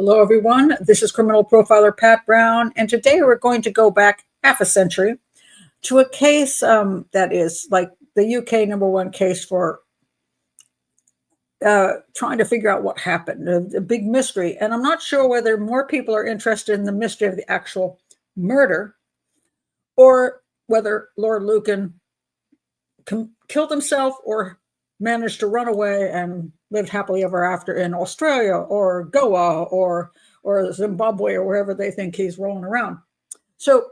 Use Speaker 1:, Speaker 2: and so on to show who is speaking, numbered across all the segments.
Speaker 1: Hello, everyone. This is criminal profiler Pat Brown, and today we're going to go back half a century to a case that is like the UK #1 case for trying to figure out what happened, a big mystery. And I'm not sure whether more people are interested in the mystery of the actual murder or whether Lord Lucan killed himself or managed to run away and lived happily ever after in Australia or Goa or Zimbabwe or wherever they think he's rolling around. So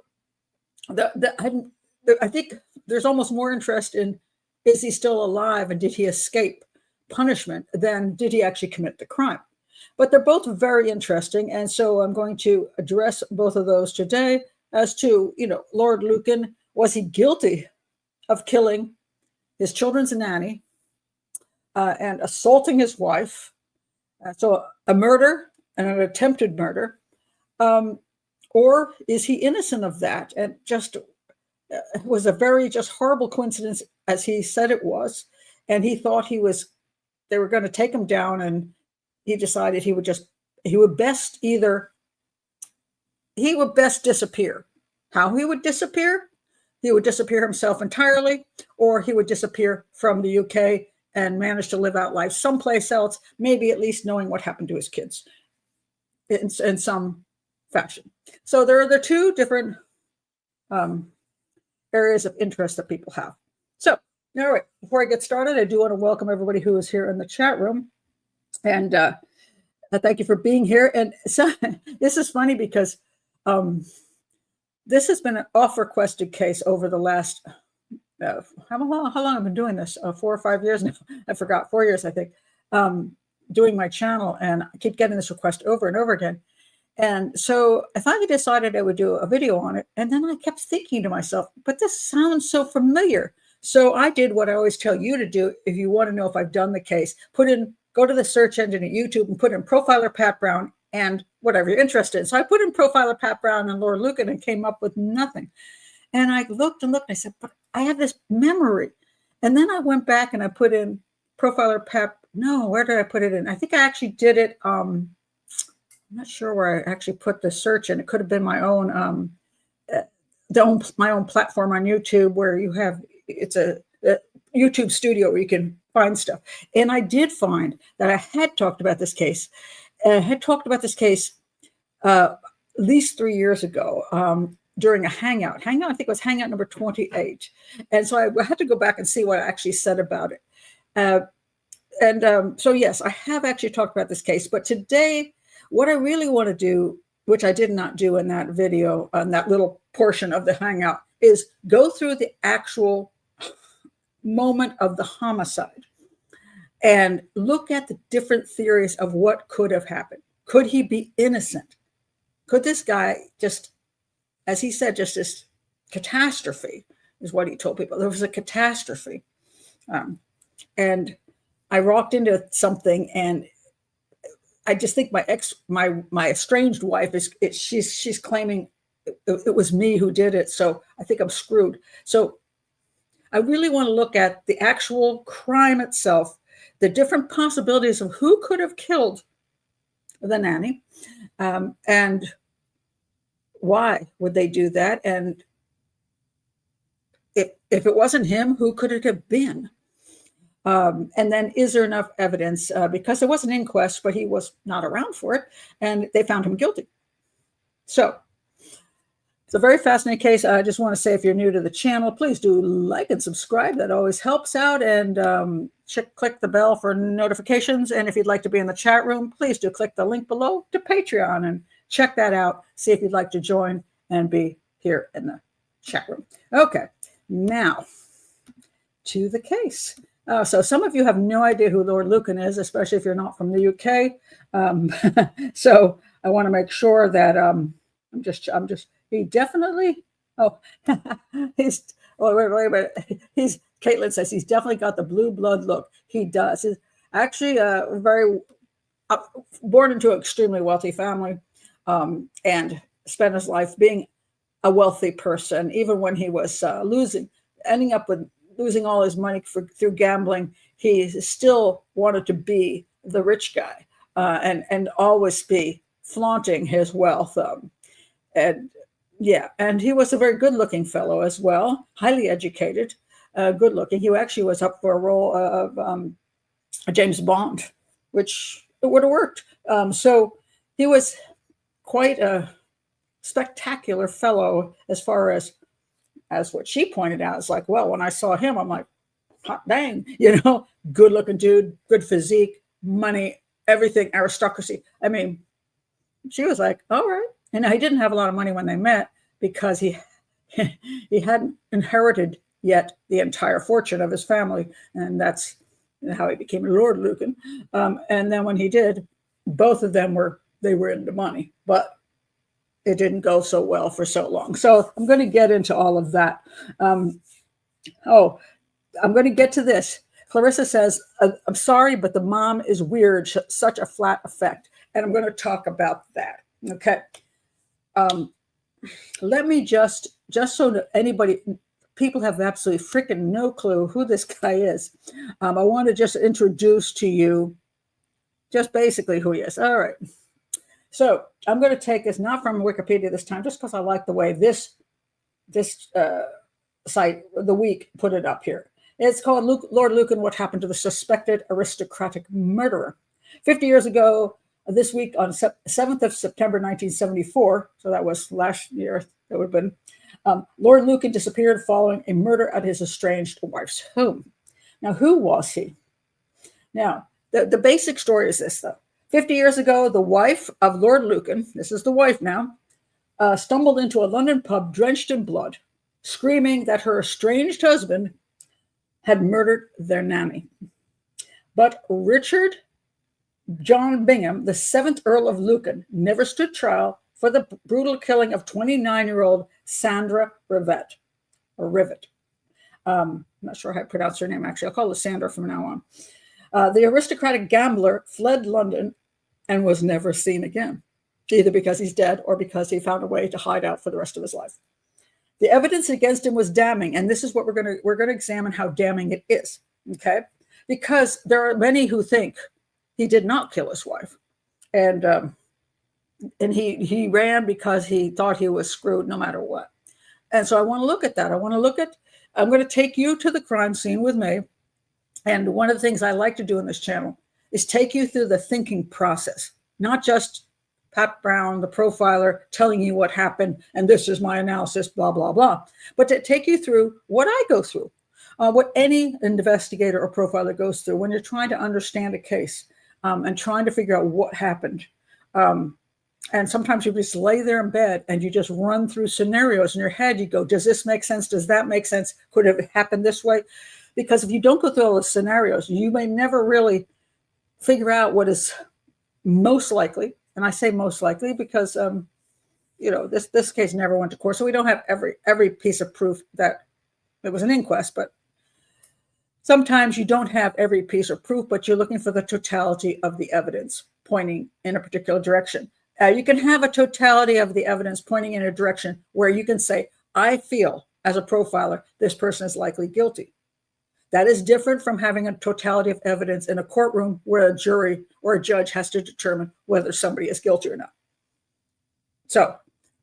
Speaker 1: I think there's almost more interest in, is he still alive and did he escape punishment than did he actually commit the crime? But they're both very interesting. And so I'm going to address both of those today as to, Lord Lucan, was he guilty of killing his children's nanny and assaulting his wife? So a murder and an attempted murder. Or is he innocent of that? And just it was a very just horrible coincidence, as he said it was. And he thought they were going to take him down, and he decided he would best disappear. How he would disappear? He would disappear himself entirely, or he would disappear from the UK and manage to live out life someplace else, maybe at least knowing what happened to his kids in some fashion. So there are the two different areas of interest that people have. So, all right, before I get started, I do want to welcome everybody who is here in the chat room. And thank you for being here. And so this is funny because this has been an oft-requested case over the last, how long have I been doing this? 4 or 5 years now. I forgot, 4 years, I think, doing my channel. And I keep getting this request over and over again. And so I finally decided I would do a video on it. And then I kept thinking to myself, but this sounds so familiar. So I did what I always tell you to do if you want to know if I've done the case. Go to the search engine at YouTube and put in Profiler Pat Brown and whatever you're interested in. So I put in Profiler Pat Brown and Lord Lucan and came up with nothing. And I looked and I said, but I have this memory. And then I went back and I put in Profiler Pat. No, where did I put it in? I think I actually did it. I'm not sure where I actually put the search in. It could have been my own, my own platform on YouTube where it's a YouTube studio where you can find stuff. And I did find that I had talked about this case. At least 3 years ago during a Hangout. I think it was Hangout number 28. And so I had to go back and see what I actually said about it. So yes, I have actually talked about this case. But today, what I really want to do, which I did not do in that video, on that little portion of the Hangout, is go through the actual moment of the homicide and look at the different theories of what could have happened. Could he be innocent? Could this guy just, as he said, just this catastrophe is what he told people. There was a catastrophe. And I walked into something, and I just think my estranged wife she's claiming it was me who did it. So I think I'm screwed. So I really want to look at the actual crime itself, the different possibilities of who could have killed the nanny, and why would they do that? And if it wasn't him, who could it have been? And then is there enough evidence? Because there was an inquest, but he was not around for it, and they found him guilty. So it's a very fascinating case. I just want to say, if you're new to the channel, please do like and subscribe. That always helps out. And click the bell for notifications. And if you'd like to be in the chat room, please do click the link below to Patreon and check that out. See if you'd like to join and be here in the chat room. Okay, now to the case. So some of you have no idea who Lord Lucan is, especially if you're not from the UK. So I want to make sure that he definitely, Caitlin says he's definitely got the blue blood look. He does. He's actually born into an extremely wealthy family, and spent his life being a wealthy person, even when he was ending up with losing all his money through gambling. He still wanted to be the rich guy and always be flaunting his wealth. And yeah, and he was a very good-looking fellow as well, highly educated, good-looking. He actually was up for a role of James Bond, which it would have worked. So he was quite a spectacular fellow as far as what she pointed out. It's like, well, when I saw him, I'm like, hot dang, good looking dude, good physique, money, everything, aristocracy. I mean, she was like, all right. And he didn't have a lot of money when they met because he hadn't inherited yet the entire fortune of his family. And that's how he became Lord Lucan. And then when he did, both of them were into money, but it didn't go so well for so long. So I'm going to get into all of that. I'm going to get to this. Clarissa says, I'm sorry, but the mom is weird, such a flat effect. And I'm going to talk about that. Okay. Let me just so that people have absolutely freaking no clue who this guy is. I want to just introduce to you just basically who he is. All right. So I'm going to take this not from Wikipedia this time, just because I like the way this site, The Week, put it up here. It's called Lord Lucan, What Happened to the Suspected Aristocratic Murderer. 50 years ago, this week on 7th of September, 1974, so that was last year, that would have been, Lord Lucan disappeared following a murder at his estranged wife's home. Now, who was he? Now, the basic story is this, though. 50 years ago, the wife of Lord Lucan, this is the wife now, stumbled into a London pub drenched in blood, screaming that her estranged husband had murdered their nanny. But Richard John Bingham, the 7th Earl of Lucan, never stood trial for the brutal killing of 29-year-old Sandra Rivett, or Rivett. I'm not sure how to pronounce her name, actually. I'll call her Sandra from now on. The aristocratic gambler fled London and was never seen again, either because he's dead or because he found a way to hide out for the rest of his life. The evidence against him was damning, and this is what we're going to examine how damning it is, okay? Because there are many who think he did not kill his wife, and he ran because he thought he was screwed no matter what. And so I want to look at that. I'm going to take you to the crime scene with me. And one of the things I like to do in this channel is take you through the thinking process, not just Pat Brown, the profiler, telling you what happened, and this is my analysis, blah, blah, blah, but to take you through what I go through, what any investigator or profiler goes through when you're trying to understand a case and trying to figure out what happened. And sometimes you just lay there in bed and you just run through scenarios in your head. You go, does this make sense? Does that make sense? Could it have happened this way? Because if you don't go through all the scenarios, you may never really figure out what is most likely. And I say most likely because, this case never went to court. So we don't have every piece of proof that it was an inquest. But sometimes you don't have every piece of proof, but you're looking for the totality of the evidence pointing in a particular direction. You can have a totality of the evidence pointing in a direction where you can say, I feel as a profiler, this person is likely guilty. That is different from having a totality of evidence in a courtroom where a jury or a judge has to determine whether somebody is guilty or not. So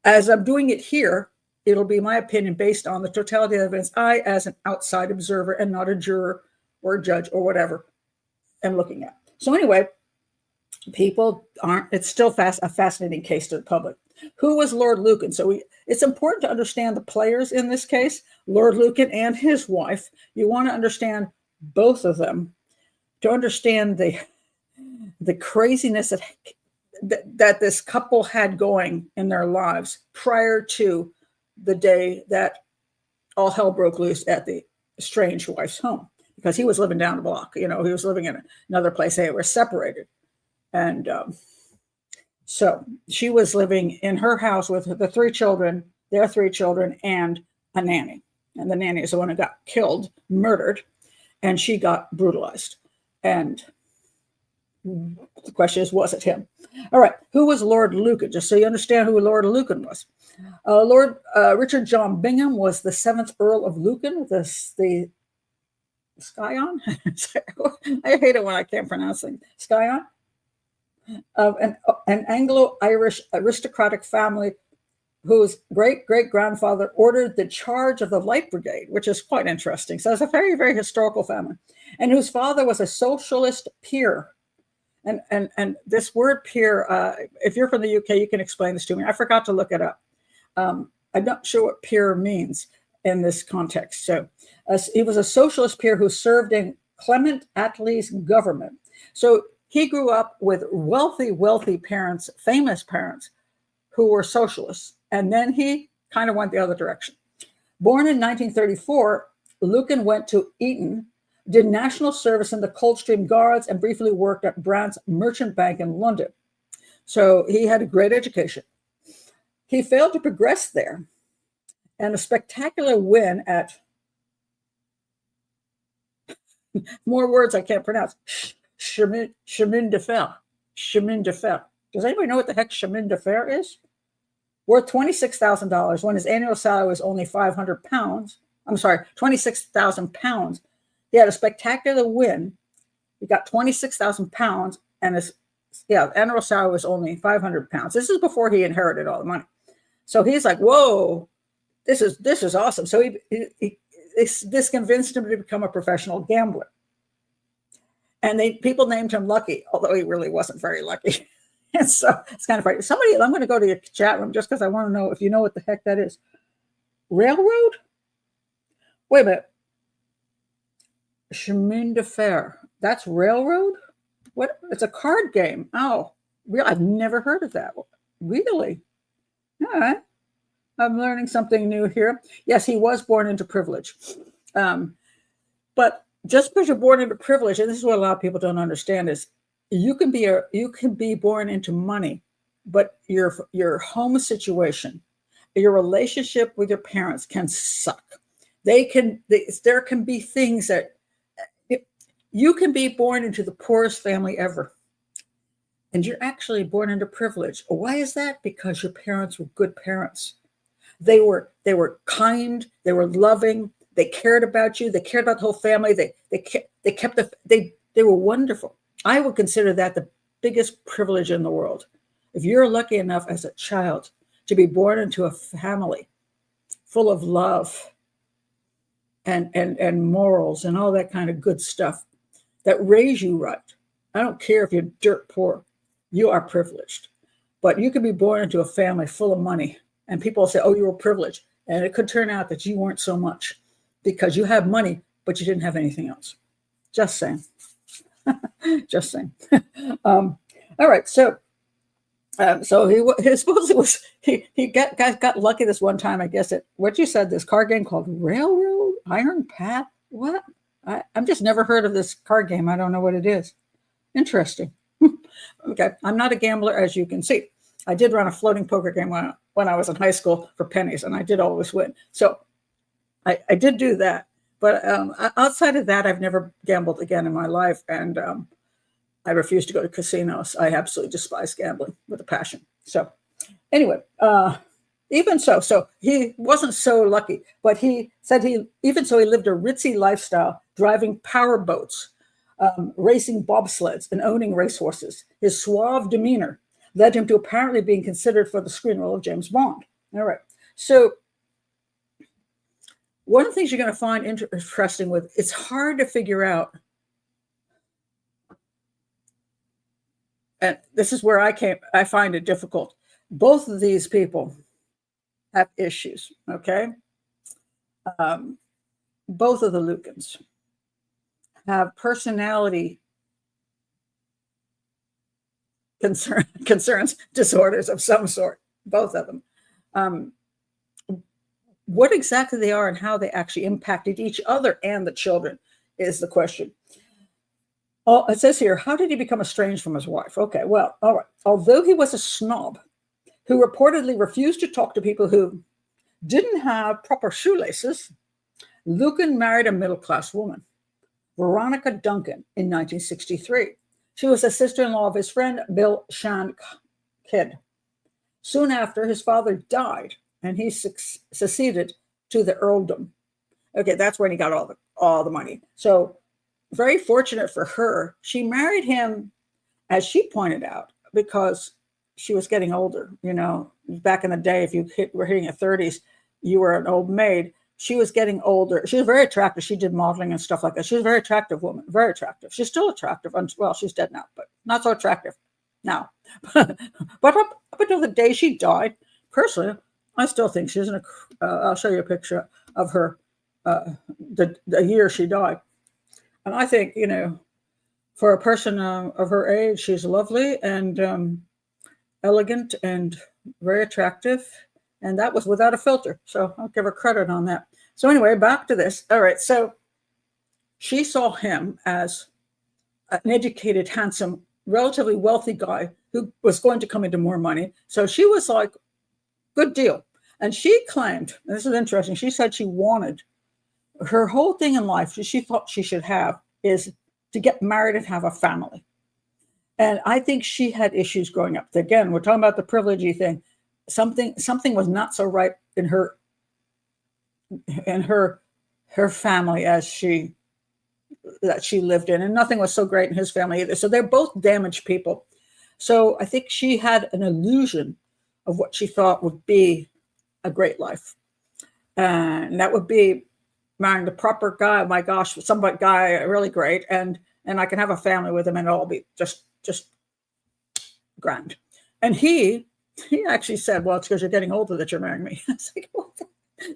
Speaker 1: as I'm doing it here, it'll be my opinion based on the totality of evidence I, as an outside observer and not a juror or a judge or whatever, am looking at. So anyway, it's still a fascinating case to the public. Who was Lord Lucan? So it's important to understand the players in this case, Lord Lucan and his wife. You want to understand both of them to understand the craziness that this couple had going in their lives prior to the day that all hell broke loose at the estranged wife's home, because he was living down the block. He was living in another place. They were separated. And so she was living in her house with their three children, and a nanny. And the nanny is the one who got killed, murdered, and she got brutalized. And the question is, was it him? All right. Who was Lord Lucan? Just so you understand who Lord Lucan was. Lord Richard John Bingham was the 7th Earl of Lucan, the Scion? I hate it when I can't pronounce things. Scion? of an Anglo-Irish aristocratic family whose great-great-grandfather ordered the charge of the Light Brigade, which is quite interesting. So it's a very, very historical family, and whose father was a socialist peer. And this word peer, if you're from the UK, you can explain this to me. I forgot to look it up. I'm not sure what peer means in this context. So he was a socialist peer who served in Clement Attlee's government. So he grew up with wealthy parents, famous parents, who were socialists. And then he kind of went the other direction. Born in 1934, Lucan went to Eton, did national service in the Coldstream Guards, and briefly worked at Brand's Merchant Bank in London. So he had a great education. He failed to progress there, and a spectacular win at, more words I can't pronounce, chemin de fer. Chemin de fer. Does anybody know what the heck chemin de fer is? Worth $26,000 when his annual salary was only £500. I'm sorry, 26,000 pounds. He had a spectacular win. He got 26,000 pounds, and his annual salary was only £500. This is before he inherited all the money. So he's like, whoa, this is awesome. So this convinced him to become a professional gambler. And people named him Lucky, although he really wasn't very lucky. And so it's kind of funny. I'm going to go to your chat room just because I want to know if you know what the heck that is. Railroad? Wait a minute. Chemin de fer. That's railroad? What? It's a card game. Oh, really? I've never heard of that. Really? All right. I'm learning something new here. Yes, he was born into privilege. But just because you're born into privilege, and this is what a lot of people don't understand, is you can be born into money, but your home situation, your relationship with your parents can suck. There can be things that you can be born into the poorest family ever, and you're actually born into privilege. Why is that? Because your parents were good parents. They were kind. They were loving. They cared about you. They cared about the whole family. They were wonderful. I would consider that the biggest privilege in the world. If you're lucky enough as a child to be born into a family full of love and morals and all that kind of good stuff that raise you right. I don't care if you're dirt poor. You are privileged. But you could be born into a family full of money, and people say, oh, you were privileged. And it could turn out that you weren't so much because you have money, but you didn't have anything else. Just saying. Just saying. All right. So he supposedly was, he got lucky this one time, I guess, at what you said, this card game called Railroad Iron Path. What? I've just never heard of this card game. I don't know what it is. Interesting. Okay. I'm not a gambler, as you can see. I did run a floating poker game when I was in high school for pennies, and I did always win. So I did do that. But outside of that, I've never gambled again in my life. And I refuse to go to casinos. I absolutely despise gambling with a passion. So anyway, even so he wasn't so lucky, but he said he lived a ritzy lifestyle, driving power boats, racing bobsleds, and owning racehorses. His suave demeanor led him to apparently being considered for the screen role of James Bond. All right. So one of the things you're going to find interesting it's hard to figure out, and this is where I find it difficult. Both of these people have issues, okay? Both of the Lucans have personality concerns, disorders of some sort, both of them. What exactly they are and how they actually impacted each other and the children is the question. Oh, it says here, how did he become estranged from his wife? Okay, well, all right. Although he was a snob who reportedly refused to talk to people who didn't have proper shoelaces, Lucan married a middle-class woman, Veronica Duncan, in 1963. She was a sister-in-law of his friend Bill Shankidd. Soon after, his father died, and he succeeded to the earldom. Okay, that's when he got all the money. So very fortunate for her. She married him, as she pointed out, because she was getting older. Back in the day, if you were hitting your 30s, you were an old maid. She was getting older. She was very attractive. She did modeling and stuff like that. She was a very attractive woman, very attractive. She's still attractive. Well, she's dead now, but not so attractive now. But up until the day she died, personally, I still think she's I'll show you a picture of her the year she died. And I think, for a person of her age, she's lovely and elegant and very attractive. And that was without a filter. So I'll give her credit on that. So anyway, back to this. All right. So she saw him as an educated, handsome, relatively wealthy guy who was going to come into more money. So she was like, good deal. And she claimed, and this is interesting, she said she wanted, her whole thing in life, she thought she should have, is to get married and have a family. And I think she had issues growing up. Again, we're talking about the privilegey thing. Something was not so right in her family that she lived in, and nothing was so great in his family either. So they're both damaged people. So I think she had an illusion of what she thought would be a great life, and that would be marrying the proper guy. Oh my gosh, somebody guy really great, and I can have a family with him, and it'll all be just grand. And he actually said, well, it's because you're getting older that you're marrying me. Like, well,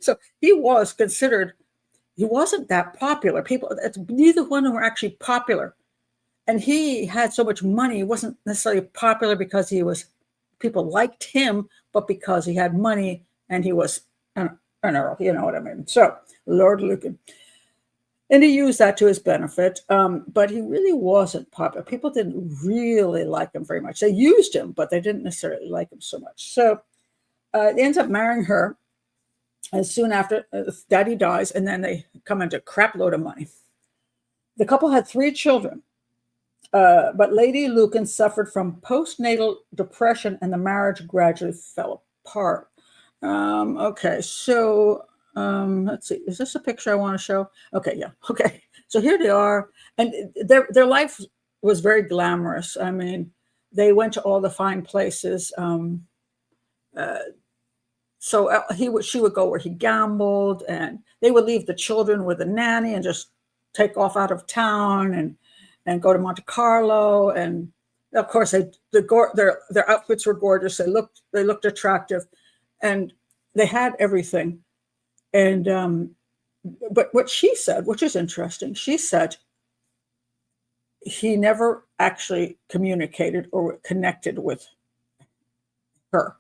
Speaker 1: so he was considered, he wasn't that popular. Neither one of them were actually popular. And he had so much money, he wasn't necessarily popular because people liked him, but because he had money and he was an earl, you know what I mean? So, Lord Lucan. And he used that to his benefit, but he really wasn't popular. People didn't really like him very much. They used him, but they didn't necessarily like him so much. So he ends up marrying her, and soon after, Daddy dies, and then they come into a crap load of money. The couple had 3 children, but Lady Lucan suffered from postnatal depression, and the marriage gradually fell apart. Okay, so... let's see, is this a picture I want to show? Okay, yeah. Okay, so here they are, and their life was very glamorous. I mean, they went to all the fine places. So she would go where he gambled, and they would leave the children with a nanny and just take off out of town and go to Monte Carlo. And of course, their outfits were gorgeous. They looked attractive, and they had everything. And but what she said, which is interesting, she said he never actually communicated or connected with her.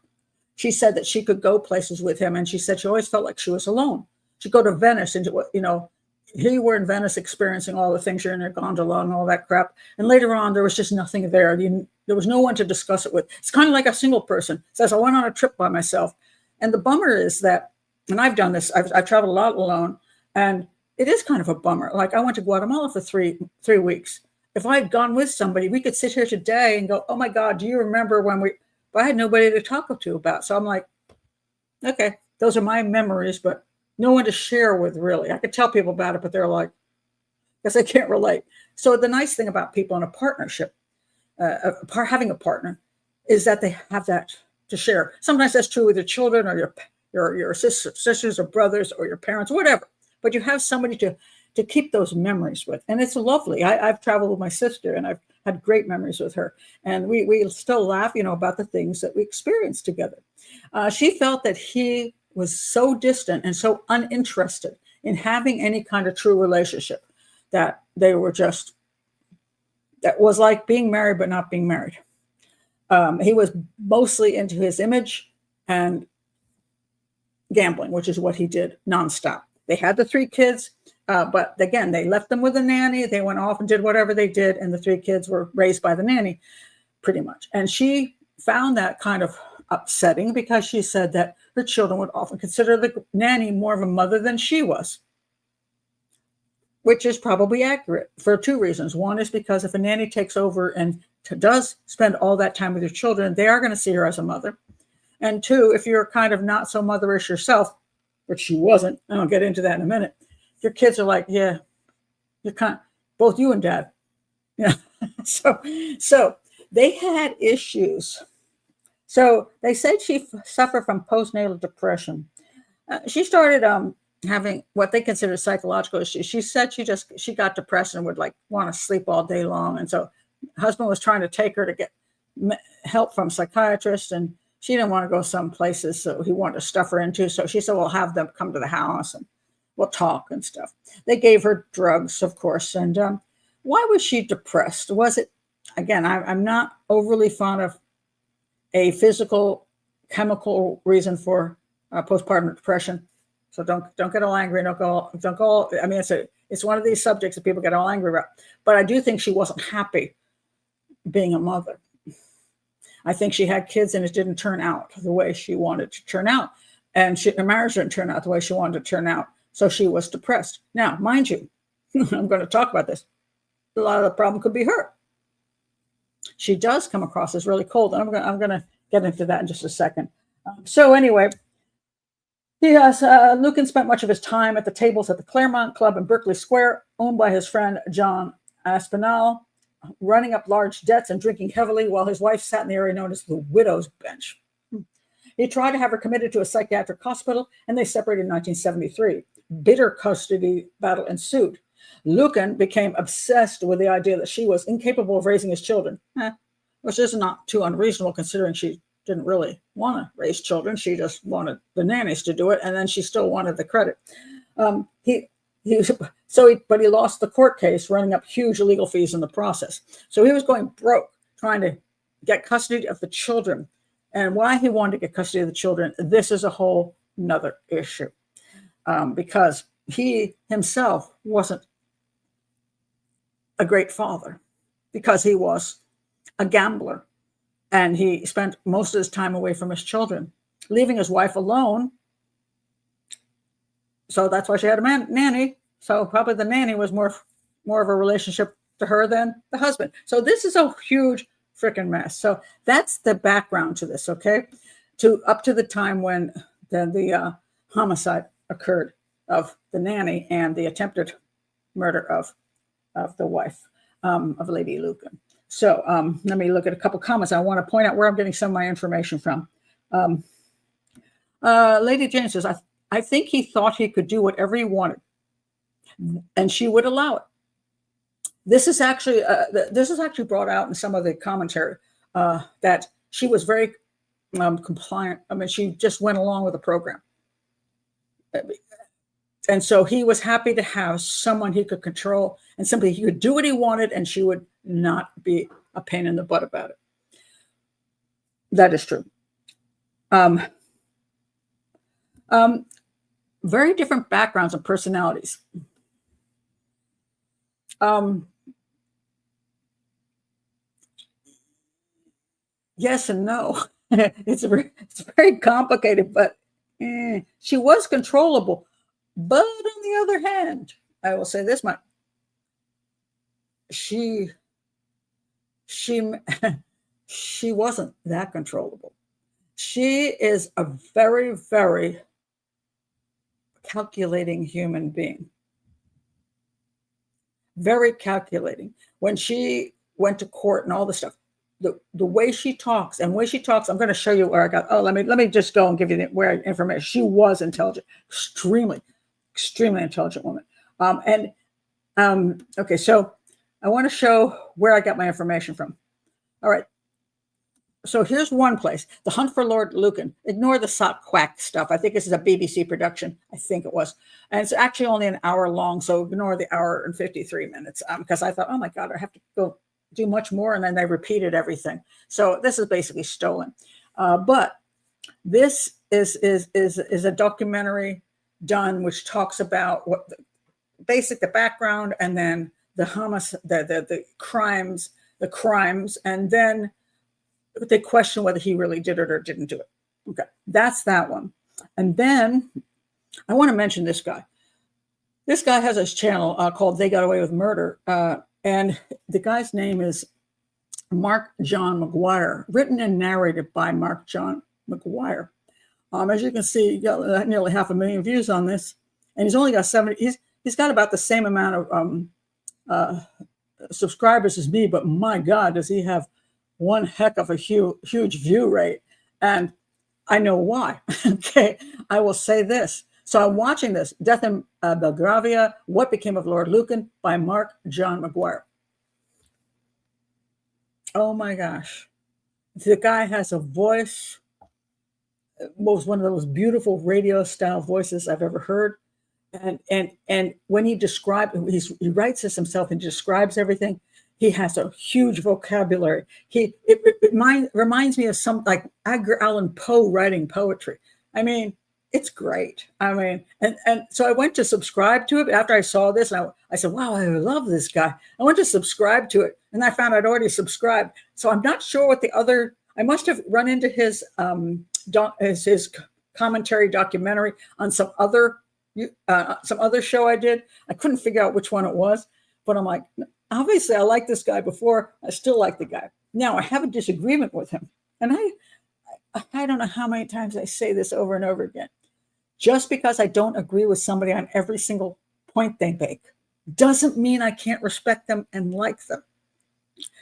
Speaker 1: She said that she could go places with him, and she said she always felt like she was alone. She'd go to Venice, and here you were in Venice experiencing all the things, you're in your gondola and all that crap. And later on, there was just nothing there. There was no one to discuss it with. It's kind of like a single person says, I went on a trip by myself. And the bummer is that, and I've done this, I've traveled a lot alone, and it is kind of a bummer. Like, I went to Guatemala for three weeks. If I had gone with somebody, we could sit here today and go, oh my God, do you remember when but I had nobody to talk to about. So I'm like, okay, those are my memories, but no one to share with, really. I could tell people about it, but they're like, because they can't relate. So the nice thing about people in a partnership, having a partner, is that they have that to share. Sometimes that's true with your children or your sisters or brothers or your parents, whatever. But you have somebody to keep those memories with. And it's lovely. I've traveled with my sister, and I've had great memories with her. And we still laugh, about the things that we experienced together. She felt that he was so distant and so uninterested in having any kind of true relationship that that was like being married but not being married. He was mostly into his image and gambling, which is what he did nonstop. They had the 3 kids, but again, they left them with a nanny. They went off and did whatever they did, and the 3 kids were raised by the nanny, pretty much. And she found that kind of upsetting because she said that her children would often consider the nanny more of a mother than she was, which is probably accurate for 2 reasons. One is because if a nanny takes over and does spend all that time with your children, they are going to see her as a mother. And 2, if you're kind of not so motherish yourself, which she wasn't, and I'll get into that in a minute, your kids are like, yeah, you're both you and dad. Yeah. So They had issues. So they said she suffered from postnatal depression. She started having what they consider psychological issues. She said she got depressed and would like want to sleep all day long. And so husband was trying to take her to get help from psychiatrists, and she didn't want to go some places, so he wanted to stuff her into. So she said, "We'll have them come to the house and we'll talk and stuff." They gave her drugs, of course. And why was she depressed? Was it, again, I'm not overly fond of a physical, chemical reason for postpartum depression. So don't get all angry. Don't go. I mean, it's one of these subjects that people get all angry about. But I do think she wasn't happy being a mother. I think she had kids and it didn't turn out the way she wanted to turn out. And her marriage didn't turn out the way she wanted to turn out. So she was depressed. Now, mind you, I'm going to talk about this. A lot of the problem could be her. She does come across as really cold. And I'm going to get into that in just a second. So anyway, yes, Lucan spent much of his time at the tables at the Claremont Club in Berkeley Square, owned by his friend John Aspinall, running up large debts and drinking heavily while his wife sat in the area known as the widow's bench. He tried to have her committed to a psychiatric hospital, and they separated in 1973. Bitter custody battle ensued. Lucan became obsessed with the idea that she was incapable of raising his children, which is not too unreasonable considering she didn't really want to raise children. She just wanted the nannies to do it, and then she still wanted the credit. But he lost the court case, running up huge legal fees in the process. So he was going broke trying to get custody of the children. And why he wanted to get custody of the children, this is a whole nother issue, because he himself wasn't a great father, because he was a gambler and he spent most of his time away from his children, leaving his wife alone. So that's why she had a nanny. So probably the nanny was more of a relationship to her than the husband. So this is a huge freaking mess. So that's the background to this, okay? Up to the time when the homicide occurred of the nanny and the attempted murder of the wife of Lady Lucan. So let me look at a couple comments. I want to point out where I'm getting some of my information from. Lady Jane says, I think he thought he could do whatever he wanted, and she would allow it. This is actually brought out in some of the commentary that she was very compliant. I mean, she just went along with the program. And so he was happy to have someone he could control, and simply he could do what he wanted, and she would not be a pain in the butt about it. That is true. Very different backgrounds and personalities. Yes and no. It's very complicated, but she was controllable. But on the other hand, I will say this much: she wasn't that controllable. She is a very, very calculating human being. Very calculating. When she went to court and all this stuff, the way she talks, I'm going to show you where I got. Oh, let me just go and give you where information. She was intelligent, extremely intelligent woman. Okay, so I want to show where I got my information from. All right. So here's one place, The Hunt for Lord Lucan. Ignore the sock quack stuff. I think this is a BBC production. I think it was. And it's actually only an hour long, so ignore the hour and 53 minutes, because I thought, oh my God, I have to go do much more. And then they repeated everything. So this is basically stolen. But this is a documentary done which talks about what the background, and then the homicide, the crimes, and then they question whether he really did it or didn't do it. Okay, that's that one. And then I want to mention this guy. This guy has his channel called They Got Away with Murder. And the guy's name is Mark John McGuire, written and narrated by Mark John McGuire. As you can see, he got nearly 500,000 views on this. And he's only got 70. He's got about the same amount of subscribers as me, but my God, does he have one heck of a huge view rate. And I know why. Okay, I will say this. So I'm watching this, Death in Belgravia, What Became of Lord Lucan by Mark John McGuire. Oh my gosh. The guy has a voice, was one of those beautiful radio style voices I've ever heard. And when he writes this himself and describes everything. He has a huge vocabulary. It reminds me of some like Edgar Allan Poe writing poetry. I mean, it's great. I mean, and so I went to subscribe to it after I saw this. And I said, wow, I love this guy. I went to subscribe to it, and I found I'd already subscribed. So I'm not sure what the other. I must have run into his commentary documentary on some other show I did. I couldn't figure out which one it was, but I'm like, obviously I liked this guy before. I still like the guy. Now I have a disagreement with him. And I don't know how many times I say this over and over again. Just because I don't agree with somebody on every single point they make doesn't mean I can't respect them and like them.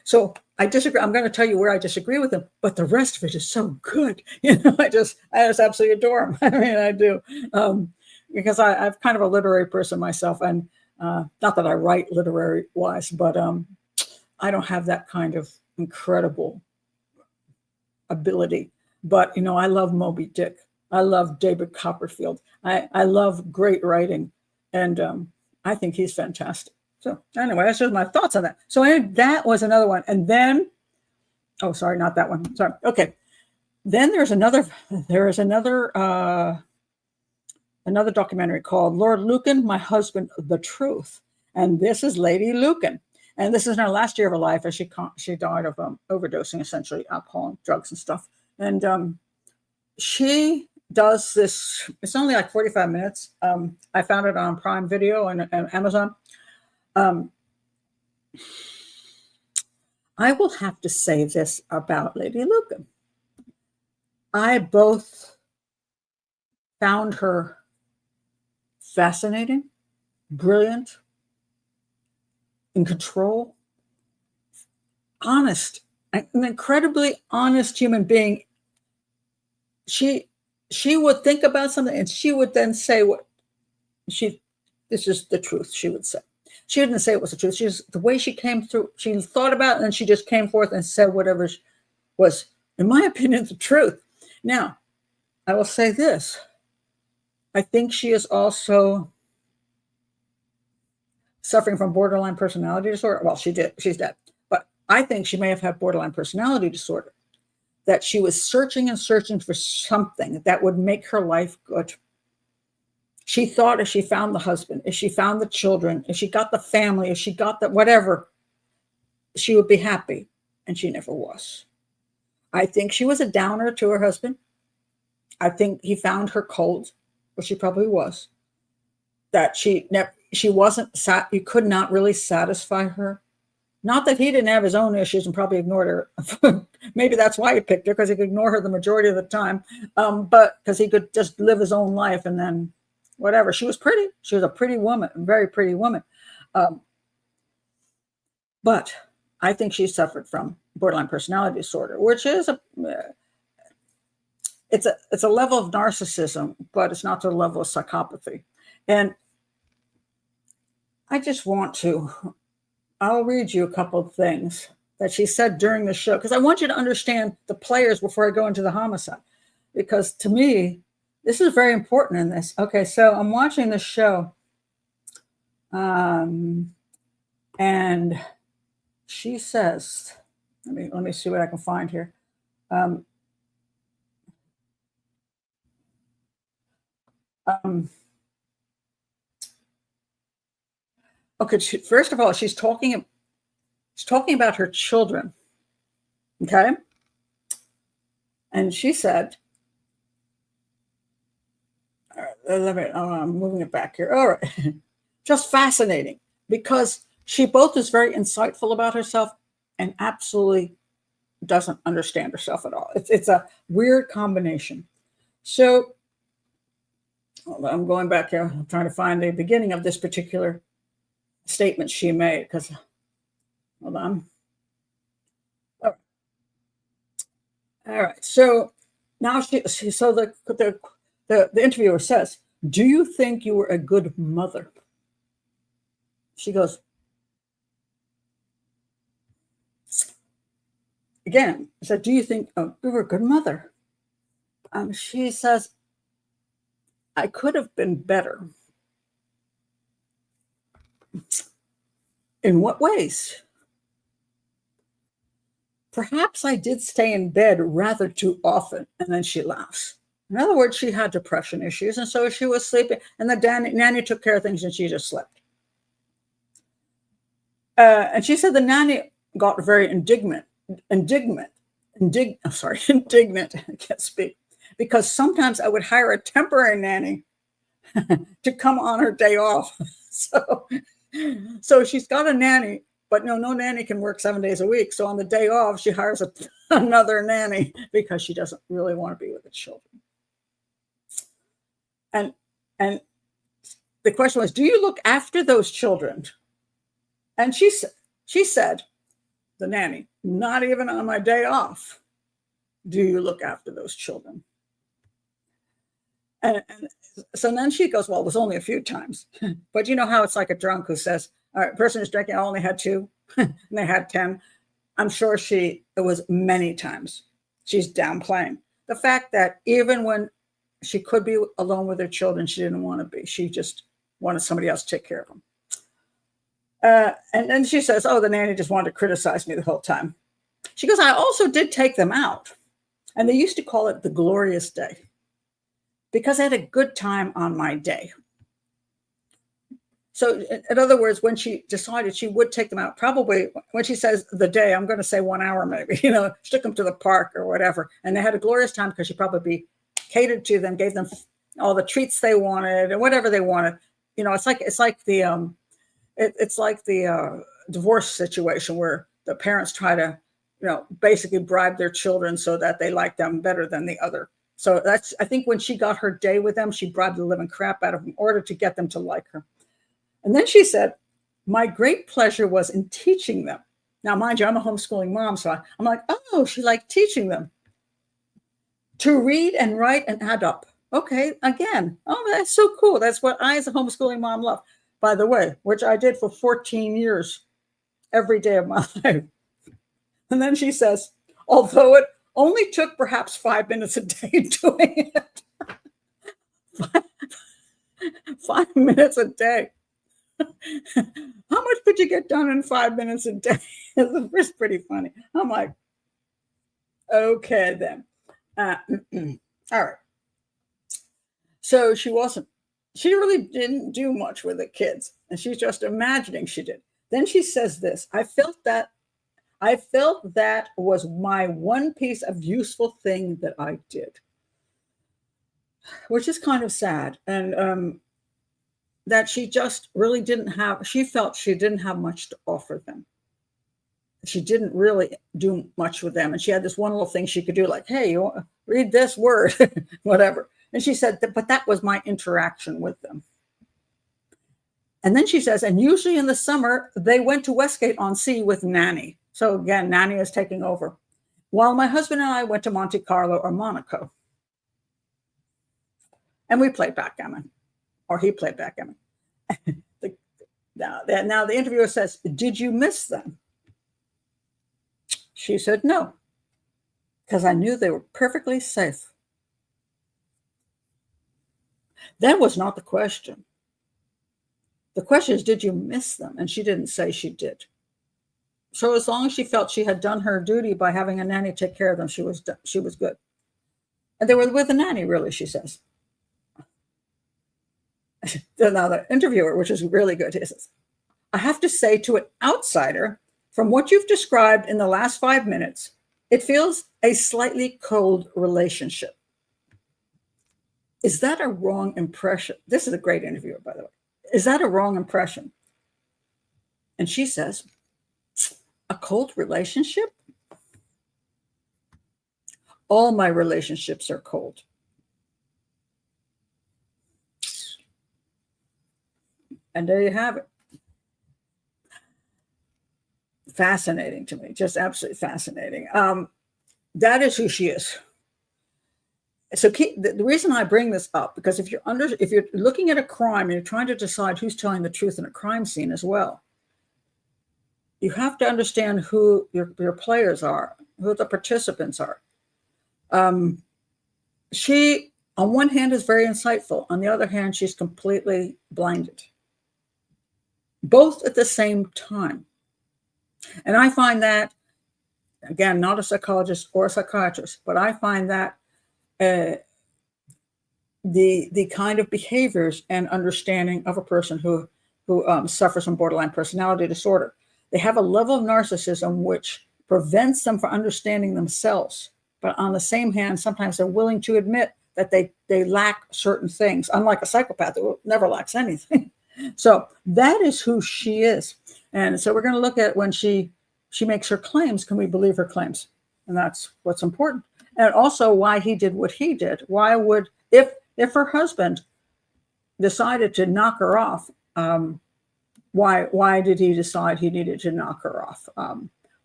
Speaker 1: So I disagree. I'm going to tell you where I disagree with him, but the rest of it is so good. I just absolutely adore him. I mean, I do. Because I'm kind of a literary person myself, and not that I write literary wise, but I don't have that kind of incredible ability. But, I love Moby Dick. I love David Copperfield. I love great writing, and I think he's fantastic. So anyway, that's just my thoughts on that. So that was another one. And then, oh, sorry, not that one. Sorry. Okay. Then there is another documentary called Lord Lucan, My Husband, the Truth. And this is Lady Lucan. And this is in her last year of her life as she died of overdosing, essentially, alcohol and drugs and stuff. And she does this, it's only like 45 minutes. I found it on Prime Video and Amazon. I will have to say this about Lady Lucan. I both found her fascinating, brilliant, in control, honest, an incredibly honest human being. She would think about something and she would then say this is the truth, she would say. She didn't say it was the truth. The way she came through, she thought about it and then she just came forth and said whatever was, in my opinion, the truth. Now, I will say this. I think she is also suffering from borderline personality disorder. Well, she's dead. But I think she may have had borderline personality disorder, that she was searching and searching for something that would make her life good. She thought if she found the husband, if she found the children, if she got the family, if she got the whatever, she would be happy. And she never was. I think she was a downer to her husband. I think he found her cold, which she probably was. That she wasn't, you could not really satisfy her. Not that he didn't have his own issues and probably ignored her. Maybe that's why he picked her, because he could ignore her the majority of the time. But because he could just live his own life and then whatever. She was pretty. She was a pretty woman, a very pretty woman. But I think she suffered from borderline personality disorder, which is it's a level of narcissism, but it's not to the level of psychopathy. And I just want to, I'll read you a couple of things that she said during the show, because I want you to understand the players before I go into the homicide, because to me, this is very important in this. Okay, so I'm watching this show, and she says, let me see what I can find here. Okay, first of all, she's talking about her children. Okay, and she said, I'm moving it back here. All right, just fascinating, because she both is very insightful about herself and absolutely doesn't understand herself at all. It's a weird combination. So I'm going back here. I'm trying to find the beginning of this particular statement she made, because hold on. All right. So now so the interviewer says, "Do you think you were a good mother?" She goes, again, I said, "Do you think you were a good mother?" She says, "I could have been better." In what ways? Perhaps I did stay in bed rather too often. And then she laughs. In other words, she had depression issues. And so she was sleeping, and the nanny took care of things and she just slept. And she said the nanny got very indignant. Indignant. I can't speak. Because sometimes I would hire a temporary nanny to come on her day off. So she's got a nanny, but no nanny can work 7 days a week. So on the day off, she hires another nanny because she doesn't really want to be with the children. And the question was, do you look after those children? And she said, the nanny, not even on my day off do you look after those children. And so then she goes, well, it was only a few times. But you know how it's like a drunk who says, all right, person who's drinking, I only had 2, and they had 10. I'm sure it was many times. She's downplaying the fact that even when she could be alone with her children, she didn't want to be. She just wanted somebody else to take care of them. And then she says, oh, the nanny just wanted to criticize me the whole time. She goes, I also did take them out. And they used to call it the glorious day, because I had a good time on my day. So in other words, when she decided she would take them out, probably when she says the day, I'm going to say 1 hour maybe, she took them to the park or whatever. And they had a glorious time because she probably catered to them, gave them all the treats they wanted and whatever they wanted. It's like the divorce situation where the parents try to, basically bribe their children so that they like them better than the other. So I think when she got her day with them, she bribed the living crap out of them in order to get them to like her. And then she said, my great pleasure was in teaching them. Now, mind you, I'm a homeschooling mom, so I'm like, oh, she liked teaching them to read and write and add up. Okay, again, oh, that's so cool. That's what I, as a homeschooling mom, love, by the way, which I did for 14 years, every day of my life. And then she says, although it only took perhaps 5 minutes a day doing it. 5 minutes a day. How much could you get done in 5 minutes a day? It's pretty funny. I'm like, okay, then. All right. So she really didn't do much with the kids, and she's just imagining she did. Then she says this, I felt that was my one piece of useful thing that I did, which is kind of sad. And that she just really she felt she didn't have much to offer them. She didn't really do much with them. And she had this one little thing she could do, like, hey, you want to read this word, whatever. And she said, but that was my interaction with them. And then she says, and usually in the summer, they went to Westgate-on-Sea with Nanny. So again, Nanny is taking over. While my husband and I went to Monte Carlo or Monaco. And we played backgammon, or he played backgammon. Now the interviewer says, did you miss them? She said, no, because I knew they were perfectly safe. That was not the question. The question is, did you miss them? And she didn't say she did. So as long as she felt she had done her duty by having a nanny take care of them, she was good. And they were with a nanny, really, she says. Now the interviewer, which is really good, he says, I have to say to an outsider, from what you've described in the last 5 minutes, it feels a slightly cold relationship. Is that a wrong impression? This is a great interviewer, by the way. Is that a wrong impression? And she says, a cold relationship? All my relationships are cold. And there you have it. Fascinating to me, just absolutely fascinating. that is who she is. So the reason I bring this up, because if you're looking at a crime and you're trying to decide who's telling the truth in a crime scene as well, you have to understand who your players are, who the participants are. She, on one hand, is very insightful. On the other hand, she's completely blinded. Both at the same time. And I find that, again, not a psychologist or a psychiatrist, but I find that the kind of behaviors and understanding of a person who suffers from borderline personality disorder, they have a level of narcissism which prevents them from understanding themselves. But on the same hand, sometimes they're willing to admit that they lack certain things, unlike a psychopath who never lacks anything. So that is who she is. And so we're going to look at when she makes her claims, can we believe her claims? And that's what's important. And also why he did what he did. Why would, if her husband decided to knock her off, why did he decide he needed to knock her off?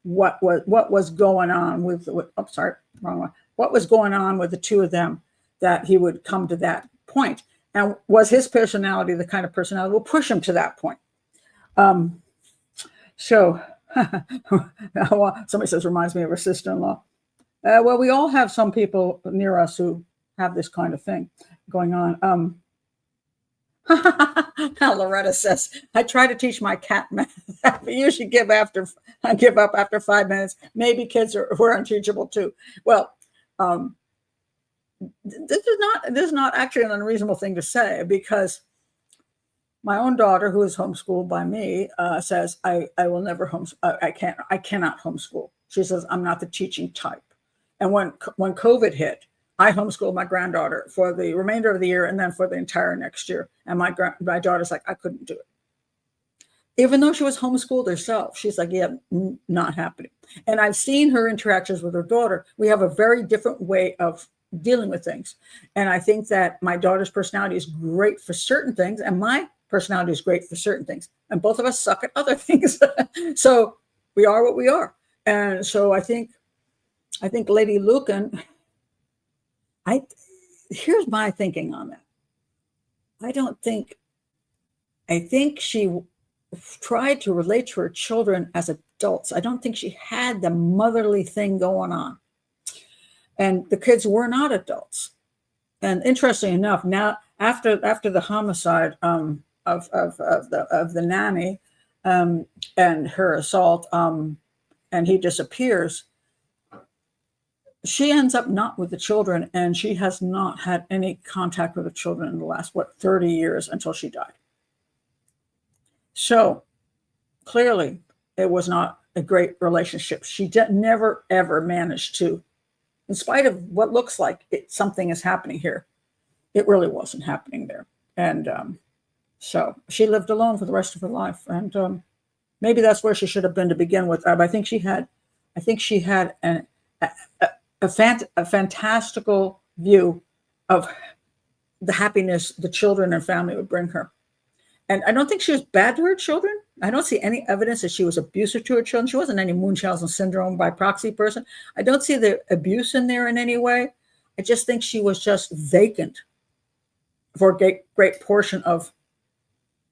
Speaker 1: What was going on with what was going on with the two of them that he would come to that point? And was his personality the kind of personality that will push him to that point? So somebody says, reminds me of her sister-in-law. Well, we all have some people near us who have this kind of thing going on. Loretta says, I try to teach my cat math. I usually give up after 5 minutes. Maybe kids were unteachable too. Well, this is not actually an unreasonable thing to say, because my own daughter, who is homeschooled by me, says, I will never I cannot homeschool. She says, I'm not the teaching type. And when COVID hit, I homeschooled my granddaughter for the remainder of the year and then for the entire next year. And my daughter's like, I couldn't do it. Even though she was homeschooled herself, she's like, yeah, not happening. And I've seen her interactions with her daughter. We have a very different way of dealing with things. And I think that my daughter's personality is great for certain things, and my personality is great for certain things. And both of us suck at other things. So we are what we are. And so I think Lady Lucan, here's my thinking on that. I think she tried to relate to her children as adults. I don't think she had the motherly thing going on. And the kids were not adults. And interestingly enough, now after the homicide of the nanny and her assault, and he disappears, she ends up not with the children, and she has not had any contact with the children in the last 30 years until she died. So clearly, it was not a great relationship. She never ever managed to, in spite of what looks like something is happening here, it really wasn't happening there. And so she lived alone for the rest of her life. And maybe that's where she should have been to begin with. I think she had a fantastical view of the happiness the children and family would bring her. And I don't think she was bad to her children. I don't see any evidence that she was abusive to her children. She wasn't any Munchausen syndrome by proxy person. I don't see the abuse in there in any way. I just think she was just vacant for a great portion of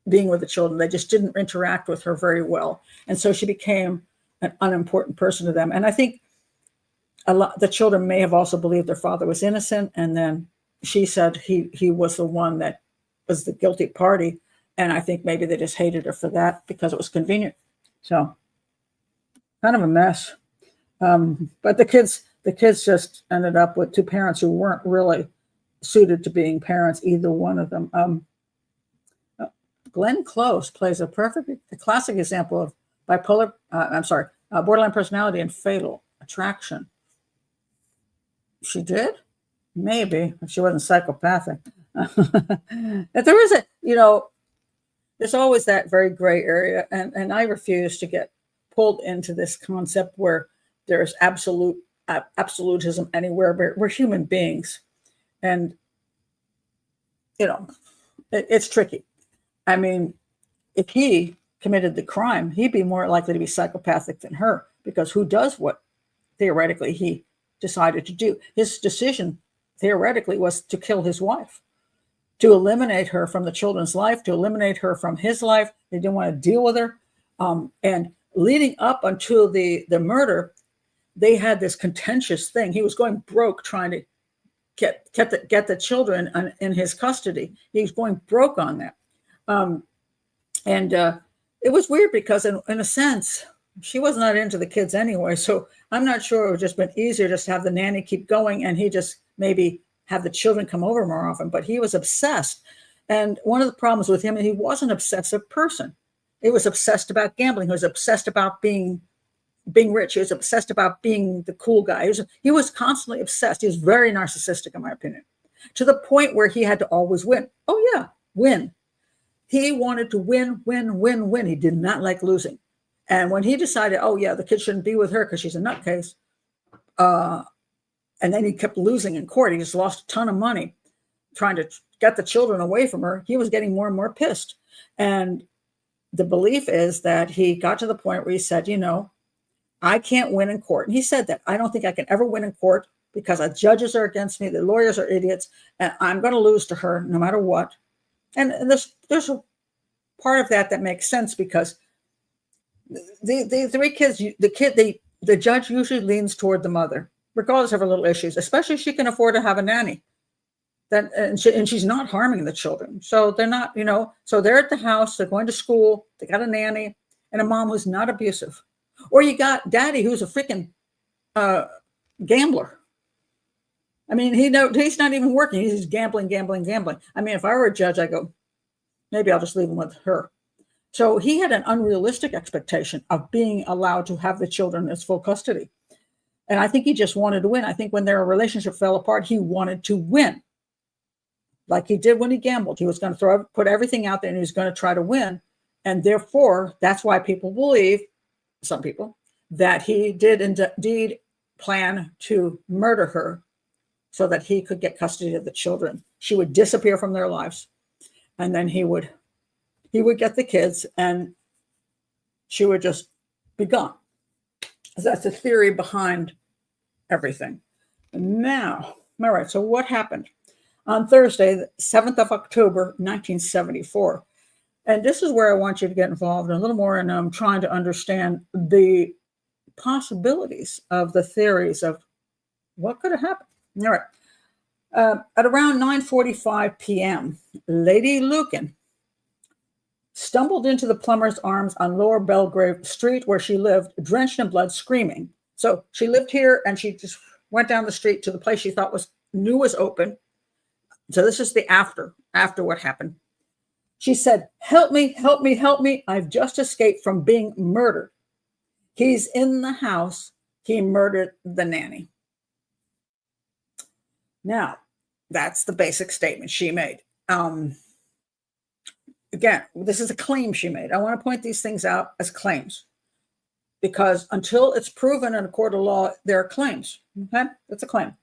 Speaker 1: being with the children. They just didn't interact with her very well. And so she became an unimportant person to them. And I think the children may have also believed their father was innocent. And then she said he was the one that was the guilty party. And I think maybe they just hated her for that because it was convenient. So kind of a mess. But the kids just ended up with two parents who weren't really suited to being parents, either one of them. Glenn Close plays a classic example of borderline personality and fatal attraction. She did? Maybe, if she wasn't psychopathic. But there is there's always that very gray area. And I refuse to get pulled into this concept where there's absolutism anywhere. We're human beings. And, it's tricky. I mean, if he committed the crime, he'd be more likely to be psychopathic than her, because who does what theoretically he decided to do. His decision, theoretically, was to kill his wife, to eliminate her from the children's life, to eliminate her from his life. They didn't want to deal with her. And leading up until the murder, they had this contentious thing. He was going broke trying to get the children in his custody. He was going broke on that. It was weird because in a sense, she was not into the kids anyway. So I'm not sure it would have just been easier just to have the nanny keep going and he just maybe have the children come over more often. But he was obsessed. And one of the problems with him, he was an obsessive person. He was obsessed about gambling. He was obsessed about being rich. He was obsessed about being the cool guy. He was constantly obsessed. He was very narcissistic, in my opinion, to the point where he had to always win. Oh, yeah, win. He wanted to win, win, win, win. He did not like losing. And when he decided, oh, yeah, the kid shouldn't be with her because she's a nutcase, and then he kept losing in court. He just lost a ton of money trying to get the children away from her. He was getting more and more pissed. And the belief is that he got to the point where he said, I can't win in court. And he said that. I don't think I can ever win in court because the judges are against me. The lawyers are idiots. And I'm going to lose to her no matter what. And there's a part of that makes sense because the three kids, the judge usually leans toward the mother, regardless of her little issues, especially if she can afford to have a nanny. And she's not harming the children. So they're not, so they're at the house, they're going to school, they got a nanny and a mom who's not abusive. Or you got daddy who's a freaking gambler. I mean, he's not even working. He's just gambling. I mean, if I were a judge, I go, maybe I'll just leave him with her. So he had an unrealistic expectation of being allowed to have the children as full custody. And I think he just wanted to win. I think when their relationship fell apart, he wanted to win. Like he did when he gambled. He was going to put everything out there and he was going to try to win. And therefore, that's why people believe, some people, that he did indeed plan to murder her so that he could get custody of the children. She would disappear from their lives. And then he would get the kids and she would just be gone. That's the theory behind everything. Now, all right, so what happened? On Thursday, the 7th of October, 1974. And this is where I want you to get involved a little more in trying to understand the possibilities of the theories of what could have happened. All right. At around 9:45 p.m., Lady Lucan stumbled into the plumber's arms on Lower Belgrave Street where she lived, drenched in blood, screaming. So she lived here and she just went down the street to the place she thought knew was open. So this is the after what happened. She said, help me, help me, help me. I've just escaped from being murdered. He's in the house. He murdered the nanny. Now, that's the basic statement she made. Again, this is a claim she made. I want to point these things out as claims because until it's proven in a court of law, there are claims. Okay, that's a claim.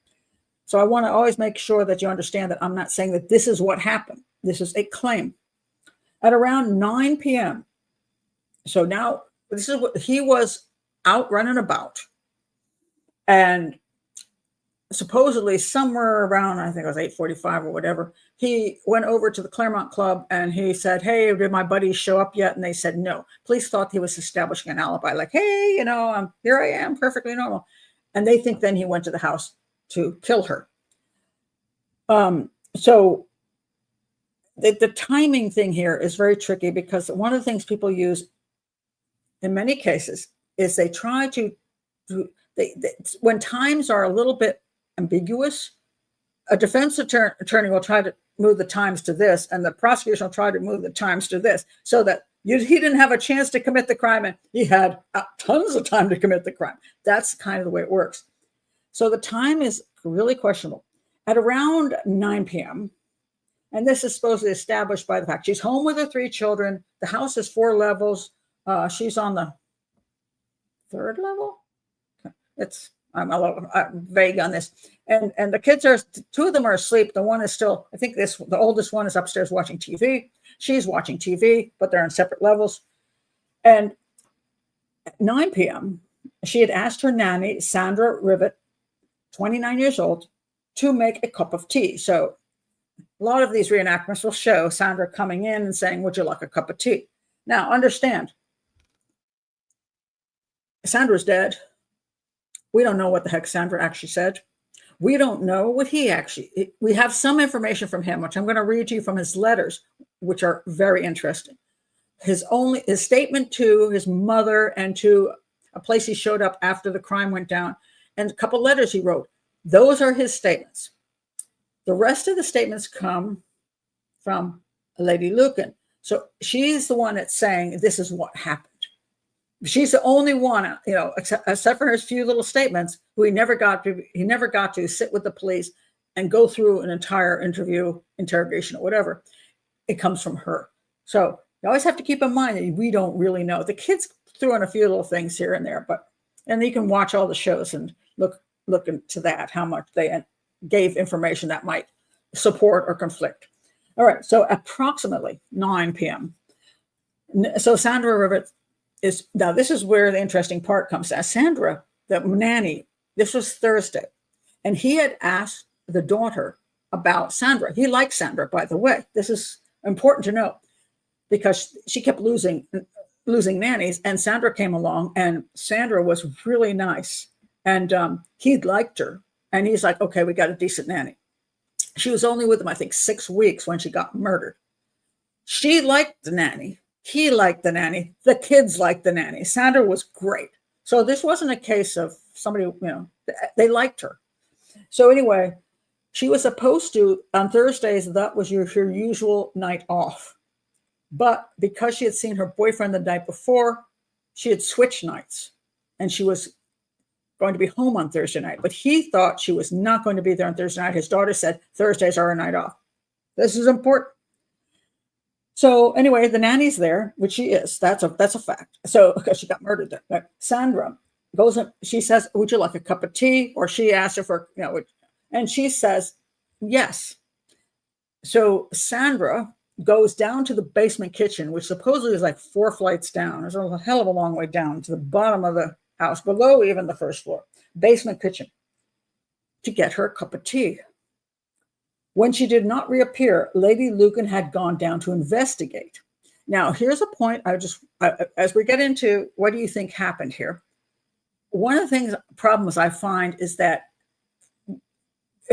Speaker 1: So I want to always make sure that you understand that I'm not saying that this is what happened. This is a claim. At around 9 p.m. So now this is what he was out running about. And supposedly somewhere around, I think it was 8:45 or whatever, he went over to the Claremont Club and he said, hey, did my buddies show up yet? And they said, no. Police thought he was establishing an alibi, like, hey, here I am, perfectly normal. And they think then he went to the house to kill her. So the timing thing here is very tricky because one of the things people use in many cases is they try to, when times are a little bit ambiguous, a defense attorney will try to move the times to this, and the prosecution will try to move the times to this, so that he didn't have a chance to commit the crime, and he had tons of time to commit the crime. That's kind of the way it works. So the time is really questionable. At around 9 p.m., and this is supposedly established by the fact she's home with her 3 children. The house is 4 levels. She's on the 3rd level. I'm a little vague on this. And the kids 2 of them are asleep. The one is still, I think the oldest one is upstairs watching TV. She's watching TV, but they're on separate levels. And at 9 p.m., she had asked her nanny, Sandra Rivett, 29 years old, to make a cup of tea. So a lot of these reenactments will show Sandra coming in and saying, would you like a cup of tea? Now, understand, Sandra's dead. We don't know what the heck Sandra actually said. We don't know what he actually, we have some information from him, which I'm going to read to you from his letters, which are very interesting. His statement to his mother and to a place he showed up after the crime went down, and a couple letters he wrote. Those are his statements. The rest of the statements come from Lady Lucan. So she's the one that's saying this is what happened. She's the only one, except for his few little statements, who he never got to sit with the police and go through an entire interrogation or whatever. It comes from her. So you always have to keep in mind that we don't really know. The kids threw in a few little things here and there, and you can watch all the shows and look into that, how much they gave information that might support or conflict. All right, so approximately 9 p.m. So Sandra Rivett now this is where the interesting part comes. Sandra, the nanny, this was Thursday, and he had asked the daughter about Sandra. He liked Sandra, by the way. This is important to know because she kept losing nannies, and Sandra came along, and Sandra was really nice, and he liked her, and he's like, okay, we got a decent nanny. She was only with him, I think, 6 weeks when she got murdered. She liked the nanny. He liked the nanny. The kids liked the nanny. Sandra was great. So this wasn't a case of somebody, they liked her. So anyway, she was supposed to, on Thursdays, that was her usual night off. But because she had seen her boyfriend the night before, she had switched nights. And she was going to be home on Thursday night. But he thought she was not going to be there on Thursday night. His daughter said, Thursdays are a night off. This is important. So anyway, the nanny's there, which she is. That's a fact. So because she got murdered there. Sandra goes and she says, would you like a cup of tea? Or she asks her for, and she says, yes. So Sandra goes down to the basement kitchen, which supposedly is like 4 flights down. There's a hell of a long way down to the bottom of the house, below even the first floor, basement kitchen, to get her a cup of tea. When she did not reappear, Lady Lucan had gone down to investigate. Now, here's a point as we get into what do you think happened here? One of the problems I find is that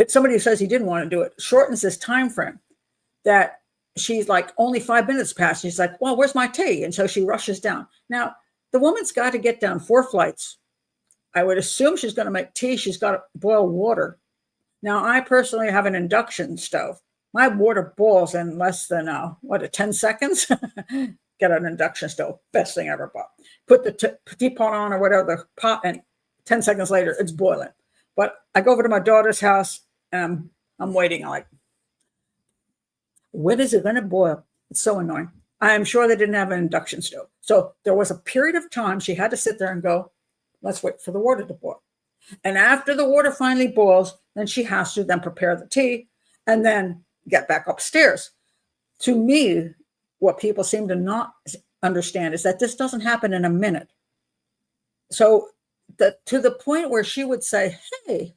Speaker 1: somebody who says he didn't want to do it shortens this time frame, that she's like, only 5 minutes passed. She's like, well, where's my tea? And so she rushes down. Now, the woman's got to get down 4 flights. I would assume she's going to make tea. She's got to boil water. Now, I personally have an induction stove. My water boils in less than, 10 seconds? Get an induction stove. Best thing I ever bought. Put the teapot on or whatever, the pot, and 10 seconds later, it's boiling. But I go over to my daughter's house, and I'm waiting. I'm like, when is it going to boil? It's so annoying. I'm sure they didn't have an induction stove. So there was a period of time she had to sit there and go, let's wait for the water to boil. And after the water finally boils, then she has to then prepare the tea and then get back upstairs. To me, what people seem to not understand is that this doesn't happen in a minute. So to the point where she would say, hey,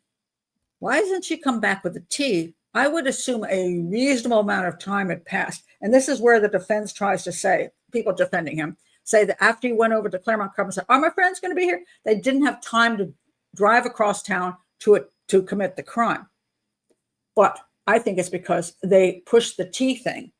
Speaker 1: why hasn't she come back with the tea? I would assume a reasonable amount of time had passed. And this is where the defense tries to say, people defending him, say that after he went over to Claremont Club and said, are my friends going to be here? They didn't have time to drive across town to commit the crime. But I think it's because they pushed the tea thing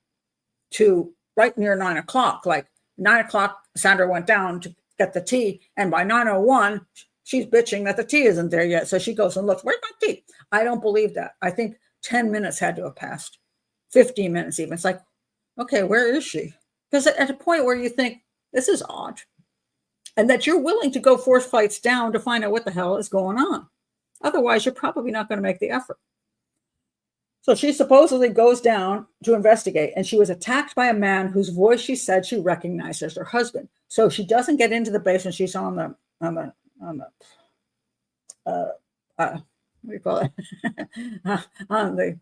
Speaker 1: to right near 9 o'clock. Like 9 o'clock, Sandra went down to get the tea. And by 9:01, she's bitching that the tea isn't there yet. So she goes and looks, where's my tea? I don't believe that. I think 10 minutes had to have passed, 15 minutes even. It's like, okay, where is she? Because at a point where you think, this is odd, and that you're willing to go 4 flights down to find out what the hell is going on. Otherwise, you're probably not going to make the effort. So she supposedly goes down to investigate, and she was attacked by a man whose voice she said she recognized as her husband. So she doesn't get into the basement. She's on the what do you call it? On the,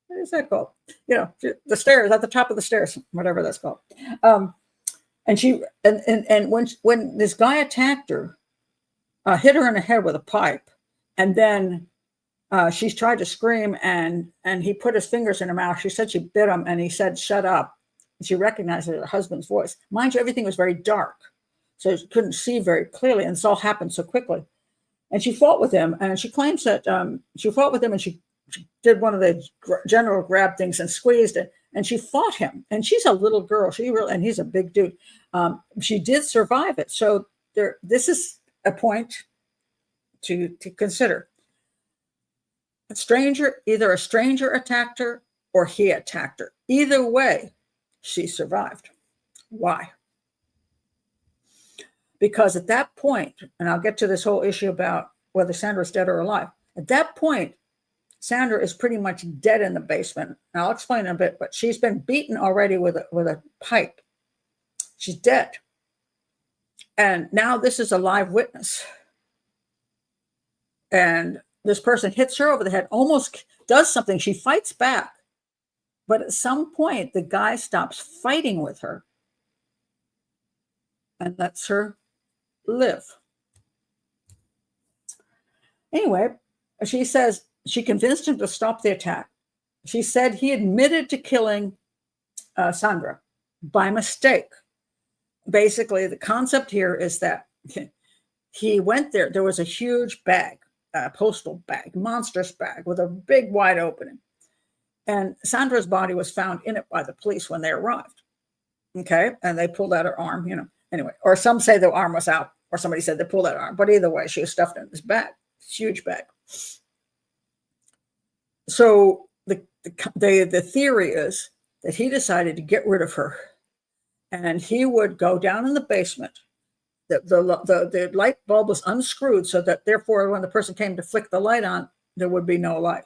Speaker 1: what is that called? The stairs, at the top of the stairs, whatever that's called. And she, and when this guy attacked her, hit her in the head with a pipe, and then She tried to scream, and he put his fingers in her mouth. She said she bit him, and he said, "Shut up." And she recognized her husband's voice. Mind you, everything was very dark, so she couldn't see very clearly, and this all happened so quickly. And she fought with him, and she claims that she fought with him, and she did one of the general grab things and squeezed it, and she fought him. And she's a little girl, and he's a big dude. She did survive it. So this is a point to consider. Either a stranger attacked her or he attacked her. Either way, she survived. Why? Because at that point, and I'll get to this whole issue about whether Sandra's dead or alive. At that point, Sandra is pretty much dead in the basement. And I'll explain in a bit, but she's been beaten already with a pipe. She's dead. And now this is a live witness. And this person hits her over the head, almost does something. She fights back. But at some point, the guy stops fighting with her and lets her live. Anyway, she says she convinced him to stop the attack. She said he admitted to killing Sandra by mistake. Basically, the concept here is that he went there. There was a huge bag, a postal bag, monstrous bag with a big wide opening. And Sandra's body was found in it by the police when they arrived. Okay. And they pulled out her arm, anyway, or some say the arm was out, or somebody said they pulled out her arm. But either way, she was stuffed in this bag, this huge bag. So the theory is that he decided to get rid of her, and he would go down in the basement. The light bulb was unscrewed, so that therefore when the person came to flick the light on, there would be no light.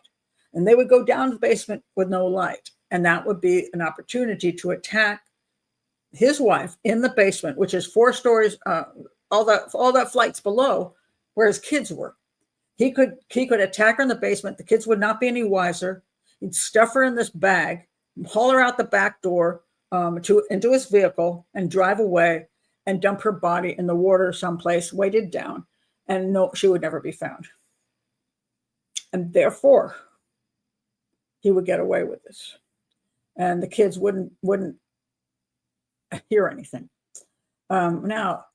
Speaker 1: And they would go down to the basement with no light. And that would be an opportunity to attack his wife in the basement, which is 4 stories, all that flights below where his kids were. He could attack her in the basement. The kids would not be any wiser. He'd stuff her in this bag, haul her out the back door into his vehicle, and drive away and dump her body in the water someplace, weighted down, and no, she would never be found. And therefore, he would get away with this, and the kids wouldn't hear anything. Now,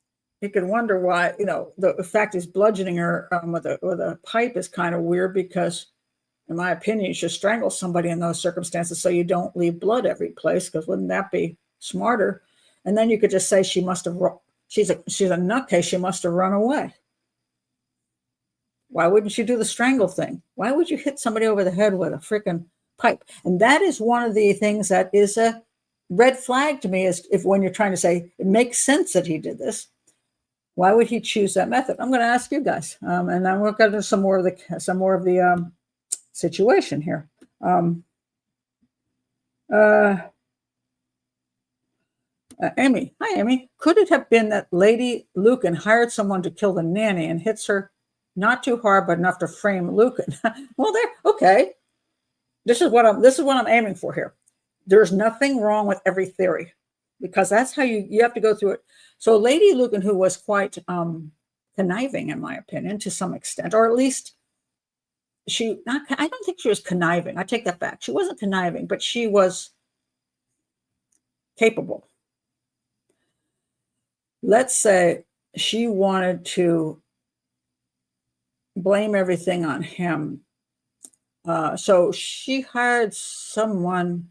Speaker 1: you can wonder why, the fact he's bludgeoning her with a pipe is kind of weird, because in my opinion, you should strangle somebody in those circumstances so you don't leave blood every place, because wouldn't that be smarter? And then you could just say she's a nutcase, she must have run away. Why wouldn't you do the strangle thing? Why would you hit somebody over the head with a freaking pipe? And that is one of the things that is a red flag to me, is if when you're trying to say it makes sense that he did this, why would he choose that method? I'm going to ask you guys, and then we'll get into some more of the situation here. Amy, hi Amy. Could it have been that Lady Lucan hired someone to kill the nanny and hits her not too hard but enough to frame Lucan? Well, okay. This is what I'm aiming for here. There's nothing wrong with every theory, because that's how you have to go through it. So Lady Lucan, who was quite conniving, in my opinion, to some extent, or at least I don't think she was conniving. I take that back. She wasn't conniving, but she was capable. Let's say she wanted to blame everything on him. So she hired someone.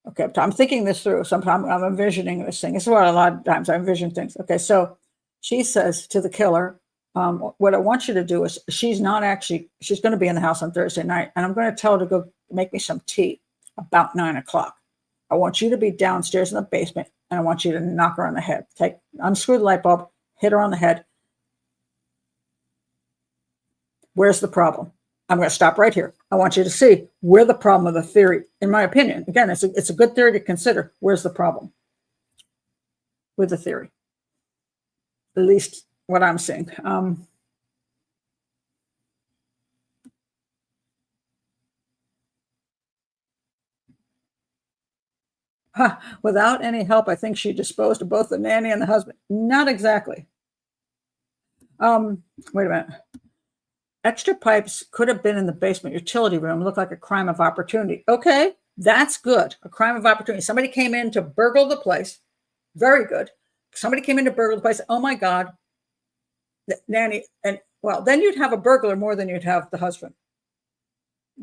Speaker 1: Okay, I'm thinking this through. Sometimes I'm envisioning this thing. This is what a lot of times I envision things. Okay, so she says to the killer, what I want you to do is, she's going to be in the house on Thursday night, and I'm going to tell her to go make me some tea about 9 o'clock. I want you to be downstairs in the basement, and I want you to knock her on the head. Unscrew the light bulb, hit her on the head. Where's the problem? I'm going to stop right here. I want you to see where the problem of the theory, in my opinion, again, it's a good theory to consider. Where's the problem with the theory? At least what I'm seeing. Without any help, I think she disposed of both the nanny and the husband. Not exactly. Wait a minute. extra pipes could have been in the basement utility room. Looked like a crime of opportunity. Okay, that's good. A crime of opportunity. Somebody came in to burgle the place. Very good. Somebody came in to burgle the place. Oh my God, the nanny. And well, then you'd have a burglar more than you'd have the husband.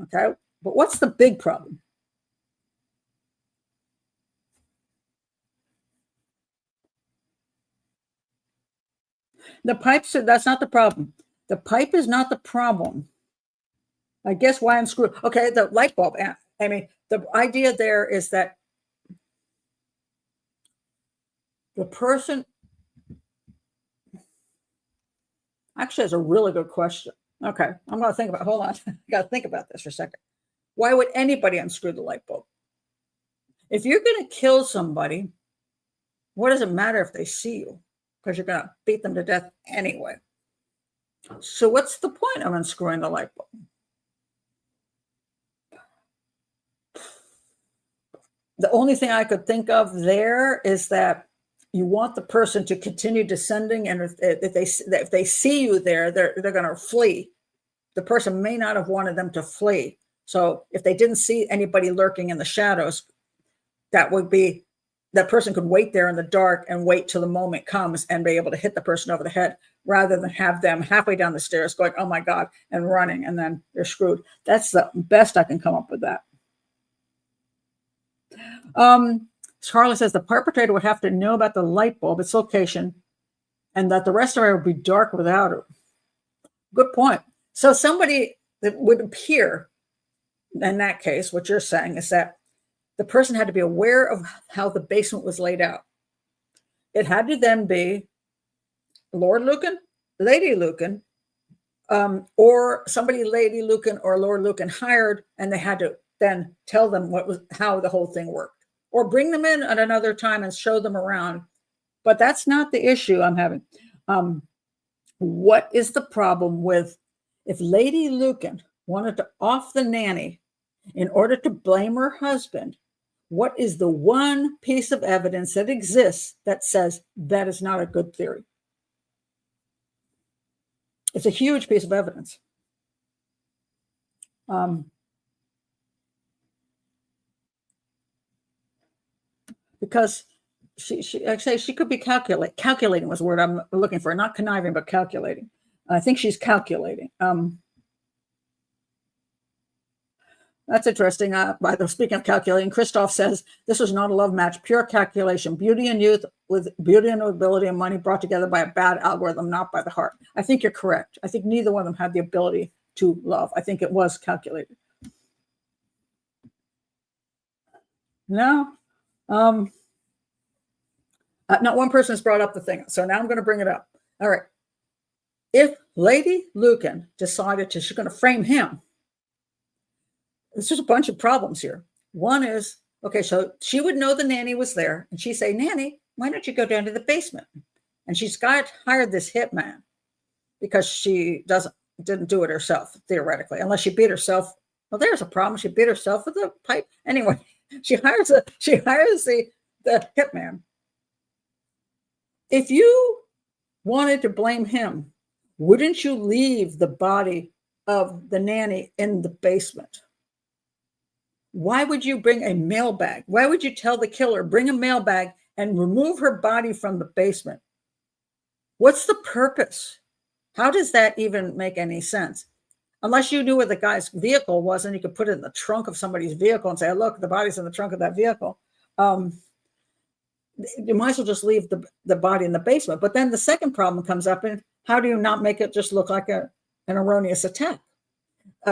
Speaker 1: Okay, but what's the big problem? The pipes, that's not the problem. The pipe is not the problem. I guess why I'm screwed. Okay, the light bulb. I mean, the idea there is that the person actually has a really good question. Okay, I'm going to think about. Hold on, I got to think about this for a second. Why would anybody unscrew the light bulb? If you're going to kill somebody, what does it matter if they see you? Because you're going to beat them to death anyway. So what's the point of unscrewing the light bulb? The only thing I could think of there is that you want the person to continue descending, and if they see you there, they're going to flee. The person may not have wanted them to flee. So if they didn't see anybody lurking in the shadows, that person could wait there in the dark and wait till the moment comes and be able to hit the person over the head, rather than have them halfway down the stairs going, oh my God, and running, and then they're screwed. That's the best I can come up with that. Charlotte says the perpetrator would have to know about the light bulb, its location, and that the rest of it would be dark without it. Good point. So somebody that would appear, in that case, what you're saying is that the person had to be aware of how the basement was laid out. It had to then be Lord Lucan, Lady Lucan, or somebody Lady Lucan or Lord Lucan hired, and they had to then tell them how the whole thing worked, or bring them in at another time and show them around. But that's not the issue I'm having. What is the problem with if Lady Lucan wanted to off the nanny in order to blame her husband? What is the one piece of evidence that exists that says that is not a good theory? It's a huge piece of evidence. Because she could be calculating was the word I'm looking for, not conniving, but calculating. I think she's calculating. That's interesting. By the speaking of calculating, Christoph says this was not a love match, pure calculation, beauty and youth with beauty and ability and money brought together by a bad algorithm, not by the heart. I think you're correct. I think neither one of them had the ability to love. I think it was calculated. No. Not one person has brought up the thing. So now I'm going to bring it up. All right. If Lady Lucan decided she's going to frame him, there's just a bunch of problems here. One is, okay, so she would know the nanny was there, and she'd say, nanny, why don't you go down to the basement? And she's hired this hitman because she didn't do it herself, theoretically, unless she beat herself. Well, there's a problem. She beat herself with a pipe. Anyway, she hires the hitman. If you wanted to blame him, wouldn't you leave the body of the nanny in the basement? Why would you bring a mail bag? Why would you tell the killer, bring a mail bag and remove her body from the basement? What's the purpose? How does that even make any sense? Unless you knew where the guy's vehicle was and you could put it in the trunk of somebody's vehicle and say, look, the body's in the trunk of that vehicle. You might as well just leave the body in the basement. But then the second problem comes up, and how do you not make it just look like an erroneous attack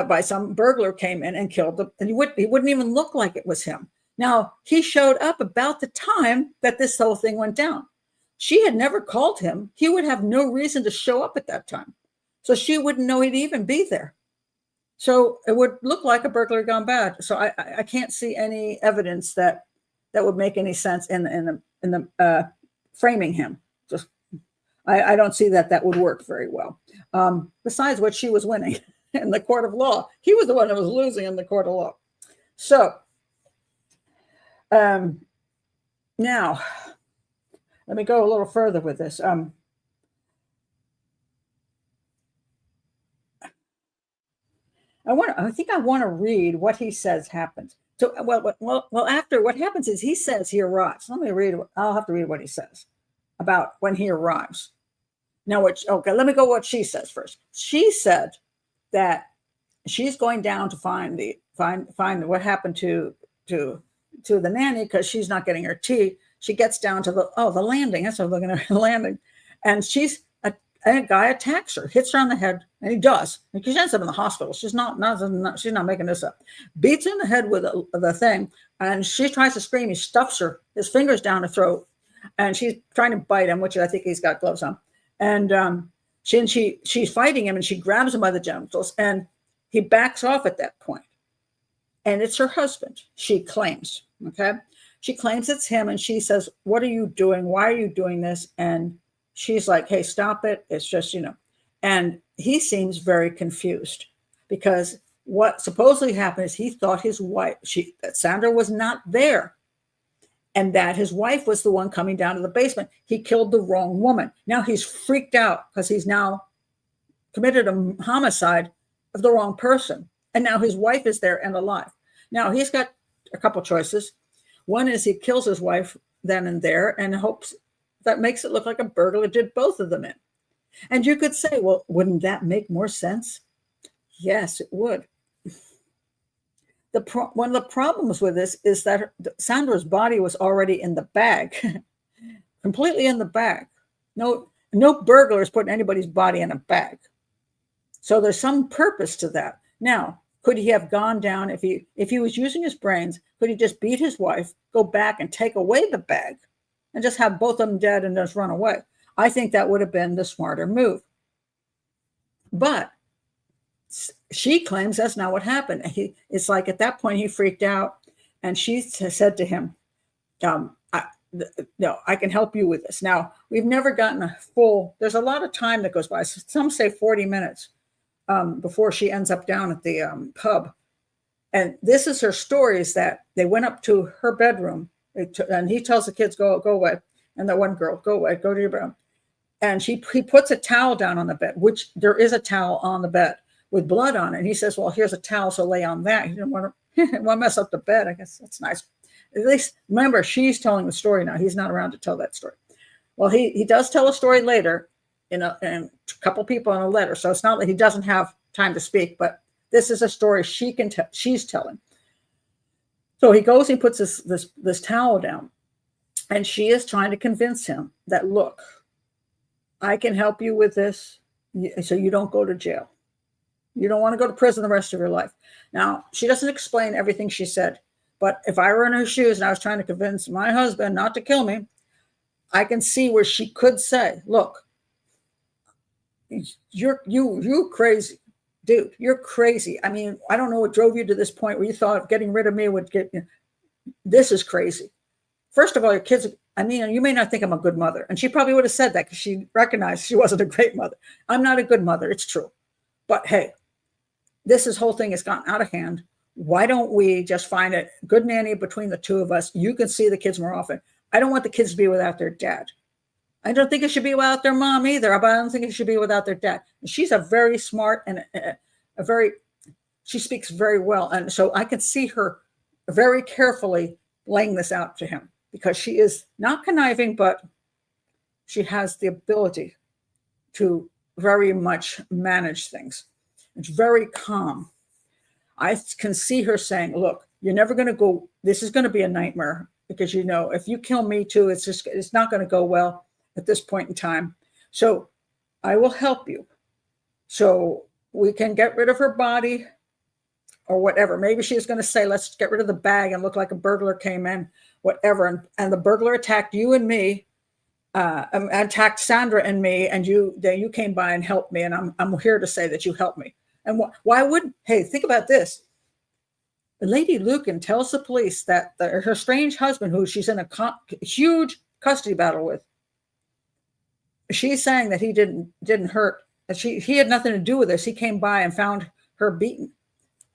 Speaker 1: by some burglar came in and killed them? And he wouldn't even look like it was him. Now, he showed up about the time that this whole thing went down. She had never called him. He would have no reason to show up at that time. So she wouldn't know he'd even be there. So it would look like a burglary gone bad. So I can't see any evidence that would make any sense in the framing him. Just I don't see that would work very well. Besides what, she was winning in the court of law. He was the one that was losing in the court of law. So now let me go a little further with this. I think I want to read what he says happens. So, after what happens is he says he arrives. Let me read. I'll have to read what he says about when he arrives. Now, okay, let me go what she says first. She said that she's going down to find what happened to the nanny because she's not getting her tea. She gets down to the landing. That's what I'm looking at, the landing, and a guy attacks her, hits her on the head, and he does. Because she ends up in the hospital. She's not making this up. Beats her in the head with the thing, and she tries to scream. He stuffs his fingers down her throat, and she's trying to bite him, which I think he's got gloves on. And she's fighting him, and she grabs him by the genitals, and he backs off at that point. And it's her husband, she claims. Okay, she claims it's him, and she says, "What are you doing? Why are you doing this?" And she's like, "Hey, stop it. It's just, And he seems very confused because what supposedly happened is he thought his wife, that Sandra was not there, and that his wife was the one coming down to the basement. He killed the wrong woman. Now he's freaked out because he's now committed a homicide of the wrong person. And now his wife is there and alive. Now he's got a couple choices. One is he kills his wife then and there and hopes that makes it look like a burglar did both of them in. And you could say, well, wouldn't that make more sense? Yes, it would. One of the problems with this is that Sandra's body was already in the bag, completely in the bag. No burglar is putting anybody's body in a bag. So there's some purpose to that. Now, could he have gone down, if he was using his brains, could he just beat his wife, go back and take away the bag and just have both of them dead and just run away? I think that would have been the smarter move. But she claims that's not what happened. It's like at that point he freaked out, and she said to him, no, I can help you with this. Now, we've never gotten a full, there's a lot of time that goes by. Some say 40 minutes before she ends up down at the pub. And this is her story, is that they went up to her bedroom, and he tells the kids, go away. And the one girl, go away, go to your bedroom. And he puts a towel down on the bed, which there is a towel on the bed with blood on it. And he says, well, here's a towel, so lay on that. He didn't want to mess up the bed. I guess that's nice. At least, remember, she's telling the story now. He's not around to tell that story. Well, he does tell a story later in a couple people in a letter. So it's not that he doesn't have time to speak, but this is a story she's telling. So he goes and puts this towel down, and she is trying to convince him that, look, I can help you with this so you don't go to jail. You don't want to go to prison the rest of your life. Now, she doesn't explain everything she said, but if I were in her shoes and I was trying to convince my husband not to kill me, I can see where she could say, look, you're crazy, dude. You're crazy. I mean, I don't know what drove you to this point where you thought getting rid of me would get you. This is crazy. First of all, your kids, I mean, you may not think I'm a good mother. And she probably would have said that because she recognized she wasn't a great mother. I'm not a good mother. It's true. But hey, this whole thing has gotten out of hand. Why don't we just find a good nanny between the two of us? You can see the kids more often. I don't want the kids to be without their dad. I don't think it should be without their mom either, but I don't think it should be without their dad. And she's a very smart and she speaks very well. And so I can see her very carefully laying this out to him, because she is not conniving, but she has the ability to very much manage things. It's very calm. I can see her saying, look, you're never going to go, this is going to be a nightmare, because, if you kill me too, it's not going to go well at this point in time. So I will help you. So we can get rid of her body or whatever. Maybe she's going to say, let's get rid of the bag and look like a burglar came in, whatever. And the burglar attacked you and me, attacked Sandra and me, and you came by and helped me. And I'm here to say that you helped me. And why wouldn't, hey, think about this. Lady Lucan tells the police that her strange husband, who she's in a huge custody battle with, she's saying that he didn't hurt. He had nothing to do with this. He came by and found her beaten.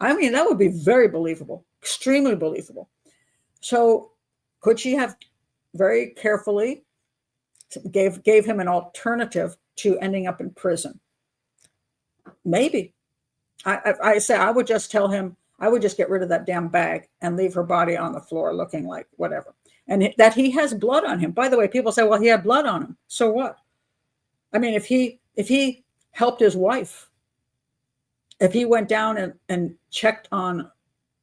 Speaker 1: I mean, that would be very believable, extremely believable. So could she have very carefully gave him an alternative to ending up in prison? Maybe. I say I would just tell him, I would just get rid of that damn bag and leave her body on the floor looking like whatever. And that he has blood on him. By the way, people say, well, he had blood on him. So what? I mean, if he helped his wife, if he went down and checked on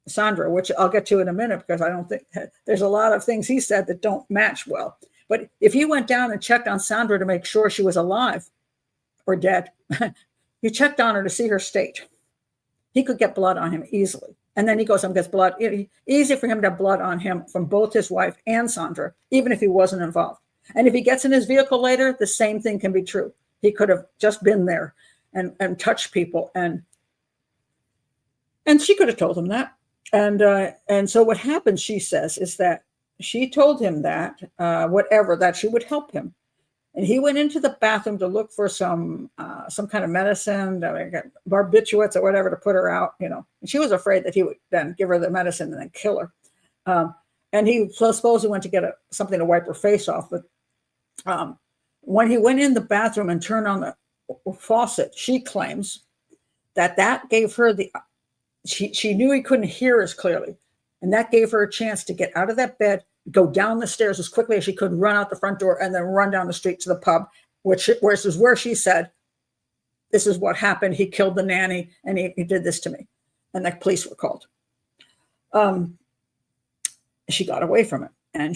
Speaker 1: Sandra, which I'll get to in a minute, because I don't think there's a lot of things he said that don't match well. But if he went down and checked on Sandra to make sure she was alive or dead, he checked on her to see her state. He could get blood on him easily. And then he goes and gets blood. Easy for him to have blood on him from both his wife and Sandra, even if he wasn't involved. And if he gets in his vehicle later, the same thing can be true. He could have just been there and touched people. And she could have told him that. And so what happened, she says, is that she told him that, whatever, that she would help him. And he went into the bathroom to look for some kind of medicine, barbiturates or whatever, to put her out, you know. And she was afraid that he would then give her the medicine and then kill her. And he supposedly went to get something to wipe her face off. But when he went in the bathroom and turned on the faucet, she claims that gave her she knew he couldn't hear as clearly. And that gave her a chance to get out of that bed, go down the stairs as quickly as she could, run out the front door, and then run down the street to the pub, which is where she said, this is what happened. He killed the nanny, and he did this to me. And the police were called. She got away from it. And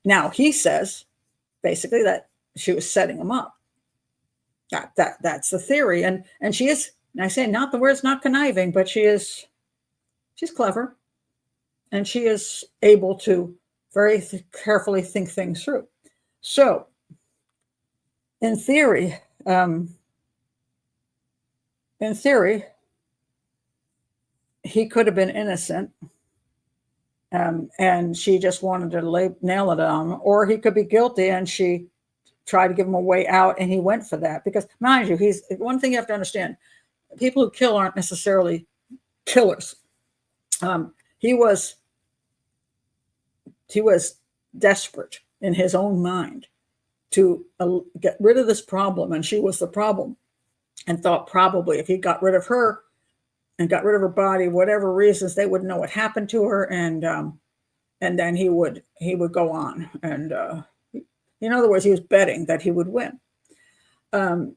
Speaker 1: now he says, basically, that she was setting him up. That's the theory. And she is, and I say not the words, not conniving, but she's clever. And she is able to very carefully think things through. So, in theory, he could have been innocent, and she just wanted to nail it on him, or he could be guilty, and she tried to give him a way out, and he went for that. Because, mind you, one thing you have to understand: people who kill aren't necessarily killers. He was desperate in his own mind to get rid of this problem, and she was the problem, and thought probably if he got rid of her and got rid of her body, whatever reasons, they would know what happened to her, and then he would go on, and in other words, he was betting that he would win. And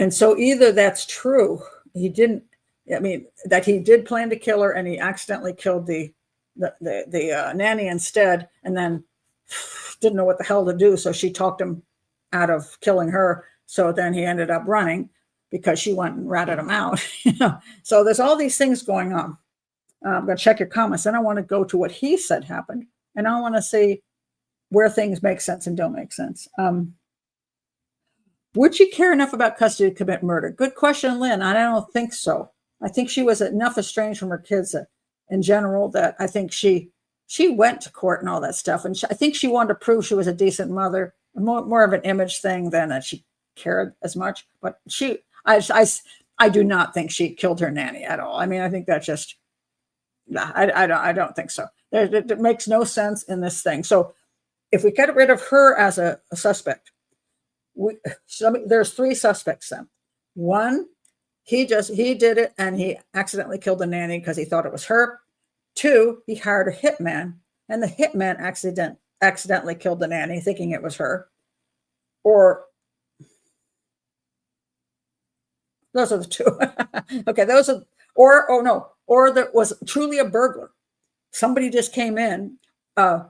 Speaker 1: so either that's true, that he did plan to kill her, and he accidentally killed the nanny instead, and then didn't know what the hell to do, so she talked him out of killing her. So then he ended up running because she went and ratted him out. So there's all these things going on. I'm going to check your comments. Then I want to go to what he said happened, and I want to see where things make sense and don't make sense. Would she care enough about custody to commit murder? Good question, Lynn. I don't think so. I think she was enough estranged from her kids in general that I think she went to court and all that stuff. And I think she wanted to prove she was a decent mother, more of an image thing than that she cared as much. But I do not think she killed her nanny at all. I mean, I think that's just, I don't think so. It makes no sense in this thing. So if we get rid of her as a suspect, there's three suspects then. One, he did it and he accidentally killed the nanny because he thought it was her. Two, he hired a hitman, and the hitman accidentally killed the nanny thinking it was her. Or those are the two. Okay, those are, or there was truly a burglar. Somebody just came in, I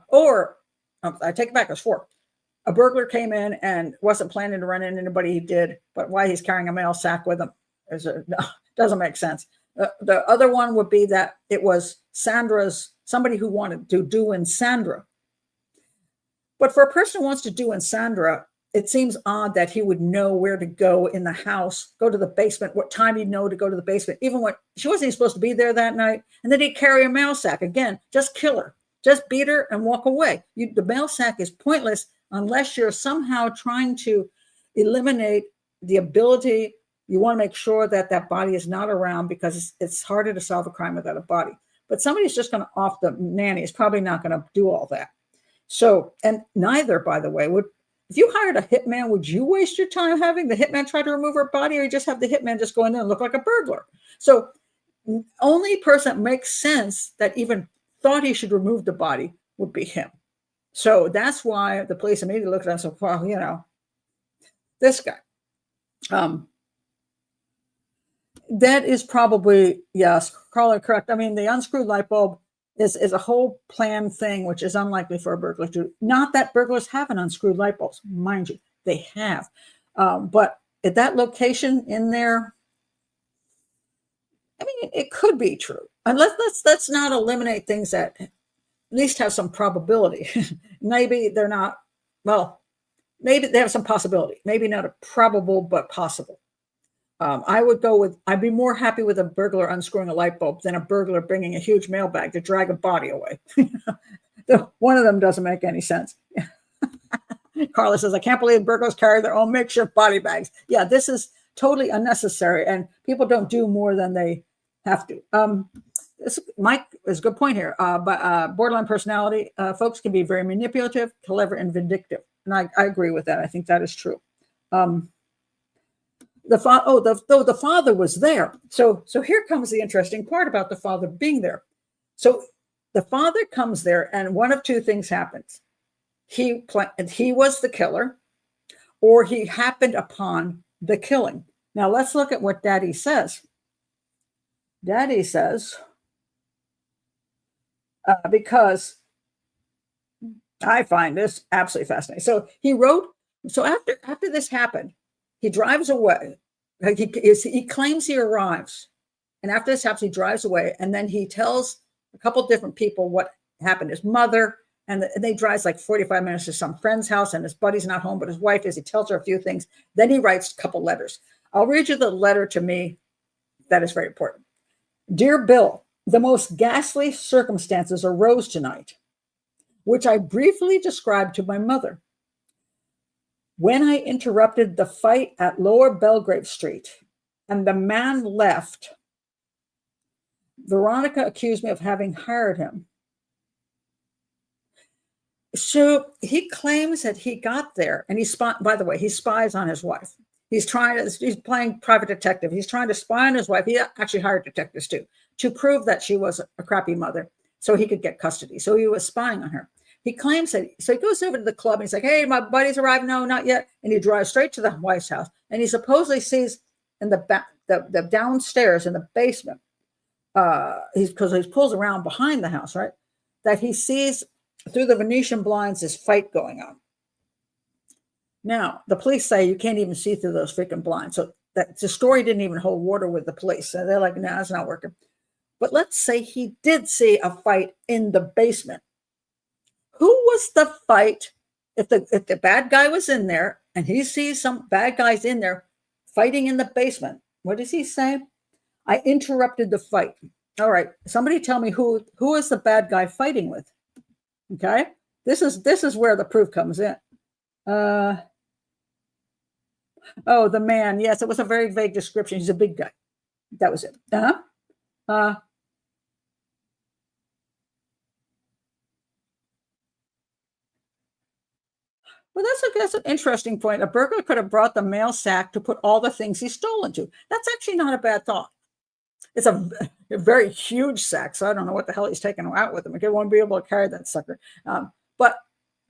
Speaker 1: take it back, there's four. A burglar came in and wasn't planning to run into anybody. He did, but why he's carrying a mail sack with him doesn't make sense. The other one would be that it was somebody who wanted to do in Sandra. But for a person who wants to do in Sandra, it seems odd that he would know where to go in the house, go to the basement, what time he'd know to go to the basement, even when she wasn't even supposed to be there that night. And then he'd carry a mail sack. Again, just kill her, just beat her and walk away. The mail sack is pointless unless you're somehow trying to eliminate the ability. You want to make sure that that body is not around because it's harder to solve a crime without a body. But somebody's just going to off the nanny is probably not going to do all that. So, and neither, by the way, would if you hired a hitman, would you waste your time having the hitman try to remove her body, or you just have the hitman just go in there and look like a burglar? So only person that makes sense that even thought he should remove the body would be him. So that's why the police immediately looked at him and said, well, you know, this guy. That is probably, yes, Carla, correct. I mean, the unscrewed light bulb is a whole planned thing, which is unlikely for a burglar to do. Not that burglars haven't unscrewed light bulbs, mind you, they have. But at that location in there, I mean, it could be true. And let's not eliminate things that at least have some probability. Maybe they're not, well, maybe they have some possibility. Maybe not a probable, but possible. I'd be more happy with a burglar unscrewing a light bulb than a burglar bringing a huge mailbag to drag a body away. One of them doesn't make any sense. Carla says, I can't believe burglars carry their own makeshift body bags. Yeah, this is totally unnecessary, and people don't do more than they have to. Mike is a good point here. But borderline personality, folks can be very manipulative, clever, and vindictive. And I agree with that. I think that is true. The father was there. So here comes the interesting part about the father being there. So the father comes there, and one of two things happens. He was the killer, or he happened upon the killing. Now let's look at what Daddy says. Daddy says, because I find this absolutely fascinating. So he wrote, so after this happened, he drives away. He claims he arrives. And after this happens, he drives away. And then he tells a couple different people what happened. His mother, and they drives like 45 minutes to some friend's house, and his buddy's not home, but his wife is. He tells her a few things. Then he writes a couple letters. I'll read you the letter to me. That is very important. Dear Bill, the most ghastly circumstances arose tonight, which I briefly described to my mother. When I interrupted the fight at Lower Belgrave Street and the man left, Veronica accused me of having hired him. So he claims that he got there, and by the way, he spies on his wife. He's playing private detective. He's trying to spy on his wife. He actually hired detectives too, to prove that she was a crappy mother so he could get custody. So he was spying on her. He claims that, so he goes over to the club and he's like, hey, my buddy's arrived. No, not yet. And he drives straight to the wife's house. And he supposedly sees in the back, the downstairs in the basement, because he pulls around behind the house, right? That he sees through the Venetian blinds this fight going on. Now, the police say you can't even see through those freaking blinds. So the story didn't even hold water with the police. So they're like, no, it's not working. But let's say he did see a fight in the basement. Who was the fight? If the bad guy was in there and he sees some bad guys in there fighting in the basement, what does he say? I interrupted the fight. All right, somebody tell me who is the bad guy fighting with? Okay, this is where the proof comes in. Oh, the man. Yes, it was a very vague description. He's a big guy. That was it. Well, that's an interesting point. A burglar could have brought the mail sack to put all the things he stole into. That's actually not a bad thought. It's a very huge sack, so I don't know what the hell he's taking out with him. He won't be able to carry that sucker. But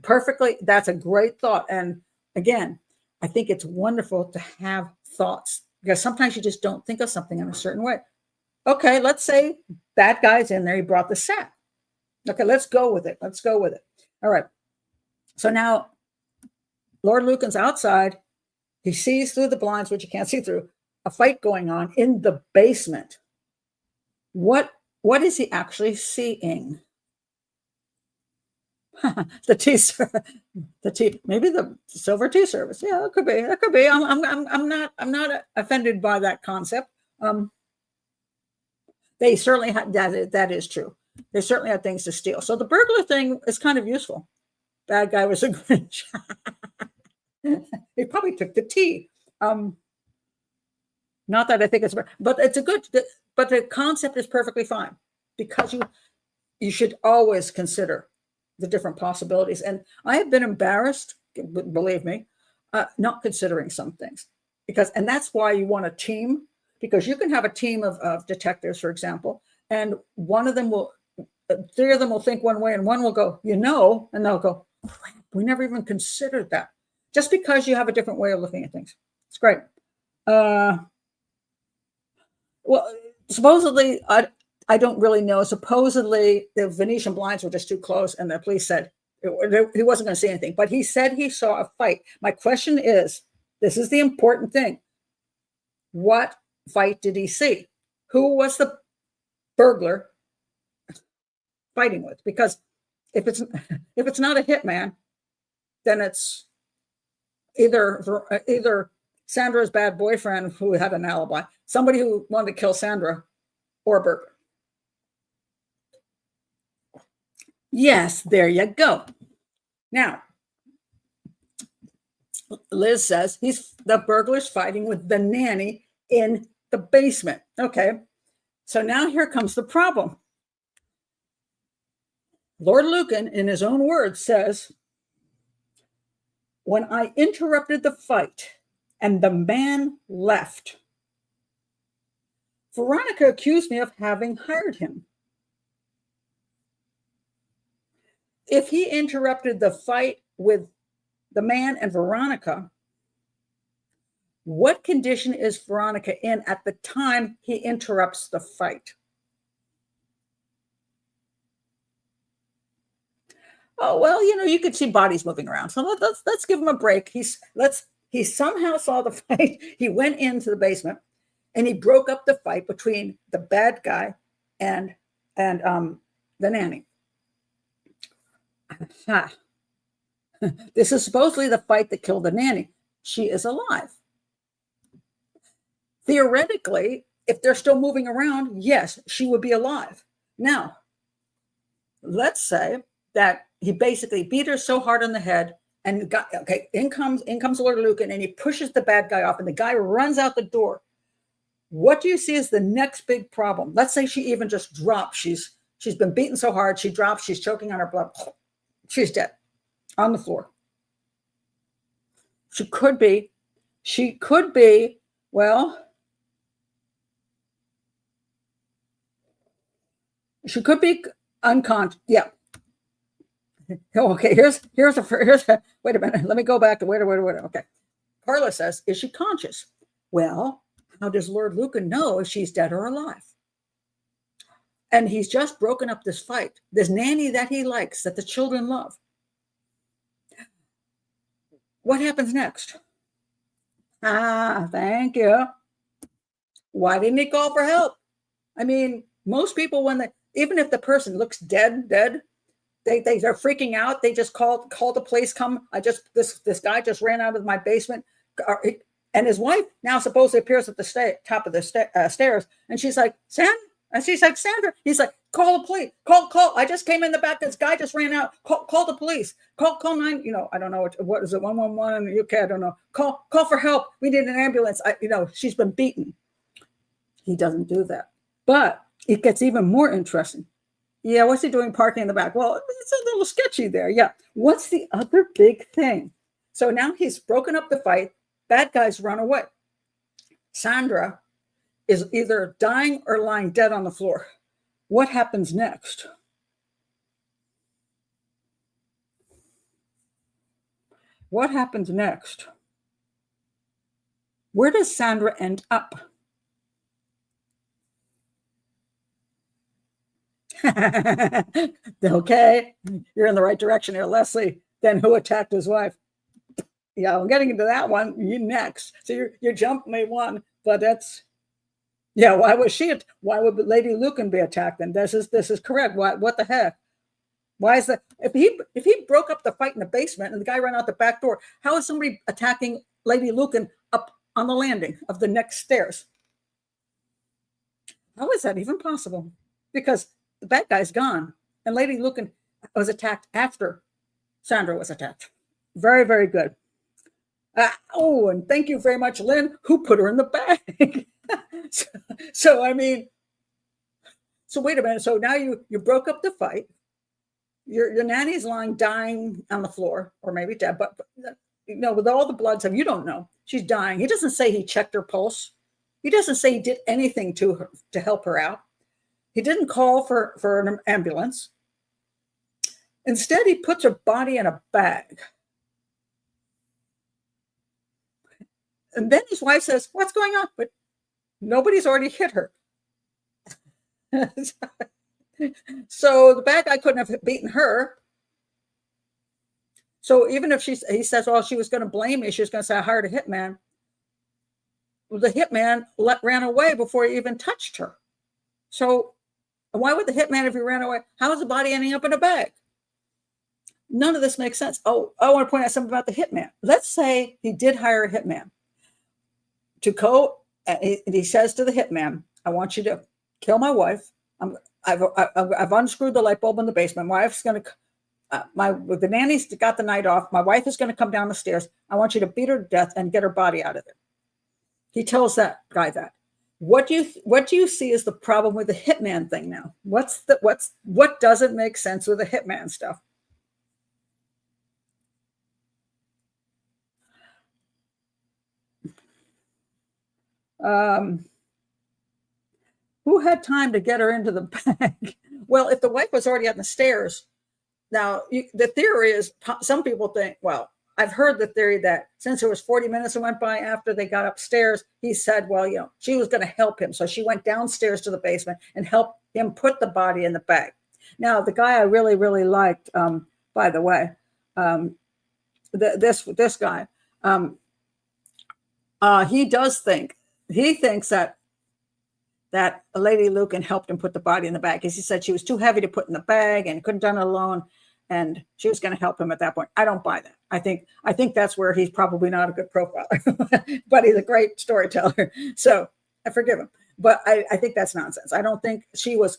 Speaker 1: perfectly, that's a great thought. And again, I think it's wonderful to have thoughts, because sometimes you just don't think of something in a certain way. Okay, let's say that guy's in there. He brought the sack. Okay, let's go with it. All right. So now Lord Lucan's outside. He sees through the blinds, which you can't see through, a fight going on in the basement. What is he actually seeing? Maybe the silver tea service. Yeah, it could be. I'm not offended by that concept. They certainly had that is true. They certainly had things to steal. So the burglar thing is kind of useful. Bad guy was a Grinch. He probably took the tea. Not that I think it's, but it's but the concept is perfectly fine, because you should always consider the different possibilities. And I have been embarrassed believe me, not considering some things. And that's why you want a team, because you can have a team of detectives, for example, and three of them will think one way and one will go, and they'll go, crap, we never even considered that. Just because you have a different way of looking at things. It's great. Well, supposedly, I don't really know. Supposedly, the Venetian blinds were just too close, and the police said he wasn't going to see anything. But he said he saw a fight. My question is, this is the important thing. What fight did he see? Who was the burglar fighting with? Because if it's not a hitman, then it's either Sandra's bad boyfriend who had an alibi, somebody who wanted to kill Sandra, or a burglar. Yes, there you go. Now, Liz says the burglar's fighting with the nanny in the basement. Okay, so now here comes the problem. Lord Lucan, in his own words, says, when I interrupted the fight and the man left, Veronica accused me of having hired him. If he interrupted the fight with the man and Veronica, what condition is Veronica in at the time he interrupts the fight? Oh, well, you could see bodies moving around. So let's give him a break. He somehow saw the fight. He went into the basement and he broke up the fight between the bad guy and the nanny. This is supposedly the fight that killed the nanny. She is alive. Theoretically, if they're still moving around, yes, she would be alive. Now, let's say that he basically beat her so hard on the head, and in comes Lord Lucan, and he pushes the bad guy off, and the guy runs out the door. What do you see as the next big problem? Let's say she even just drops. She's been beaten so hard, she drops, she's choking on her blood. She's dead on the floor. She could be, well, she could be unconscious. Yeah. Okay, here's wait a minute. Let me go back to wait. Okay. Carla says, is she conscious? Well, how does Lord Lucan know if she's dead or alive? And he's just broken up this fight, this nanny that he likes, that the children love. What happens next? Thank you. Why didn't he call for help? I mean, most people, even if the person looks dead, they're freaking out. They just call the police. Come! This guy just ran out of my basement, and his wife now supposedly appears at the top of the stairs, and she's like, Sandra. He's like, call the police. Call. I just came in the back. This guy just ran out. Call the police. Call 9. I don't know what is it, 111 in the UK. I don't know. Call for help. We need an ambulance. She's been beaten. He doesn't do that, but it gets even more interesting. Yeah, what's he doing parking in the back? Well, it's a little sketchy there. Yeah. What's the other big thing? So now he's broken up the fight. Bad guys run away. Sandra is either dying or lying dead on the floor. What happens next? What happens next? Where does Sandra end up? Okay, you're in the right direction here, Leslie. Then who attacked his wife? Yeah, I'm getting into that one. You next. So you jumped me one, but that's, yeah. Why would Lady Lucan be attacked? And this is correct. What the heck? Why is that? If he broke up the fight in the basement and the guy ran out the back door, how is somebody attacking Lady Lucan up on the landing of the next stairs? How is that even possible? Because the bad guy's gone, and Lady Lucan was attacked after Sandra was attacked. Very, very good. And thank you very much, Lynn, who put her in the bag. So wait a minute. So now you broke up the fight. Your nanny's lying dying on the floor, or maybe dead, but with all the bloods of, you don't know. She's dying. He doesn't say he checked her pulse. He doesn't say he did anything to her to help her out. He didn't call for an ambulance. Instead, he puts her body in a bag. And then his wife says, "What's going on?" But nobody's already hit her. So the bad guy couldn't have beaten her. So even if he says, "Well, she was going to blame me. She was going to say I hired a hitman." Well, the hitman ran away before he even touched her. So why would the hitman, if he ran away, how is the body ending up in a bag? None of this makes sense. Oh, I want to point out something about the hitman. Let's say he did hire a hitman to go, and he says to the hitman, "I want you to kill my wife. I've unscrewed the light bulb in the basement. My wife's going to, the nanny's got the night off. My wife is going to come down the stairs. I want you to beat her to death and get her body out of there." He tells that guy that. What do you see as the problem with the hitman thing now? What doesn't make sense with the hitman stuff? Who had time to get her into the bag? Well, if the wife was already on the stairs, now the theory is, some people think, well, I've heard the theory that since it was 40 minutes that went by after they got upstairs, he said, well, she was going to help him. So she went downstairs to the basement and helped him put the body in the bag. Now, the guy I really, really liked, by the way, this guy, he thinks that Lady Lucan helped him put the body in the bag, because he said she was too heavy to put in the bag and couldn't done it alone, and she was going to help him at that point. I don't buy that. I think that's where he's probably not a good profiler, but he's a great storyteller, so I forgive him. But I think that's nonsense. I don't think she was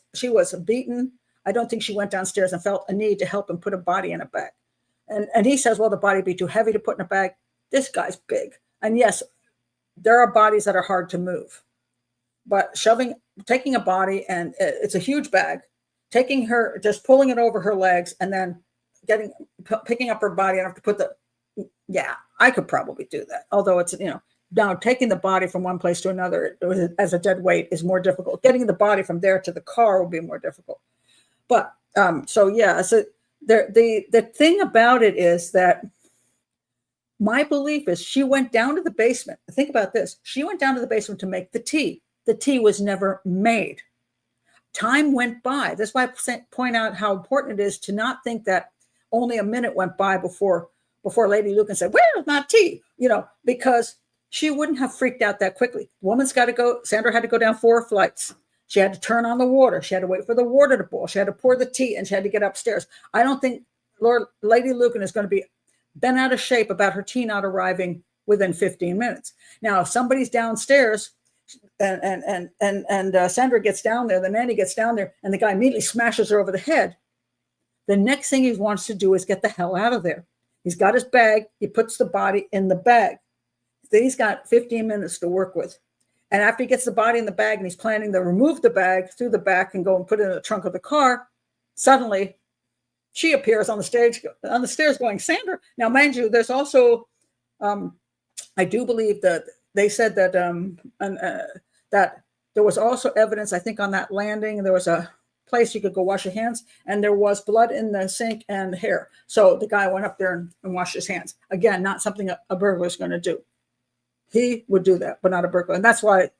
Speaker 1: beaten. I don't think she went downstairs and felt a need to help him put a body in a bag. And he says, well, the body would be too heavy to put in a bag. This guy's big. And yes, there are bodies that are hard to move. But taking a body, and it's a huge bag, taking her, just pulling it over her legs, and then picking up her body enough to put I could probably do that. Although it's, now taking the body from one place to another as a dead weight is more difficult. Getting the body from there to the car will be more difficult. But so the thing about it is that my belief is she went down to the basement. Think about this. She went down to the basement to make the tea. The tea was never made. Time went by. That's why I point out how important it is to not think that only a minute went by before Lady Lucan said, "Well, it's not tea," because she wouldn't have freaked out that quickly. The woman's got to go. Sandra had to go down 4 flights. She had to turn on the water. She had to wait for the water to boil. She had to pour the tea, and she had to get upstairs. I don't think Lady Lucan is going to be bent out of shape about her tea not arriving within 15 minutes. Now, if somebody's downstairs and Sandra gets down there, the nanny gets down there, and the guy immediately smashes her over the head, the next thing he wants to do is get the hell out of there. He's got his bag. He puts the body in the bag. Then he's got 15 minutes to work with. And after he gets the body in the bag and he's planning to remove the bag through the back and go and put it in the trunk of the car, suddenly she appears on the stairs going, "Sandra." Now, mind you, there's also, I do believe that they said that that there was also evidence, I think, on that landing. There was a place you could go wash your hands, and there was blood in the sink and hair. So the guy went up there and washed his hands. Again, not something a burglar is going to do. He would do that, but not a burglar. And that's why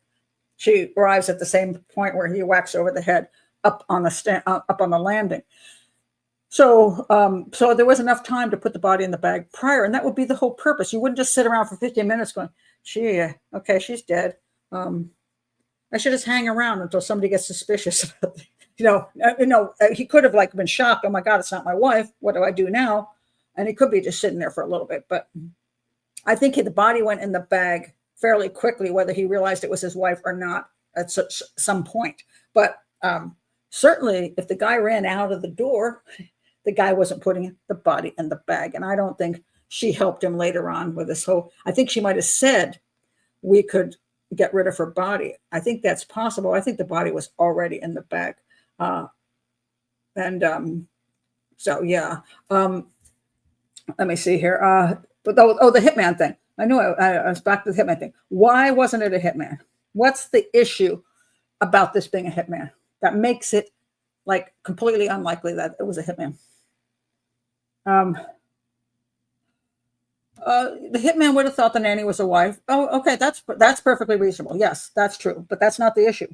Speaker 1: she arrives at the same point where he whacks over the head up on the landing. So there was enough time to put the body in the bag prior, and that would be the whole purpose. You wouldn't just sit around for 15 minutes going, "Gee, okay, she's dead. I should just hang around until somebody gets suspicious." He could have been shocked. "Oh my God, it's not my wife. What do I do now?" And he could be just sitting there for a little bit. But I think the body went in the bag fairly quickly, whether he realized it was his wife or not at some point. But certainly, if the guy ran out of the door, the guy wasn't putting the body in the bag. And I don't think she helped him later on with this whole, I think she might have said, "We could get rid of her body." I think that's possible. I think the body was already in the bag. So yeah. Let me see here. The hitman thing. I knew I was back to the hitman thing. Why wasn't it a hitman? What's the issue about this being a hitman that makes it like completely unlikely that it was a hitman? The hitman would have thought the nanny was a wife. Oh, okay, that's perfectly reasonable. Yes, that's true, but that's not the issue.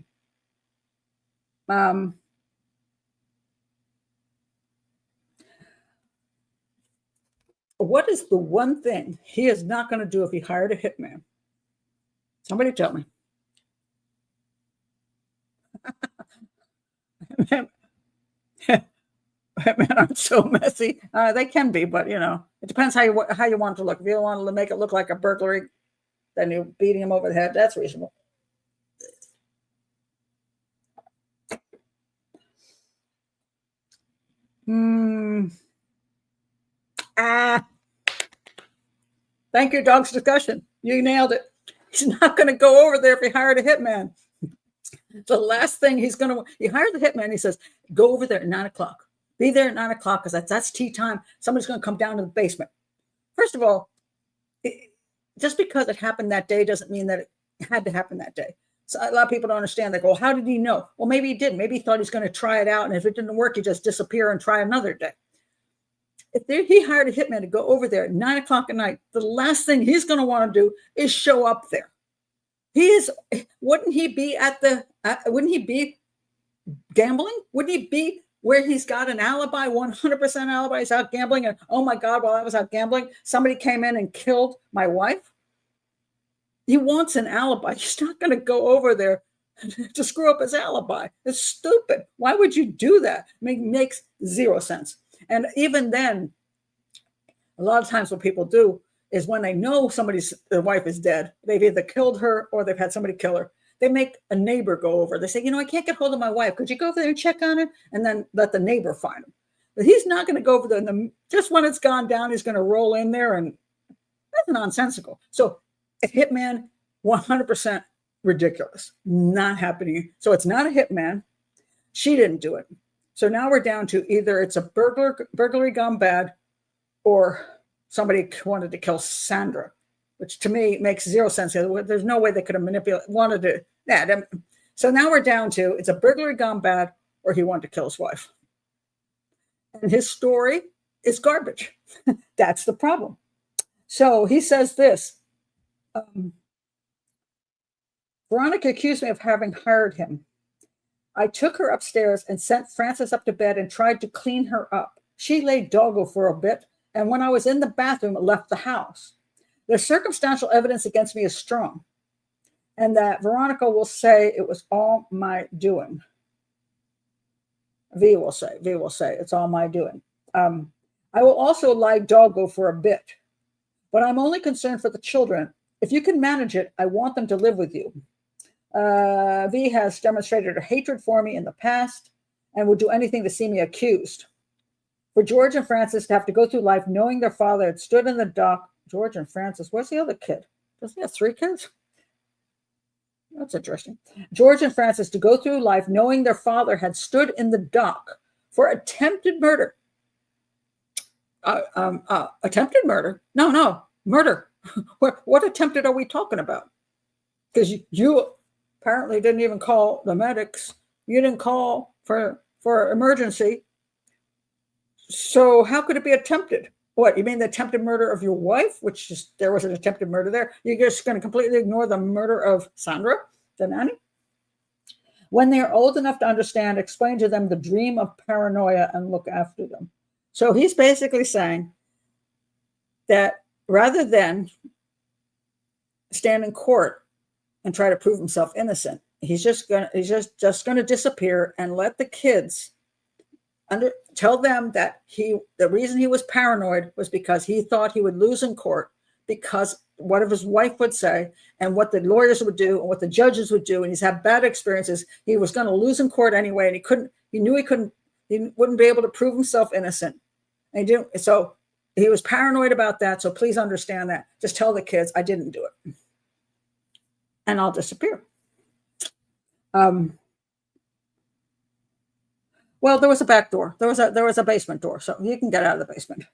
Speaker 1: What is the one thing he is not going to do if he hired a hitman? Somebody tell me. Hitmen aren't so messy. They can be, but it depends how you want it to look. If you want to make it look like a burglary, then you're beating him over the head. That's reasonable. Thank you, dog's discussion. You nailed it. He's not going to go over there if he hired a hitman. The last thing he hired the hitman. He says, go over there at 9:00. Be there at 9:00 because that's tea time. Somebody's going to come down to the basement. First of all, just because it happened that day doesn't mean that it had to happen that day. So a lot of people don't understand. They go, well, how did he know? Well, maybe he did. Maybe he thought he's going to try it out. And if it didn't work, he just disappear and try another day. If he hired a hitman to go over there at 9:00 at night, the last thing he's going to want to do is show up there. Wouldn't he be gambling? Wouldn't he be where he's got an alibi, 100% alibi? He's out gambling. And oh my God, while I was out gambling, somebody came in and killed my wife. He wants an alibi. He's not going to go over there to screw up his alibi. It's stupid. Why would you do that? It makes zero sense. And even then, a lot of times what people do is when they know their wife is dead, they've either killed her or they've had somebody kill her. They make a neighbor go over. They say, I can't get hold of my wife. Could you go over there and check on her? And then let the neighbor find him. But he's not going to go over there. Just when it's gone down, he's going to roll in there, and that's nonsensical. So a hitman, 100% ridiculous. Not happening. So it's not a hitman. She didn't do it. So now we're down to either it's a burglary gone bad, or somebody wanted to kill Sandra, which to me makes zero sense. There's no way they could have wanted to. Yeah. So now we're down to it's a burglary gone bad, or he wanted to kill his wife. And his story is garbage. That's the problem. So he says this. Veronica accused me of having hired him. I took her upstairs and sent Frances up to bed and tried to clean her up. She lay doggo for a bit, and when I was in the bathroom, left the house. The circumstantial evidence against me is strong, and that Veronica will say it was all my doing. V will say it's all my doing. I will also lie doggo for a bit, but I'm only concerned for the children. If you can manage it, I want them to live with you. V has demonstrated her hatred for me in the past and would do anything to see me accused. For George and Frances to have to go through life knowing their father had stood in the dock. George and Frances, where's the other kid? Doesn't he have 3 kids? That's interesting. George and Frances to go through life knowing their father had stood in the dock for attempted murder. Attempted murder? No, murder. What attempted are we talking about? Because you apparently didn't even call the medics. You didn't call for emergency. So how could it be attempted? What, you mean the attempted murder of your wife, there was an attempted murder there? You're just going to completely ignore the murder of Sandra, the nanny? When they're old enough to understand, explain to them the dream of paranoia and look after them. So he's basically saying that rather than stand in court and try to prove himself innocent, he's just going to disappear and let the kids tell them that the reason he was paranoid was because he thought he would lose in court, because what his wife would say and what the lawyers would do and what the judges would do, and he's had bad experiences. He was going to lose in court anyway, and he wouldn't be able to prove himself innocent. And he didn't. So he was paranoid about that. So please understand that. Just tell the kids I didn't do it, and I'll disappear. Well, there was a back door. There was a basement door, so you can get out of the basement.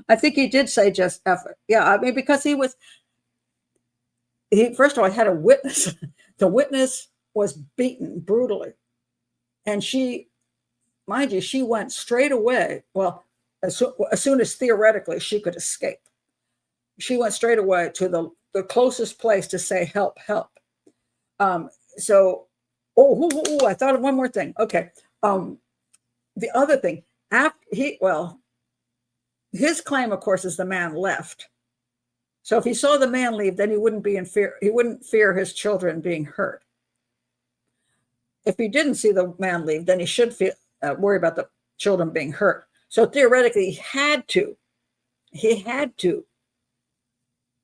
Speaker 1: I think he did say just F it. Yeah, I mean, because he first of all, he had a witness. The witness was beaten brutally. And she, mind you, she went straight away. Well, as soon as theoretically she could escape, she went straight away to the closest place to say, help, help. So, I thought of one more thing. Okay. The other thing, his claim, of course, is the man left. So if he saw the man leave, then he wouldn't be in fear. He wouldn't fear his children being hurt. If he didn't see the man leave, then he should worry about the children being hurt. So theoretically, he had to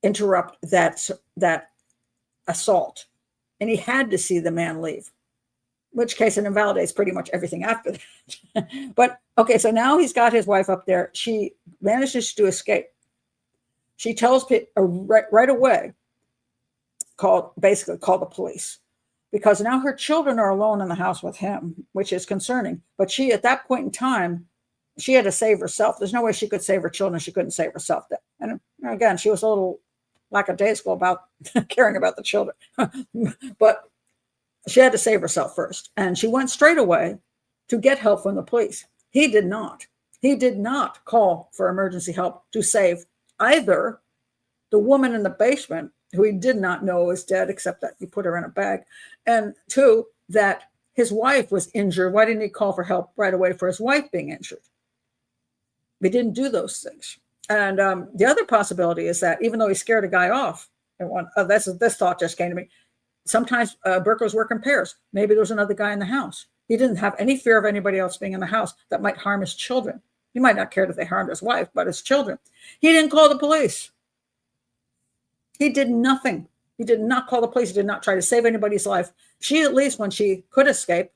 Speaker 1: interrupt that assault, and he had to see the man leave, in which case it invalidates pretty much everything after that. But okay, so now he's got his wife up there. She manages to escape. She tells people right away, basically call the police, because now her children are alone in the house with him, which is concerning. But she, at that point in time, she had to save herself. There's no way she could save her children. She couldn't save herself. And again, she was a little lackadaisical about caring about the children. But she had to save herself first. And she went straight away to get help from the police. He did not. He did not call for emergency help to save either the woman in the basement, who he did not know was dead, except that he put her in a bag, and two, that his wife was injured. Why didn't he call for help right away for his wife being injured? He didn't do those things. And the other possibility is that even though he scared a guy off, and this thought just came to me, sometimes burglars work in pairs. Maybe there was another guy in the house. He didn't have any fear of anybody else being in the house that might harm his children. He might not care if they harmed his wife, but his children. He didn't call the police. He did nothing. He did not call the police. He did not try to save anybody's life. She, at least when she could escape,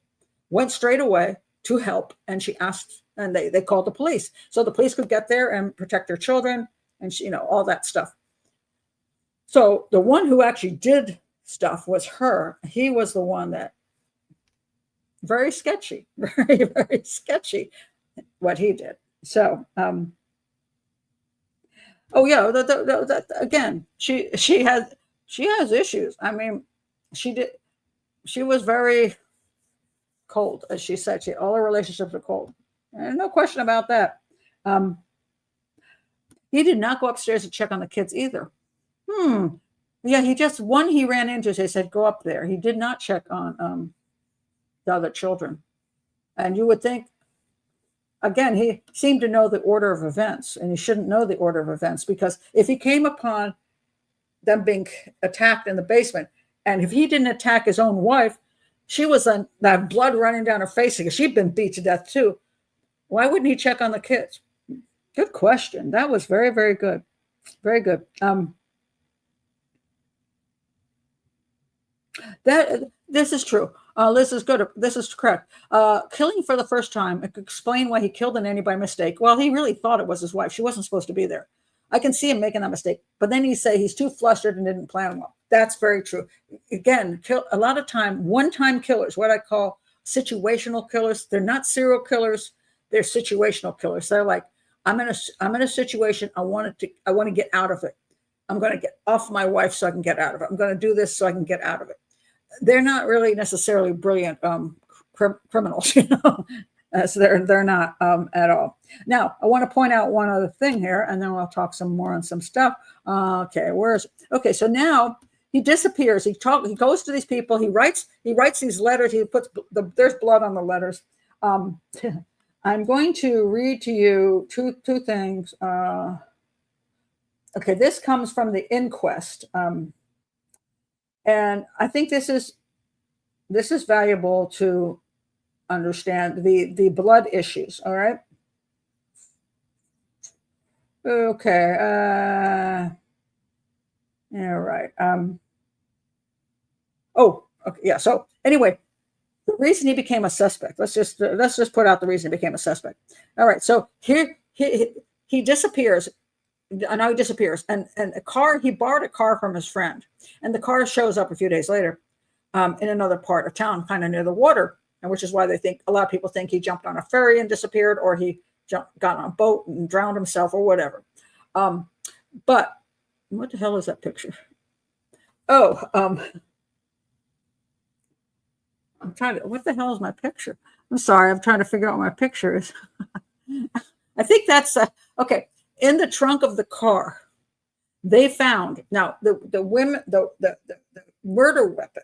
Speaker 1: went straight away to help, and she asked, and they called the police. So the police could get there and protect their children, and all that stuff. So the one who actually did stuff was her. He was the one that, very sketchy, very, very sketchy, what he did. So, again, she has issues. I mean, she was very cold, as she said. All her relationships are cold, and no question about that. He did not go upstairs to check on the kids either. Yeah, he ran into, they said, go up there. He did not check on the other children. And you would think, again, he seemed to know the order of events, and he shouldn't know the order of events, because if he came upon them being attacked in the basement, and if he didn't attack his own wife, she was that blood running down her face because she'd been beat to death too. Why wouldn't he check on the kids? Good question. That was very, very good. Very good. This is true. This is good. This is correct. Killing for the first time. I could explain why he killed the nanny by mistake. Well, he really thought it was his wife. She wasn't supposed to be there. I can see him making that mistake. But then he say he's too flustered and didn't plan well. That's very true. Again, a lot of time, one-time killers, what I call situational killers. They're not serial killers. They're situational killers. They're like, I'm in a situation. I want to get out of it. I'm going to get off my wife so I can get out of it. I'm going to do this so I can get out of it. They're not really necessarily brilliant criminals, so they're not at all. Now, I want to point out one other thing here, and then we'll talk some more on some stuff. Okay, okay? So now he disappears. He goes to these people. He writes these letters. He puts there's blood on the letters. I'm going to read to you two things. Okay, this comes from the inquest. And I think this is valuable to understand the blood issues. All right. Okay. All right. Okay. Yeah. So anyway, the reason he became a suspect. Let's just put out the reason he became a suspect. All right. So here he disappears. And now he disappears. And he borrowed a car from his friend. And the car shows up a few days later in another part of town, kind of near the water. and which is why they think, a lot of people think he jumped on a ferry and disappeared, or he got on a boat and drowned himself, or whatever. But what the hell is that picture? Oh, I'm trying to, what the hell is my picture? I'm sorry, I'm trying to figure out what my picture is. I think that's, okay. In the trunk of the car, they found, now the murder weapon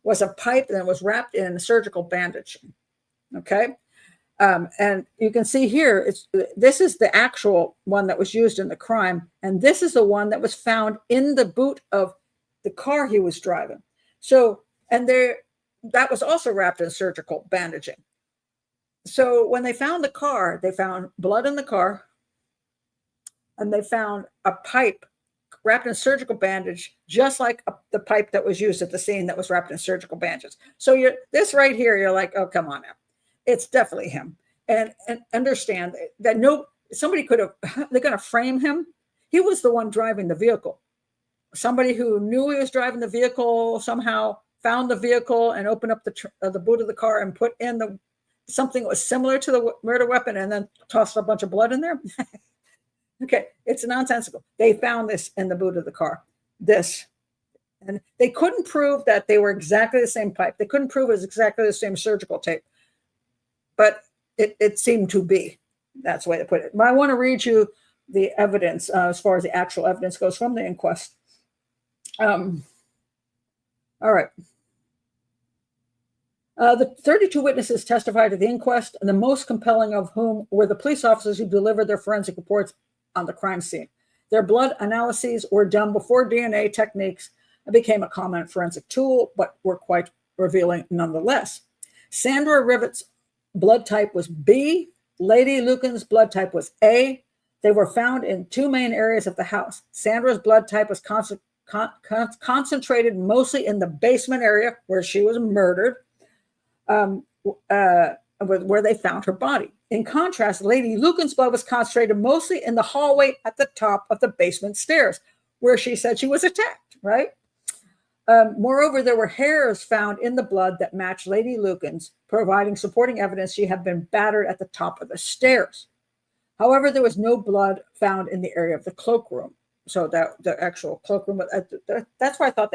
Speaker 1: was a pipe that was wrapped in a surgical bandage. Okay. And you can see here, this is the actual one that was used in the crime. And this is the one that was found in the boot of the car he was driving. So, and that was also wrapped in surgical bandaging. So when they found the car, they found blood in the car, and they found a pipe wrapped in surgical bandage, just like the pipe that was used at the scene that was wrapped in surgical bandages. So this right here, you're like, oh, come on now. It's definitely him. And understand that somebody could have, they're going to frame him. He was the one driving the vehicle. Somebody who knew he was driving the vehicle somehow found the vehicle and opened up the boot of the car and put in something that was similar to the murder weapon, and then tossed a bunch of blood in there. Okay, it's nonsensical. They found this in the boot of the car. And they couldn't prove that they were exactly the same pipe. They couldn't prove it was exactly the same surgical tape, but it seemed to be. That's the way they put it. But I want to read you the evidence as far as the actual evidence goes from the inquest. All right. The 32 witnesses testified at the inquest, and the most compelling of whom were the police officers who delivered their forensic reports on the crime scene. Their blood analyses were done before DNA techniques became a common forensic tool, but were quite revealing nonetheless. Sandra Rivett's blood type was B. Lady Lucan's blood type was A. They were found in two main areas of the house. Sandra's blood type was concentrated mostly in the basement area where she was murdered, where they found her body. In contrast, Lady Lucan's blood was concentrated mostly in the hallway at the top of the basement stairs, where she said she was attacked, right? Moreover, there were hairs found in the blood that matched Lady Lucan's, providing supporting evidence she had been battered at the top of the stairs. However, there was no blood found in the area of the cloakroom. So that the actual cloakroom, that's why I thought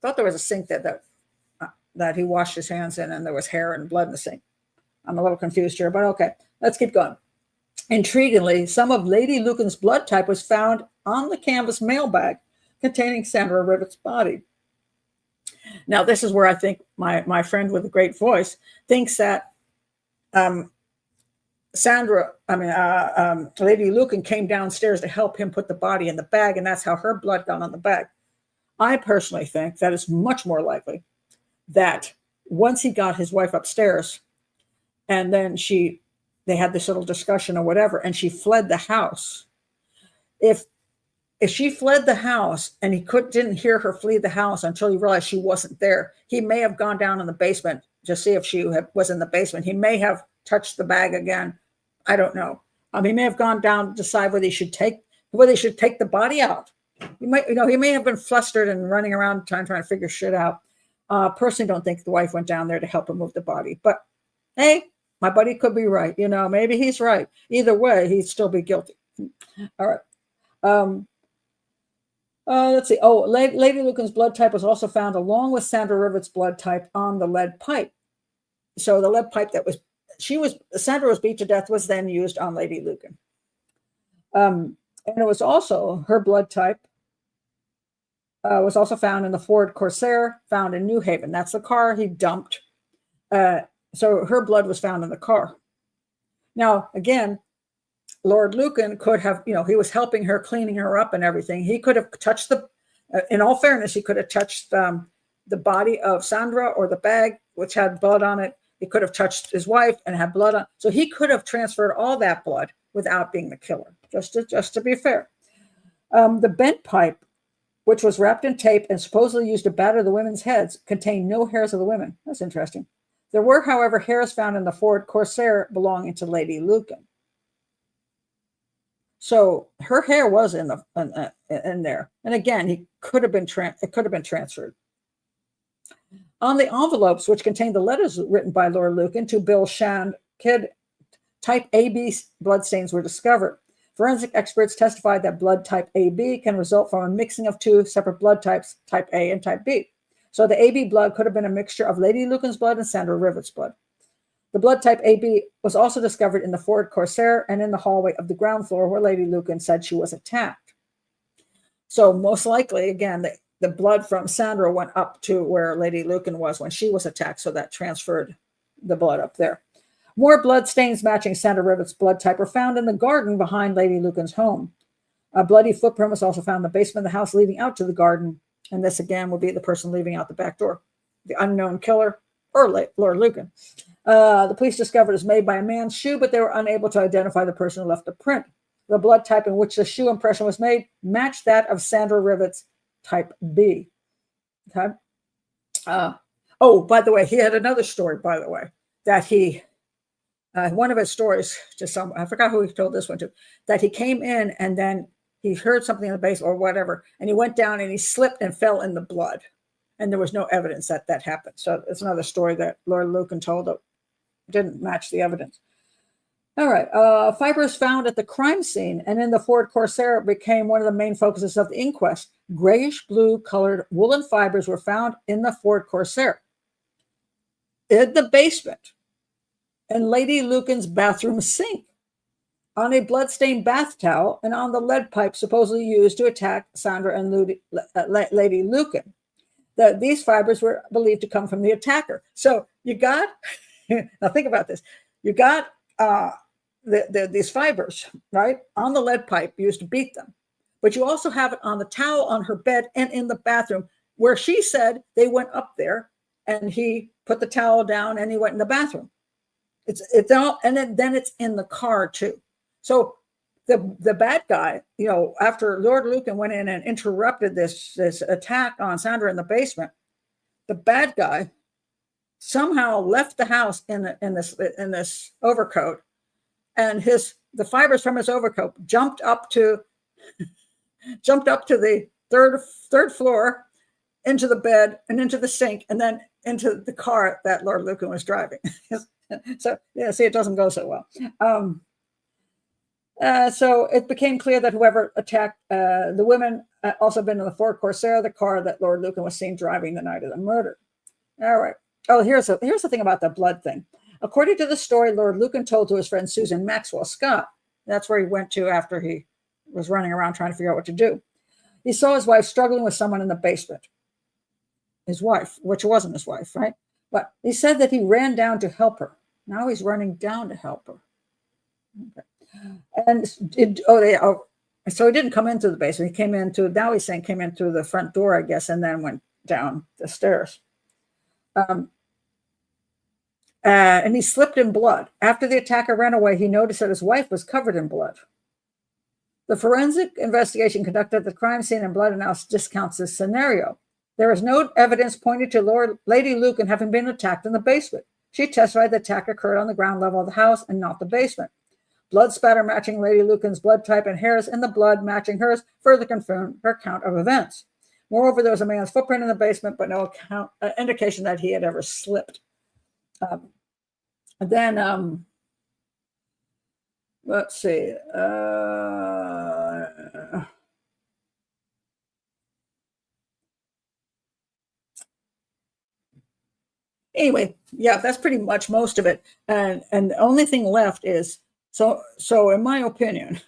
Speaker 1: thought there was a sink that he washed his hands in, and there was hair and blood in the sink. I'm a little confused here, but okay, let's keep going. Intriguingly, some of Lady Lucan's blood type was found on the canvas mailbag containing Sandra Rivett's body. Now, this is where I think my friend with a great voice thinks that Lady Lucan came downstairs to help him put the body in the bag, and that's how her blood got on the bag. I personally think that it's much more likely that once he got his wife upstairs, and then they had this little discussion or whatever, and she fled the house. If she fled the house and he didn't hear her flee the house until he realized she wasn't there, he may have gone down in the basement to see if she was in the basement. He may have touched the bag again. I don't know. He may have gone down to decide whether he should take the body out. He may have been flustered and running around trying to figure shit out. Personally, don't think the wife went down there to help him move the body. But hey, my buddy could be right. Maybe he's right. Either way, he'd still be guilty. All right. Let's see. Oh, Lady Lucan's blood type was also found along with Sandra Rivett's blood type on the lead pipe. So the lead pipe Sandra was beat to death was then used on Lady Lucan. And it was also, her blood type was also found in the Ford Corsair found in New Haven. That's the car he dumped. So her blood was found in the car. Now, again, Lord Lucan could have, he was helping her, cleaning her up and everything. He could have touched in all fairness, he could have touched the body of Sandra or the bag, which had blood on it. He could have touched his wife and had blood on. So he could have transferred all that blood without being the killer, just to be fair. The bent pipe, which was wrapped in tape and supposedly used to batter the women's heads, contained no hairs of the women. That's interesting. There were, however, hairs found in the Ford Corsair belonging to Lady Lucan. So her hair was in there, and again, it could have been transferred. On the envelopes, which contained the letters written by Lord Lucan to Bill Shand, Kidd, type AB bloodstains were discovered. Forensic experts testified that blood type AB can result from a mixing of two separate blood types, type A and type B. So the AB blood could have been a mixture of Lady Lucan's blood and Sandra Rivett's blood. The blood type AB was also discovered in the Ford Corsair and in the hallway of the ground floor where Lady Lucan said she was attacked. So most likely, again, the blood from Sandra went up to where Lady Lucan was when she was attacked, so that transferred the blood up there. More blood stains matching Sandra Rivett's blood type were found in the garden behind Lady Lucan's home. A bloody footprint was also found in the basement of the house leading out to the garden, and this again would be the person leaving out the back door, the unknown killer or Lord Lucan. The police discovered it was made by a man's shoe, but they were unable to identify the person who left the print. The blood type in which the shoe impression was made matched that of Sandra Rivett's type B. Okay. Oh, by the way, he had another story, by the way, that he, one of his stories, I forgot who he told this one to, that he came in and then he heard something in the basement or whatever, and he went down and he slipped and fell in the blood. And there was no evidence that that happened. So it's another story that Lord Lucan told that didn't match the evidence. All right. Fibers found at the crime scene and in the Ford Corsair became one of the main focuses of the inquest. Grayish blue colored woolen fibers were found in the Ford Corsair, in the basement, in Lady Lucan's bathroom sink, on a bloodstained bath towel, and on the lead pipe supposedly used to attack Sandra and Lady Lucan. These fibers were believed to come from the attacker. So you got, now think about this, you got these fibers, right, on the lead pipe used to beat them. But you also have it on the towel on her bed and in the bathroom where she said they went up there and he put the towel down and he went in the bathroom. It's all, and then it's in the car too. So the bad guy, you know, after Lord Lucan went in and interrupted this attack on Sandra in the basement, the bad guy somehow left the house in this overcoat, and the fibers from his overcoat jumped up to the third floor, into the bed and into the sink, and then into the car that Lord Lucan was driving. So yeah, see, it doesn't go so well. So it became clear that whoever attacked the women also been in the Ford Corsair, the car that Lord Lucan was seen driving the night of the murder. All right. Oh, here's the thing about the blood thing. According to the story Lord Lucan told to his friend Susan Maxwell Scott, that's where he went to after he was running around trying to figure out what to do. He saw his wife struggling with someone in the basement. His wife, which wasn't his wife, right? But he said that he ran down to help her. Now he's running down to help her. Okay. And so he didn't come into the basement. He came into, now he's saying came in through the front door, I guess, and then went down the stairs. And he slipped in blood. After the attacker ran away, he noticed that his wife was covered in blood. The forensic investigation conducted at the crime scene and blood analysis discounts this scenario. There is no evidence pointing to Lady Lucan having been attacked in the basement. She testified the attack occurred on the ground level of the house and not the basement. Blood spatter matching Lady Lucan's blood type and hairs in the blood matching hers further confirmed her account of events. Moreover, there was a man's footprint in the basement, but no indication that he had ever slipped. Let's see. Anyway, yeah, that's pretty much most of it. And the only thing left is, so in my opinion,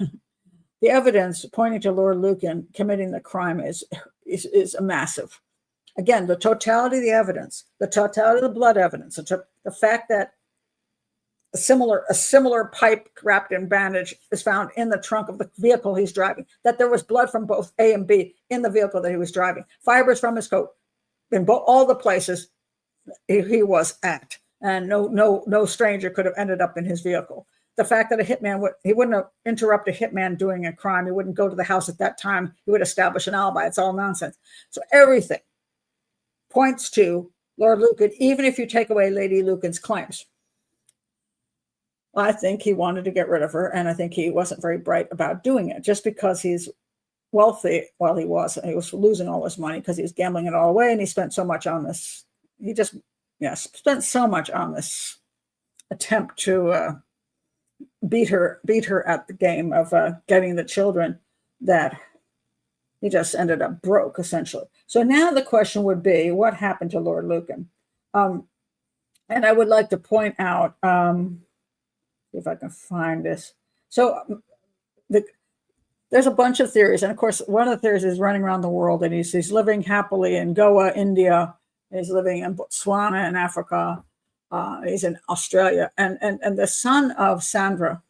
Speaker 1: the evidence pointing to Lord Lucan committing the crime is massive. Again, the totality of the evidence, the totality of the blood evidence, the fact that a similar pipe wrapped in bandage is found in the trunk of the vehicle he's driving, that there was blood from both A and B in the vehicle that he was driving, fibers from his coat, in all the places he was at, and no stranger could have ended up in his vehicle. The fact that a hitman he wouldn't have interrupted a hitman doing a crime. He wouldn't go to the house at that time. He would establish an alibi. It's all nonsense. So everything points to Lord Lucan, even if you take away Lady Lucan's claims. I think he wanted to get rid of her, and I think he wasn't very bright about doing it. Just because he's wealthy, well, he was losing all his money because he was gambling it all away, and he spent so much on this he just spent so much on this attempt to beat her at the game of getting the children that he just ended up broke, essentially. So now the question would be, what happened to Lord Lucan? And I would like to point out, see if I can find this. So there's a bunch of theories. And of course, one of the theories is running around the world, and he's living happily in Goa, India. He's living in Botswana in Africa. He's in Australia. And the son of Sandra,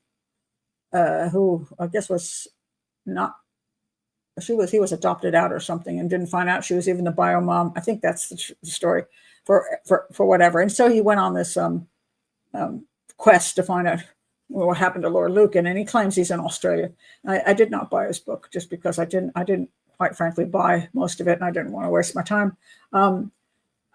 Speaker 1: who I guess was not, he was adopted out or something and didn't find out she was even the bio mom. I think that's the story for whatever. And so he went on this quest to find out what happened to Lord Lucan, and he claims he's in Australia. I did not buy his book just because I didn't quite frankly buy most of it, and I didn't want to waste my time.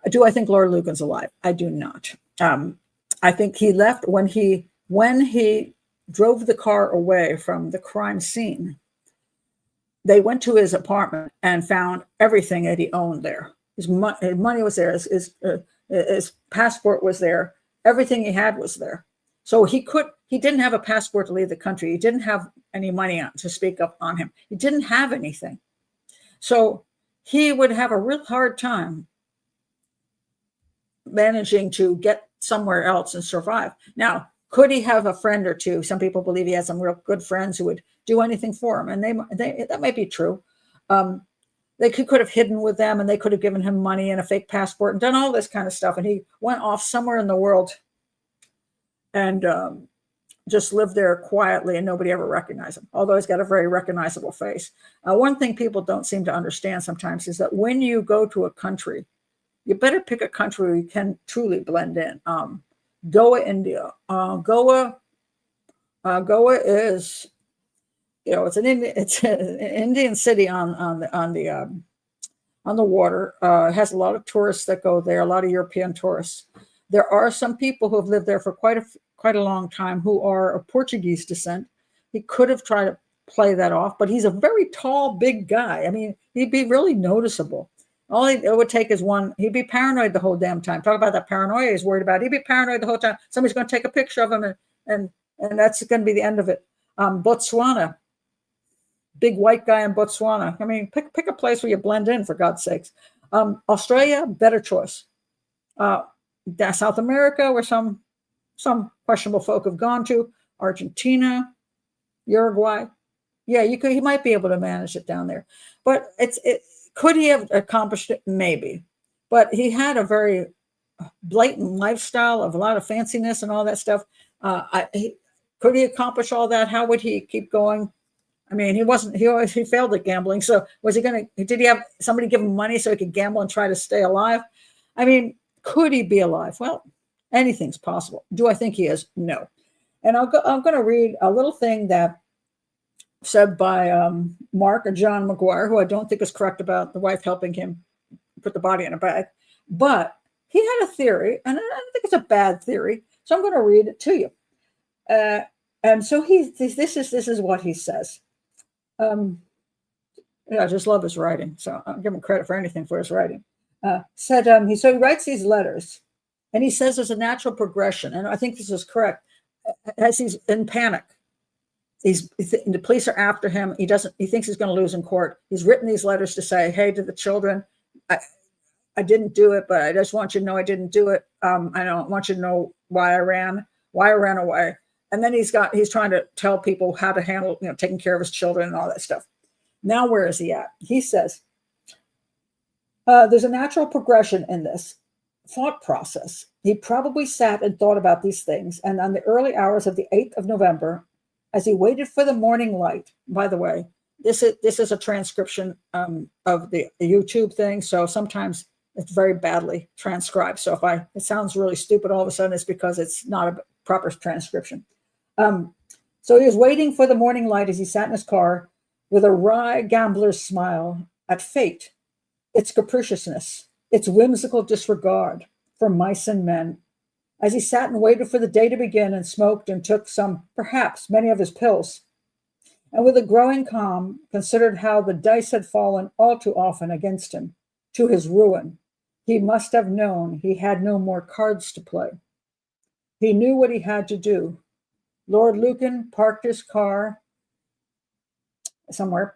Speaker 1: Do I think Lord Lucan's alive? I do not. I think he left when he drove the car away from the crime scene. They went to his apartment and found everything that he owned there. His money was there. His passport was there. Everything he had was there. So he didn't have a passport to leave the country. He didn't have any money to speak up on him. He didn't have anything. So he would have a real hard time managing to get somewhere else and survive. Now, could he have a friend or two? Some people believe he has some real good friends who would do anything for him, and that might be true. They could have hidden with them, and they could have given him money and a fake passport and done all this kind of stuff. And he went off somewhere in the world and just lived there quietly, and nobody ever recognized him, although he's got a very recognizable face. One thing people don't seem to understand sometimes is that when you go to a country, you better pick a country where you can truly blend in. Goa, India. Goa is, it's an Indian city on the water. It has a lot of tourists that go there, a lot of European tourists. There are some people who have lived there for quite a long time who are of Portuguese descent. He could have tried to play that off, but he's a very tall, big guy. I mean, he'd be really noticeable. All it would take is he'd be paranoid the whole damn time. Talk about that paranoia he's worried about. He'd be paranoid the whole time. Somebody's going to take a picture of him, and that's going to be the end of it. Botswana, big white guy in Botswana. I mean, pick a place where you blend in, for God's sakes. Australia, better choice. South America, where some questionable folk have gone to. Argentina, Uruguay. Yeah, he might be able to manage it down there. But could he have accomplished it? Maybe. But he had a very blatant lifestyle of a lot of fanciness and all that stuff. Could he accomplish all that? How would he keep going? I mean, he failed at gambling. So did he have somebody give him money so he could gamble and try to stay alive? I mean, could he be alive? Well, anything's possible. Do I think he is? No. And I'm going to read a little thing that said by Mark or John McGuire, who I don't think is correct about the wife helping him put the body in a bag. But he had a theory, and I don't think it's a bad theory. So I'm going to read it to you. And so this is what he says. I just love his writing. So I'll give him credit for anything for his writing. So he writes these letters, and he says there's a natural progression. And I think this is correct. As he's in panic, the police are after him. He thinks he's going to lose in court. He's written these letters to say, hey, to the children, I didn't do it, but I just want you to know I didn't do it. I don't want you to know why I ran away. And then he's trying to tell people how to handle, taking care of his children and all that stuff. Now, where is he at? He says, there's a natural progression in this thought process. He probably sat and thought about these things. And on the early hours of the 8th of November, as he waited for the morning light, by the way, this is a transcription of the YouTube thing. So sometimes it's very badly transcribed. So if it sounds really stupid all of a sudden, it's because it's not a proper transcription. So he was waiting for the morning light as he sat in his car with a wry gambler's smile at fate, its capriciousness, its whimsical disregard for mice and men. As he sat and waited for the day to begin and smoked and took perhaps many of his pills, and with a growing calm, considered how the dice had fallen all too often against him, to his ruin. He must have known he had no more cards to play. He knew what he had to do. Lord Lucan parked his car somewhere.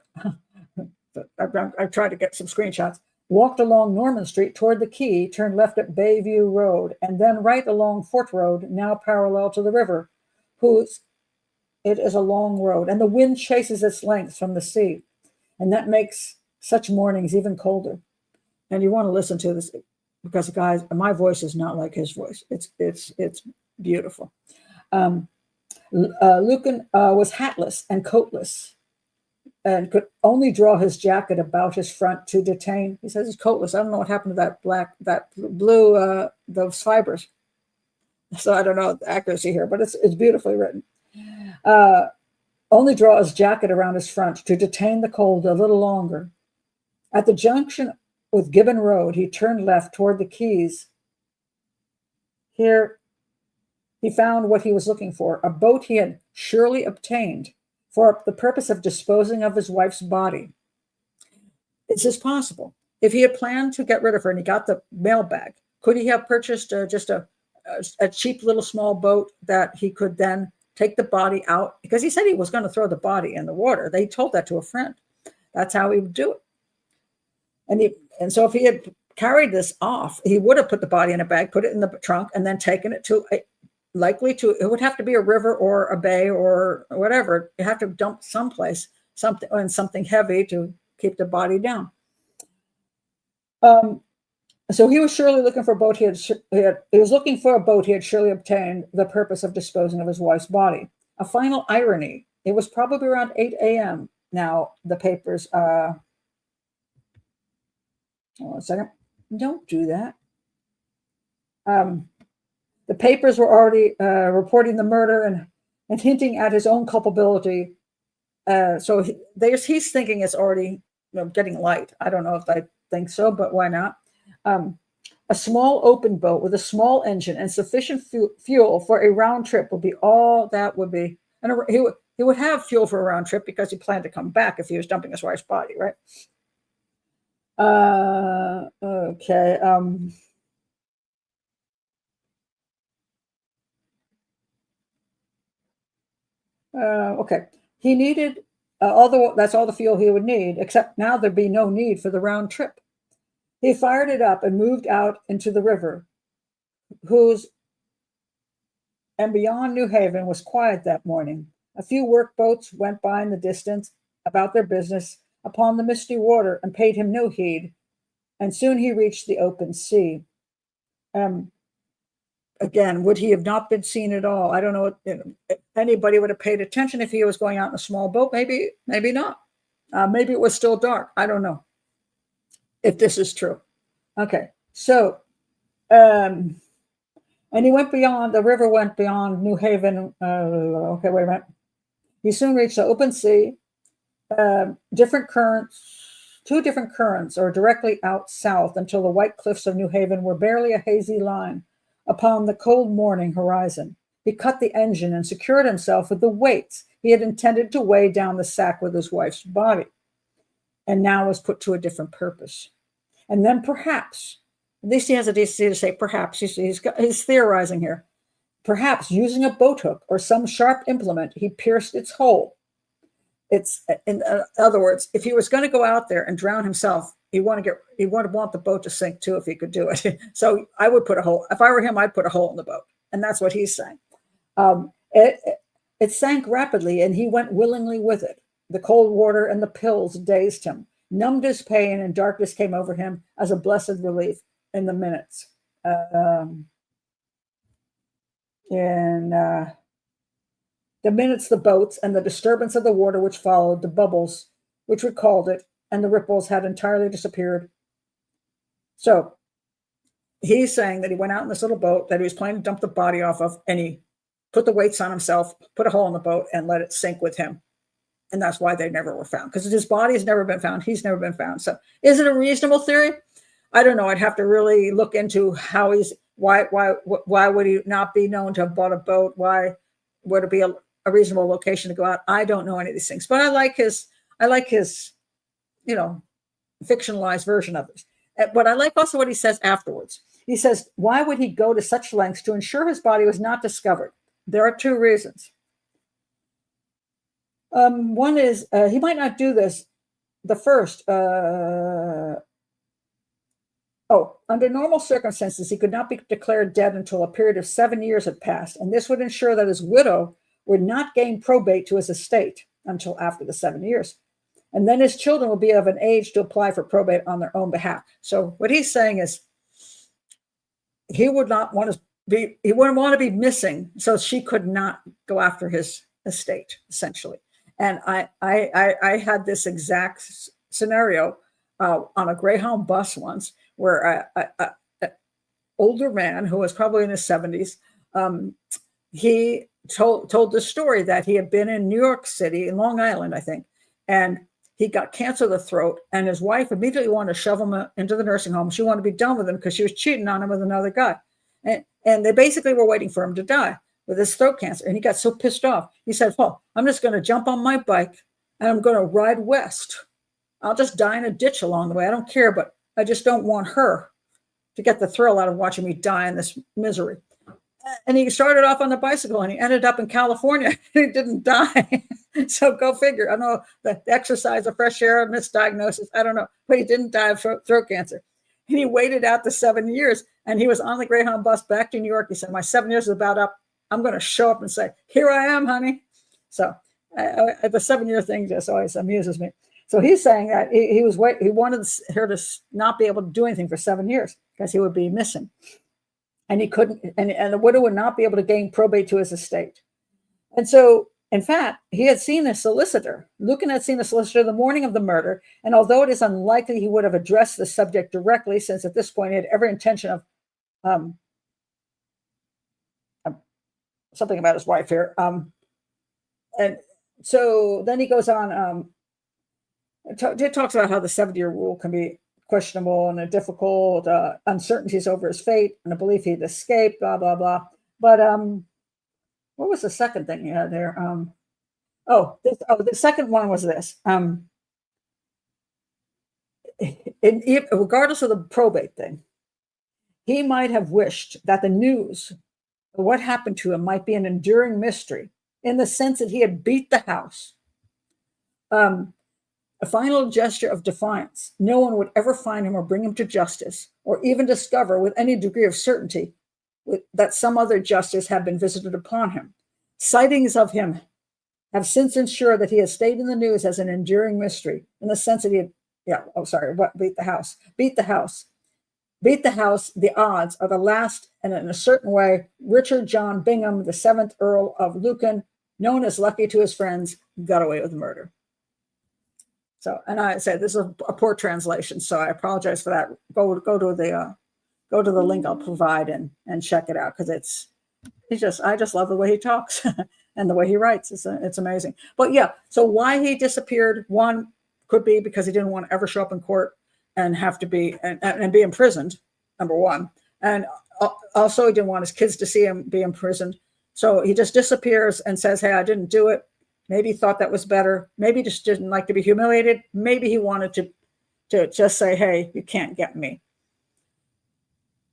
Speaker 1: I tried to get some screenshots. Walked along Norman Street toward the quay, turned left at Bayview Road, and then right along Fort Road, now parallel to the river, it is a long road, and the wind chases its length from the sea, and that makes such mornings even colder. And you want to listen to this because, guys, my voice is not like his voice. It's beautiful. Lucan was hatless and coatless, and could only draw his jacket about his front to detain. He says he's coatless. I don't know what happened to that blue, those fibers. So I don't know the accuracy here, but it's beautifully written. Only draw his jacket around his front to detain the cold a little longer. At the junction with Gibbon Road, he turned left toward the quays. Here he found what he was looking for, a boat he had surely obtained for the purpose of disposing of his wife's body. Is this possible? If he had planned to get rid of her and he got the mailbag, could he have purchased just a cheap little small boat that he could then take the body out? Because he said he was going to throw the body in the water. They told that to a friend. That's how he would do it. And so if he had carried this off, he would have put the body in a bag, put it in the trunk, and then taken it to it would have to be a river or a bay or whatever. You have to dump someplace, something heavy to keep the body down. So he was surely looking for a boat. He was looking for a boat he had surely obtained the purpose of disposing of his wife's body. A final irony. It was probably around 8 a.m. Now the papers. Hold on a second. Don't do that. The papers were already reporting the murder and hinting at his own culpability. So he's thinking it's already getting light. I don't know if I think so, but why not? A small open boat with a small engine and sufficient fuel for a round trip would be all that would be. And he would have fuel for a round trip because he planned to come back if he was dumping his wife's body, right? Okay. Okay. He needed that's all the fuel he would need, except now there'd be no need for the round trip. He fired it up and moved out into the river, and beyond New Haven was quiet that morning. A few workboats went by in the distance about their business upon the misty water and paid him no heed, and soon he reached the open sea. Again, would he have not been seen at all? I don't know if anybody would have paid attention if he was going out in a small boat. Maybe not. Maybe it was still dark. I don't know if this is true. Okay, so, and he went beyond, the river went beyond New Haven. Okay, wait a minute. He soon reached the open sea. Two different currents, or directly out south until the white cliffs of New Haven were barely a hazy line upon the cold morning horizon. He cut the engine and secured himself with the weights he had intended to weigh down the sack with his wife's body, and now was put to a different purpose. And then perhaps, at least he has a decency to say perhaps, he's theorizing here, perhaps using a boat hook or some sharp implement, he pierced its hole. It's, in other words, if he was going to go out there and drown himself, he would want the boat to sink too if he could do it. So I would put a hole. If I were him, I'd put a hole in the boat, and that's what he's saying. It sank rapidly, and he went willingly with it. The cold water and the pills dazed him, numbed his pain, and darkness came over him as a blessed relief in the minutes. The minutes, the boats, and the disturbance of the water which followed, the bubbles which recalled it, and the ripples had entirely disappeared. So he's saying that he went out in this little boat that he was planning to dump the body off of, and he put the weights on himself, put a hole in the boat, and let it sink with him. And that's why they never were found, because his body has never been found. He's never been found. So is it a reasonable theory? I don't know. I'd have to really look into how why would he not be known to have bought a boat? Why would it be a reasonable location to go out? I don't know any of these things, but I like his fictionalized version of it. But I like also what he says afterwards. He says, why would he go to such lengths to ensure his body was not discovered? There are two reasons. One is he might not do this. The first, under normal circumstances, he could not be declared dead until a period of 7 years had passed, and this would ensure that his widow would not gain probate to his estate until after the 7 years. And then his children will be of an age to apply for probate on their own behalf. So what he's saying is he would not want to be, he wouldn't want to be missing, so she could not go after his estate, essentially. And I had this exact scenario on a Greyhound bus once, where an older man who was probably in his 70s, he told the story that he had been in New York City, in Long Island, I think, and he got cancer of the throat, and his wife immediately wanted to shove him into the nursing home. She wanted to be done with him because she was cheating on him with another guy. And they basically were waiting for him to die with his throat cancer. And he got so pissed off. He said, well, I'm just going to jump on my bike and I'm going to ride west. I'll just die in a ditch along the way. I don't care, but I just don't want her to get the thrill out of watching me die in this misery. And he started off on the bicycle and he ended up in California and he didn't die. So go figure. I know the exercise, the fresh air, misdiagnosis, I don't know, but he didn't die of throat cancer. And he waited out the 7 years and he was on the Greyhound bus back to New York. He said, my 7 years is about up. I'm going to show up and say, here I am, honey. So the 7-year thing just always amuses me. So he's saying that he wanted her to not be able to do anything for 7 years because he would be missing. And he couldn't, and the widow would not be able to gain probate to his estate. And so, in fact, he had seen a solicitor. Lucan had seen a solicitor the morning of the murder. And although it is unlikely he would have addressed the subject directly, since at this point he had every intention of something about his wife here. And so then he goes on, it talks about how the 70-year rule can be questionable and a difficult uncertainties over his fate and a belief he'd escaped, blah, blah, blah. But what was the second thing you had there? The second one was this. Regardless of the probate thing, he might have wished that the news of what happened to him might be an enduring mystery in the sense that he had beat the house. A final gesture of defiance. No one would ever find him or bring him to justice, or even discover with any degree of certainty that some other justice had been visited upon him. Sightings of him have since ensured that he has stayed in the news as an enduring mystery, in the sense that he had, beat the house. Beat the house. Beat the house, the odds are the last, and in a certain way, Richard John Bingham, the 7th Earl of Lucan, known as Lucky to his friends, got away with murder. So, and I said this is a poor translation, so I apologize for that. Go to the link I'll provide and check it out, because I just love the way he talks and the way he writes. It's amazing. But yeah, so why he disappeared? One could be because he didn't want to ever show up in court and have to be and be imprisoned. Number one, and also he didn't want his kids to see him be imprisoned. So he just disappears and says, "Hey, I didn't do it." Maybe he thought that was better. Maybe he just didn't like to be humiliated. Maybe he wanted to just say, hey, you can't get me.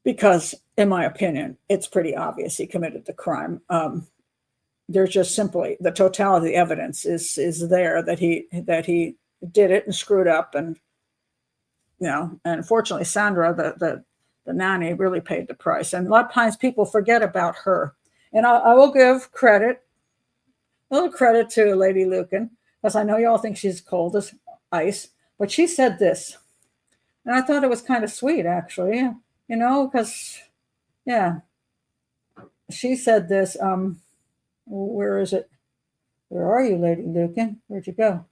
Speaker 1: Because, in my opinion, it's pretty obvious he committed the crime. There's just simply the totality of the evidence is there that he did it and screwed up. And, and unfortunately, Sandra, the nanny, really paid the price. And a lot of times people forget about her. And I will give credit. A little credit to Lady Lucan, because I know you all think she's cold as ice, but she said this, and I thought it was kind of sweet, actually, because, she said this, where is it? Where are you, Lady Lucan? Where'd you go?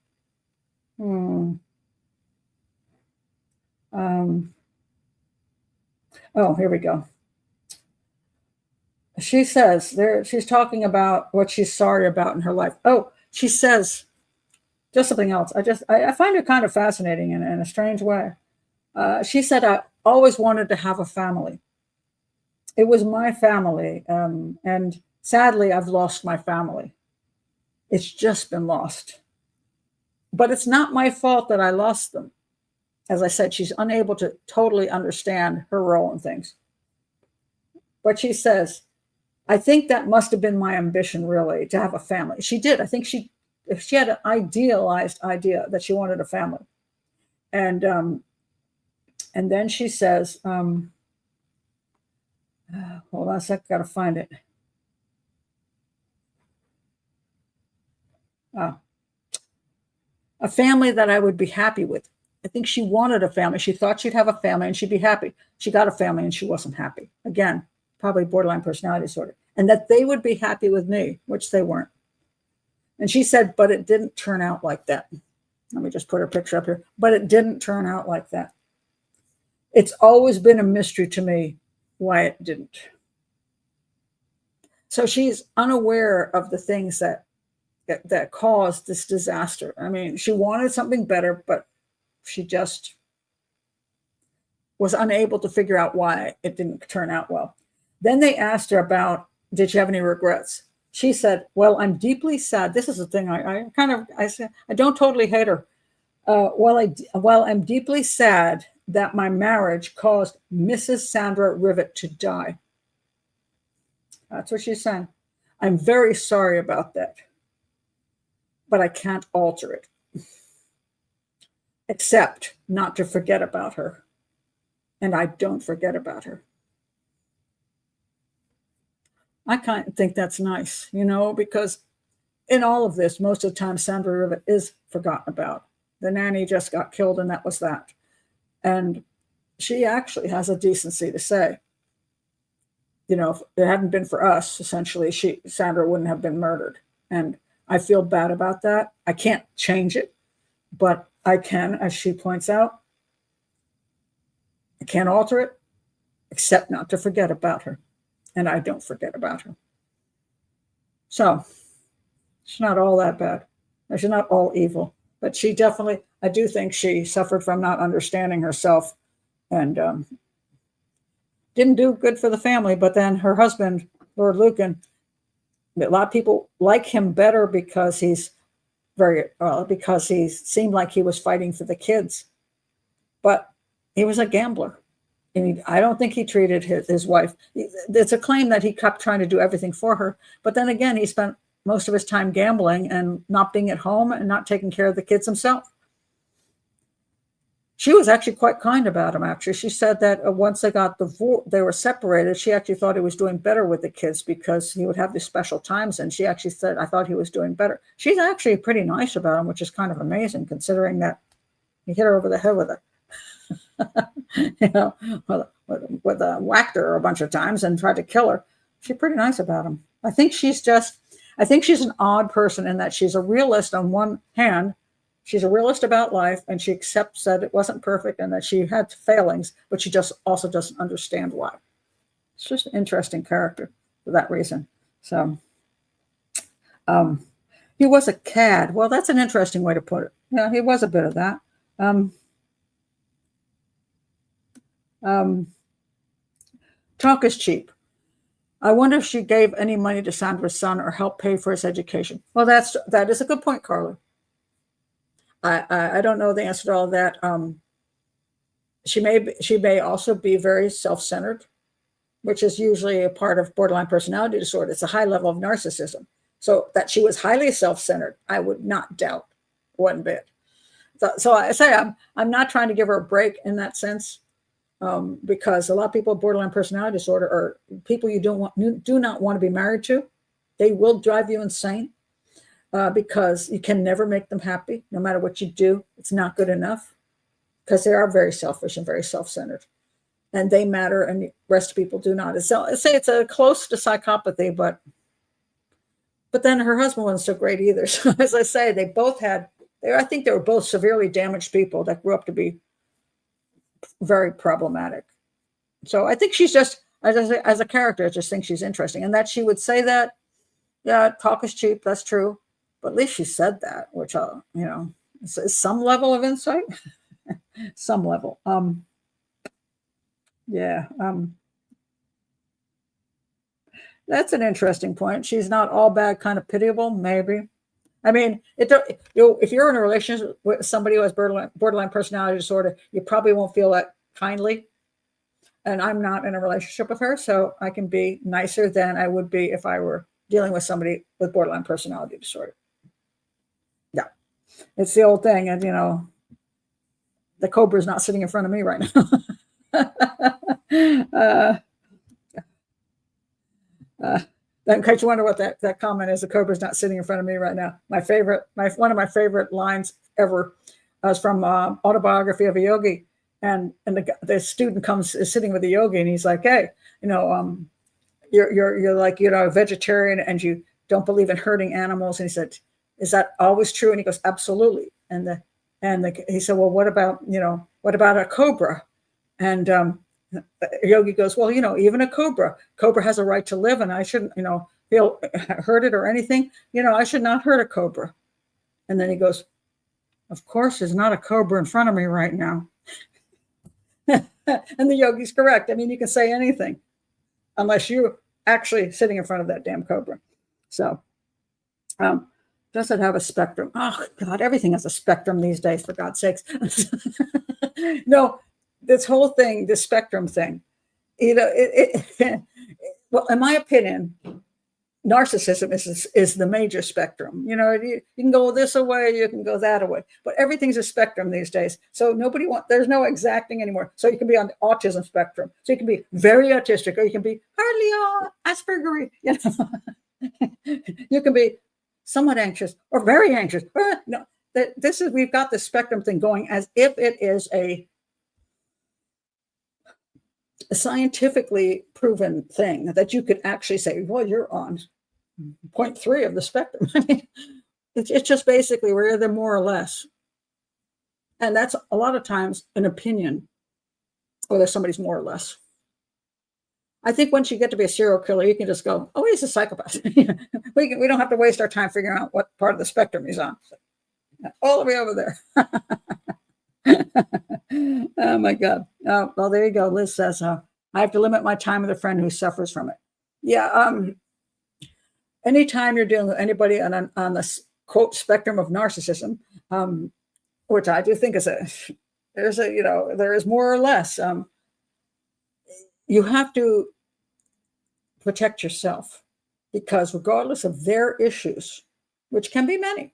Speaker 1: Here we go. She says she's talking about what she's sorry about in her life. Oh, she says just something else. I find it kind of fascinating in a strange way. She said, I always wanted to have a family. It was my family. And sadly, I've lost my family. It's just been lost. But it's not my fault that I lost them. as I said, she's unable to totally understand her role in things. But she says, I think that must have been my ambition, really, to have a family. She did. I think she had an idealized idea that she wanted a family. And then she says, hold on a sec, got to find it. A family that I would be happy with. I think she wanted a family. She thought she'd have a family and she'd be happy. She got a family and she wasn't happy. Again, probably borderline personality disorder. And that they would be happy with me, which they weren't. And she said, but it didn't turn out like that. Let me just put her picture up here. But it didn't turn out like that. It's always been a mystery to me why it didn't. So she's unaware of the things that caused this disaster. I mean, she wanted something better, but she just was unable to figure out why it didn't turn out well. Then they asked her about, did she have any regrets? She said, well, I'm deeply sad. This is the thing I said, I don't totally hate her. While I'm deeply sad that my marriage caused Mrs. Sandra Rivett to die. That's what she's saying. I'm very sorry about that, but I can't alter it, except not to forget about her. And I don't forget about her. I kind of think that's nice, because in all of this, most of the time, Sandra Rivett is forgotten about. The nanny just got killed, and that was that. And she actually has a decency to say, if it hadn't been for us, essentially, Sandra wouldn't have been murdered. And I feel bad about that. I can't change it, but I can, as she points out. I can't alter it, except not to forget about her. And I don't forget about her. So she's not all that bad. She's not all evil. But she definitely, I do think she suffered from not understanding herself and didn't do good for the family. But then her husband, Lord Lucan, a lot of people like him better because because he seemed like he was fighting for the kids. But he was a gambler. And I don't think he treated his wife. It's a claim that he kept trying to do everything for her. But then again, he spent most of his time gambling and not being at home and not taking care of the kids himself. She was actually quite kind about him, actually. She said that once they got divorced, they were separated, she actually thought he was doing better with the kids because he would have these special times. And she actually said, I thought he was doing better. She's actually pretty nice about him, which is kind of amazing considering that he hit her over the head with it. Whacked her a bunch of times and tried to kill her. She's pretty nice about him. I think she's an odd person in that she's a realist on one hand. She's a realist about life, and she accepts that it wasn't perfect and that she had failings, but she just also doesn't understand why. It's just an interesting character for that reason. So he was a cad. Well, that's an interesting way to put it. Yeah, he was a bit of that. Talk is cheap. I wonder if she gave any money to Sandra's son or helped pay for his education. Well, that is a good point, Carly. I don't know the answer to all of that. She may also be very self-centered, which is usually a part of borderline personality disorder. It's a high level of narcissism. So that she was highly self-centered, I would not doubt one bit. So I say I'm not trying to give her a break in that sense. Because a lot of people with borderline personality disorder are people you do not want to be married to. They will drive you insane because you can never make them happy. No matter what you do, it's not good enough because they are very selfish and very self-centered, and they matter, and the rest of people do not. So I say it's a close to psychopathy, but then her husband wasn't so great either. So as I say, I think they were both severely damaged people that grew up to be very problematic. So I think she's just, as a character, I just think she's interesting. And that she would say that, yeah, talk is cheap, that's true. But at least she said that, which, is some level of insight. Some level. That's an interesting point. She's not all bad, kind of pitiable, maybe. I mean, if you're in a relationship with somebody who has borderline personality disorder, you probably won't feel that kindly. And I'm not in a relationship with her, so I can be nicer than I would be if I were dealing with somebody with borderline personality disorder. Yeah, it's the old thing. And, the cobra is not sitting in front of me right now. In case you wonder what that comment is, the cobra is not sitting in front of me right now. One of my favorite lines ever was from Autobiography of a Yogi. And the student is sitting with the yogi, and he's like, "Hey, you're like, a vegetarian, and you don't believe in hurting animals." And he said, "Is that always true?" And he goes, "Absolutely." He said, "Well, what about a cobra?" And Yogi goes, "Well, even a cobra has a right to live, and I shouldn't, feel hurted or anything. I should not hurt a cobra." And then he goes, "Of course, there's not a cobra in front of me right now." And the yogi's correct. I mean, you can say anything unless you're actually sitting in front of that damn cobra. So, does it have a spectrum? Oh, God, everything has a spectrum these days, for God's sakes. No, this whole thing, this spectrum thing, well, in my opinion, narcissism is the major spectrum. You can go this away, you can go that away, but everything's a spectrum these days. So there's no exacting anymore. So you can be on the autism spectrum. So you can be very autistic, or you can be hardly Aspergery. You can be somewhat anxious or very anxious. No, we've got the spectrum thing going as if it is a scientifically proven thing that you could actually say, well, you're on 0.3 of the spectrum. I mean, it's just basically we're either more or less. And that's a lot of times an opinion, whether somebody's more or less. I think once you get to be a serial killer, you can just go, oh, he's a psychopath. We don't have to waste our time figuring out what part of the spectrum he's on. So, all the way over there. Oh, my God. Oh, well, there you go. Liz says, I have to limit my time with a friend who suffers from it. Yeah. Anytime you're dealing with anybody on the quote spectrum of narcissism, which I do think there is more or less. You have to protect yourself, because regardless of their issues, which can be many,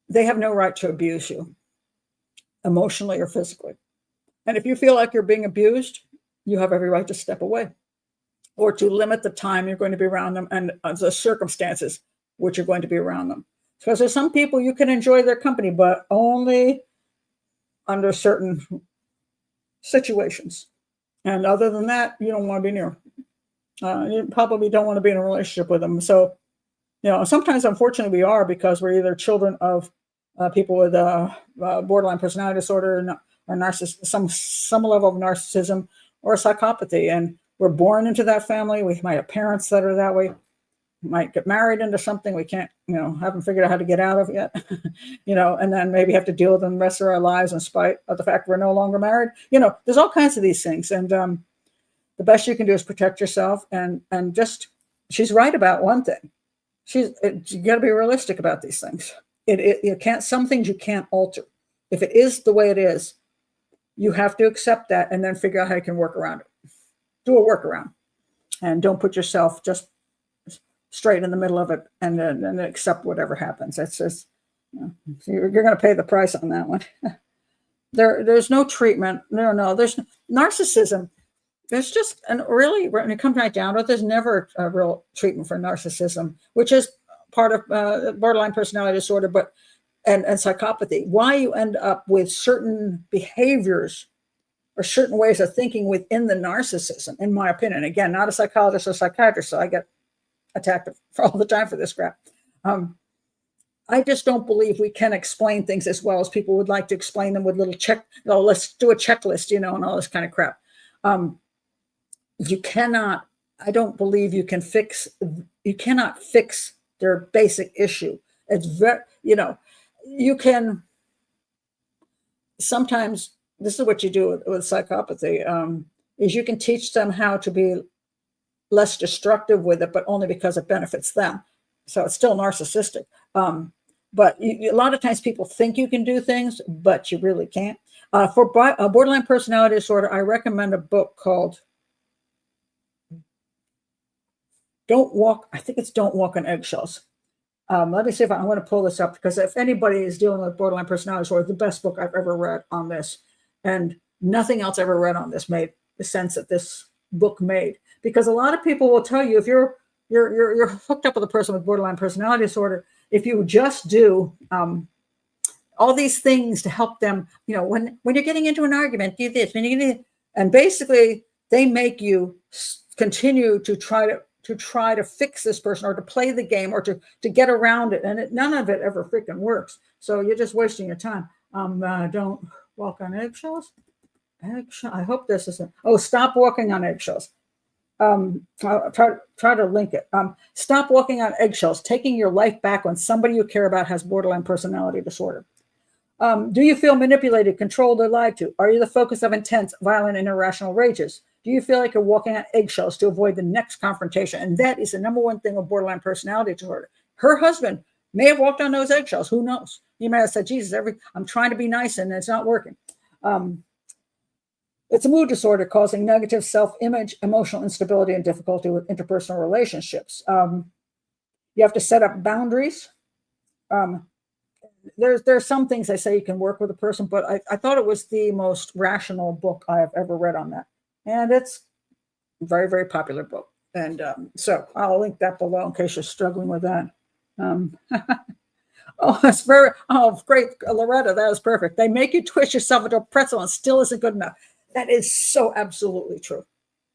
Speaker 1: they have no right to abuse you emotionally or physically. And if you feel like you're being abused, you have every right to step away or to limit the time you're going to be around them and the circumstances which you're going to be around them. Because there's some people you can enjoy their company, but only under certain situations. And other than that, you don't want to be near. You probably don't want to be in a relationship with them. So, sometimes, unfortunately, we are, because we're either children of people with borderline personality disorder or some level of narcissism or psychopathy. And we're born into that family. We might have parents that are that way. We might get married into something we can't, haven't figured out how to get out of yet, and then maybe have to deal with them the rest of our lives in spite of the fact we're no longer married. There's all kinds of these things. And the best you can do is protect yourself. And just, she's right about one thing. You got to be realistic about these things. Some things you can't alter. If it is the way it is, you have to accept that and then figure out how you can work around it. Do a workaround, and don't put yourself just straight in the middle of it and then accept whatever happens. That's just, you're going to pay the price on that one. There's no treatment. No, there's narcissism. There's just, and really, when it comes right down to it, there's never a real treatment for narcissism, which is part of borderline personality disorder, and psychopathy. Why you end up with certain behaviors or certain ways of thinking within the narcissism, in my opinion. Again, not a psychologist or psychiatrist, so I get attacked for all the time for this crap. I just don't believe we can explain things as well as people would like to explain them with little let's do a checklist, and all this kind of crap. You cannot, I don't believe you cannot fix their basic issue. It's very, you can, sometimes, this is what you do with psychopathy, is you can teach them how to be less destructive with it, but only because it benefits them. So it's still narcissistic. But a lot of times people think you can do things, but you really can't. For borderline personality disorder, I recommend a book called Don't Walk. I think it's Don't Walk on Eggshells. Let me see if I want to pull this up, because if anybody is dealing with borderline personality disorder, the best book I've ever read on this, and nothing else I ever read on this made the sense that this book made. Because a lot of people will tell you, if you're hooked up with a person with borderline personality disorder, if you just do all these things to help them, when you're getting into an argument, do this, and basically they make you continue to try to fix this person, or to play the game, or to get around it. And none of it ever freaking works. So you're just wasting your time. Don't walk on eggshells. I hope this isn't. Oh, Stop Walking on Eggshells. I'll try to link it. Stop Walking on Eggshells, Taking Your Life Back When Somebody You Care About Has Borderline Personality Disorder. Do you feel manipulated, controlled, or lied to? Are you the focus of intense, violent, and irrational rages? Do you feel like you're walking on eggshells to avoid the next confrontation? And that is the number one thing with borderline personality disorder. Her husband may have walked on those eggshells. Who knows? He may have said, Jesus, I'm trying to be nice and it's not working. It's a mood disorder causing negative self-image, emotional instability, and difficulty with interpersonal relationships. You have to set up boundaries. There's some things I say you can work with a person, but I thought it was the most rational book I have ever read on that. And it's a very, very popular book. And so I'll link that below in case you're struggling with that. That's great, Loretta, that was perfect. They make you twist yourself into a pretzel and still isn't good enough. That is so absolutely true.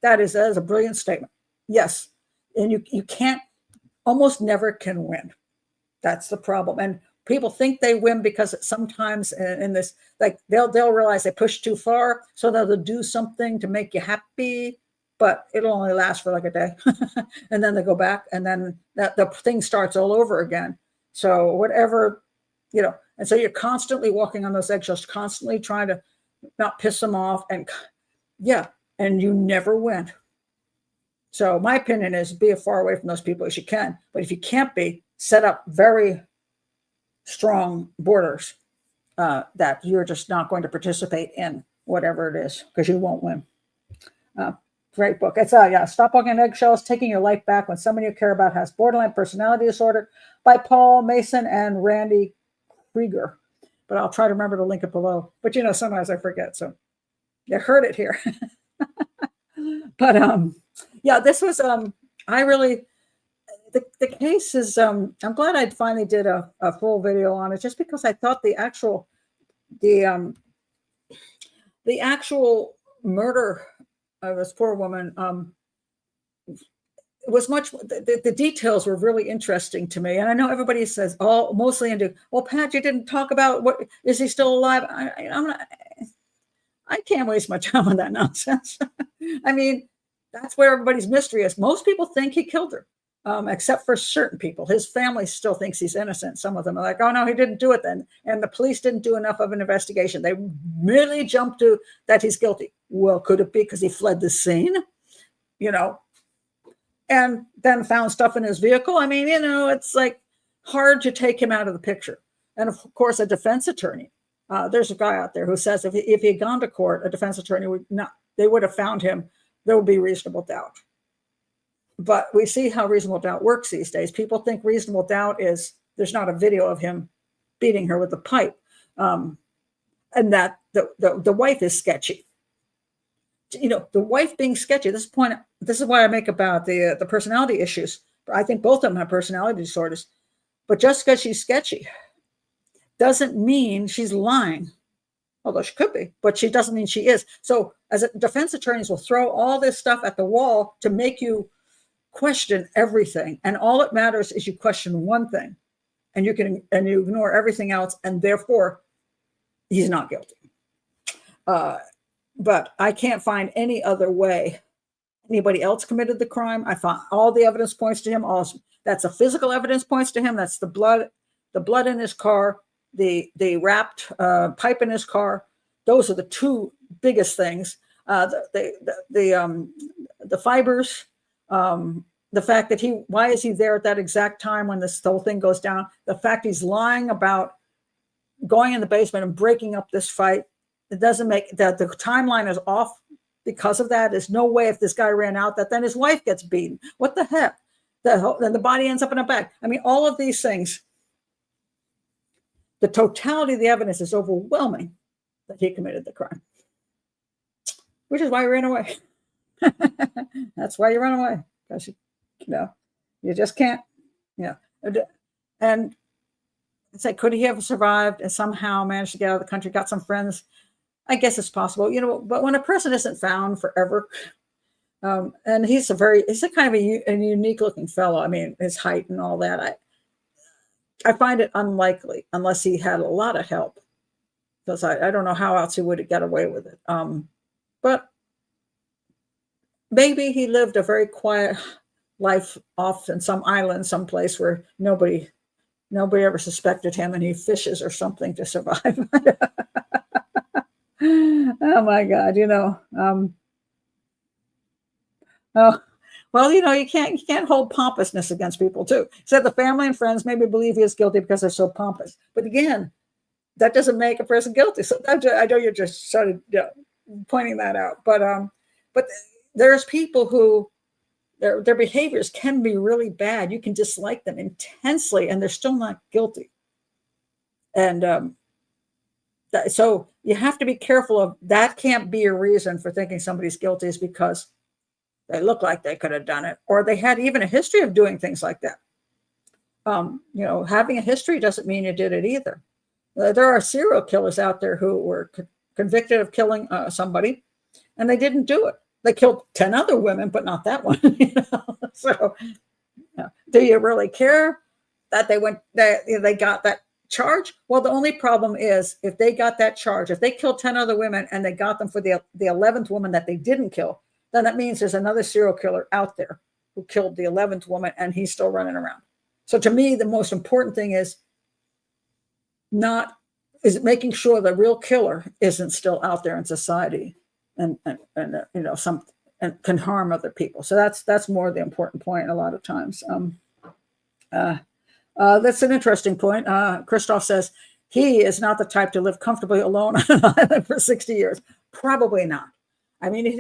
Speaker 1: That is a brilliant statement. Yes. And you can't, almost never can win. That's the problem. And people think they win because sometimes in this, like they'll realize they push too far, so they'll do something to make you happy, but it'll only last for like a day. And then they go back, and then the thing starts all over again. So whatever, and so you're constantly walking on those eggshells, constantly trying to not piss them off. And and you never win. So my opinion is be as far away from those people as you can. But if you can't be, set up very strong borders that you're just not going to participate in whatever it is, because you won't win. Great book. It's Stop Walking on Eggshells, Taking Your Life Back When Somebody You Care About Has Borderline Personality Disorder by Paul Mason and Randy Krieger. But I'll try to remember to link it below. But sometimes I forget. So you heard it here. But this was I really the case is I'm glad I finally did a full video on it, just because I thought the actual murder of this poor woman was much, the details were really interesting to me. And I know everybody says mostly into, well, Pat, you didn't talk about what, is he still alive? I can't waste my time on that nonsense. I mean, that's where everybody's mystery is. Most people think he killed her, except for certain people. His family still thinks he's innocent. Some of them are like, oh, no, he didn't do it then. And the police didn't do enough of an investigation. They merely jumped to that he's guilty. Well, could it be because he fled the scene? And then found stuff in his vehicle. I mean, it's like hard to take him out of the picture. And of course, a defense attorney. There's a guy out there who says if he had gone to court, a defense attorney they would have found him. There would be reasonable doubt. But we see how reasonable doubt works these days. People think reasonable doubt is there's not a video of him beating her with a pipe, and that the wife is sketchy. The wife being sketchy. This is why I make about the personality issues. I think both of them have personality disorders. But just because she's sketchy doesn't mean she's lying. Although she could be, but she doesn't mean she is. So as defense attorneys will throw all this stuff at the wall to make you question everything. And all it matters is you question one thing, and you ignore everything else. And therefore he's not guilty. But I can't find any other way anybody else committed the crime. I found all the evidence points to him. That's the physical evidence points to him. That's the blood in his car, the wrapped pipe in his car. Those are the two biggest things. The fibers, the fact that why is he there at that exact time when this whole thing goes down? The fact he's lying about going in the basement and breaking up this fight, it doesn't make that the timeline is off because of that. There's no way if this guy ran out that then his wife gets beaten. What the heck? Then the body ends up in a bag. I mean, all of these things, the totality of the evidence is overwhelming that he committed the crime, which is why he ran away. That's why you run away, because you just can't. And say, could he have survived and somehow managed to get out of the country, got some friends? I guess it's possible, but when a person isn't found forever, and he's a kind of a unique looking fellow. I mean, his height and all that, I find it unlikely unless he had a lot of help, because I don't know how else he would have got away with it. But maybe he lived a very quiet life off in some island, someplace where nobody ever suspected him, and he fishes or something to survive. Oh my God, oh, well, you can't hold pompousness against people too. Said the family and friends maybe believe he is guilty because they're so pompous. But again, that doesn't make a person guilty. So I know you just started pointing that out. But there's people who their behaviors can be really bad. You can dislike them intensely, and they're still not guilty. And so you have to be careful of that. Can't be a reason for thinking somebody's guilty is because they look like they could have done it, or they had even a history of doing things like that. Having a history doesn't mean you did it either. There are serial killers out there who were convicted of killing somebody, and they didn't do it. They killed 10 other women, but not that one. So, do you really care that they got that charge? Well, the only problem is if they got that charge, if they killed 10 other women and they got them for the 11th woman that they didn't kill, then that means there's another serial killer out there who killed the 11th woman and he's still running around. So to me, the most important thing is making sure the real killer isn't still out there in society and can harm other people. So that's more the important point a lot of times. That's an interesting point. Christoph says he is not the type to live comfortably alone on an island for 60 years. Probably not. I mean,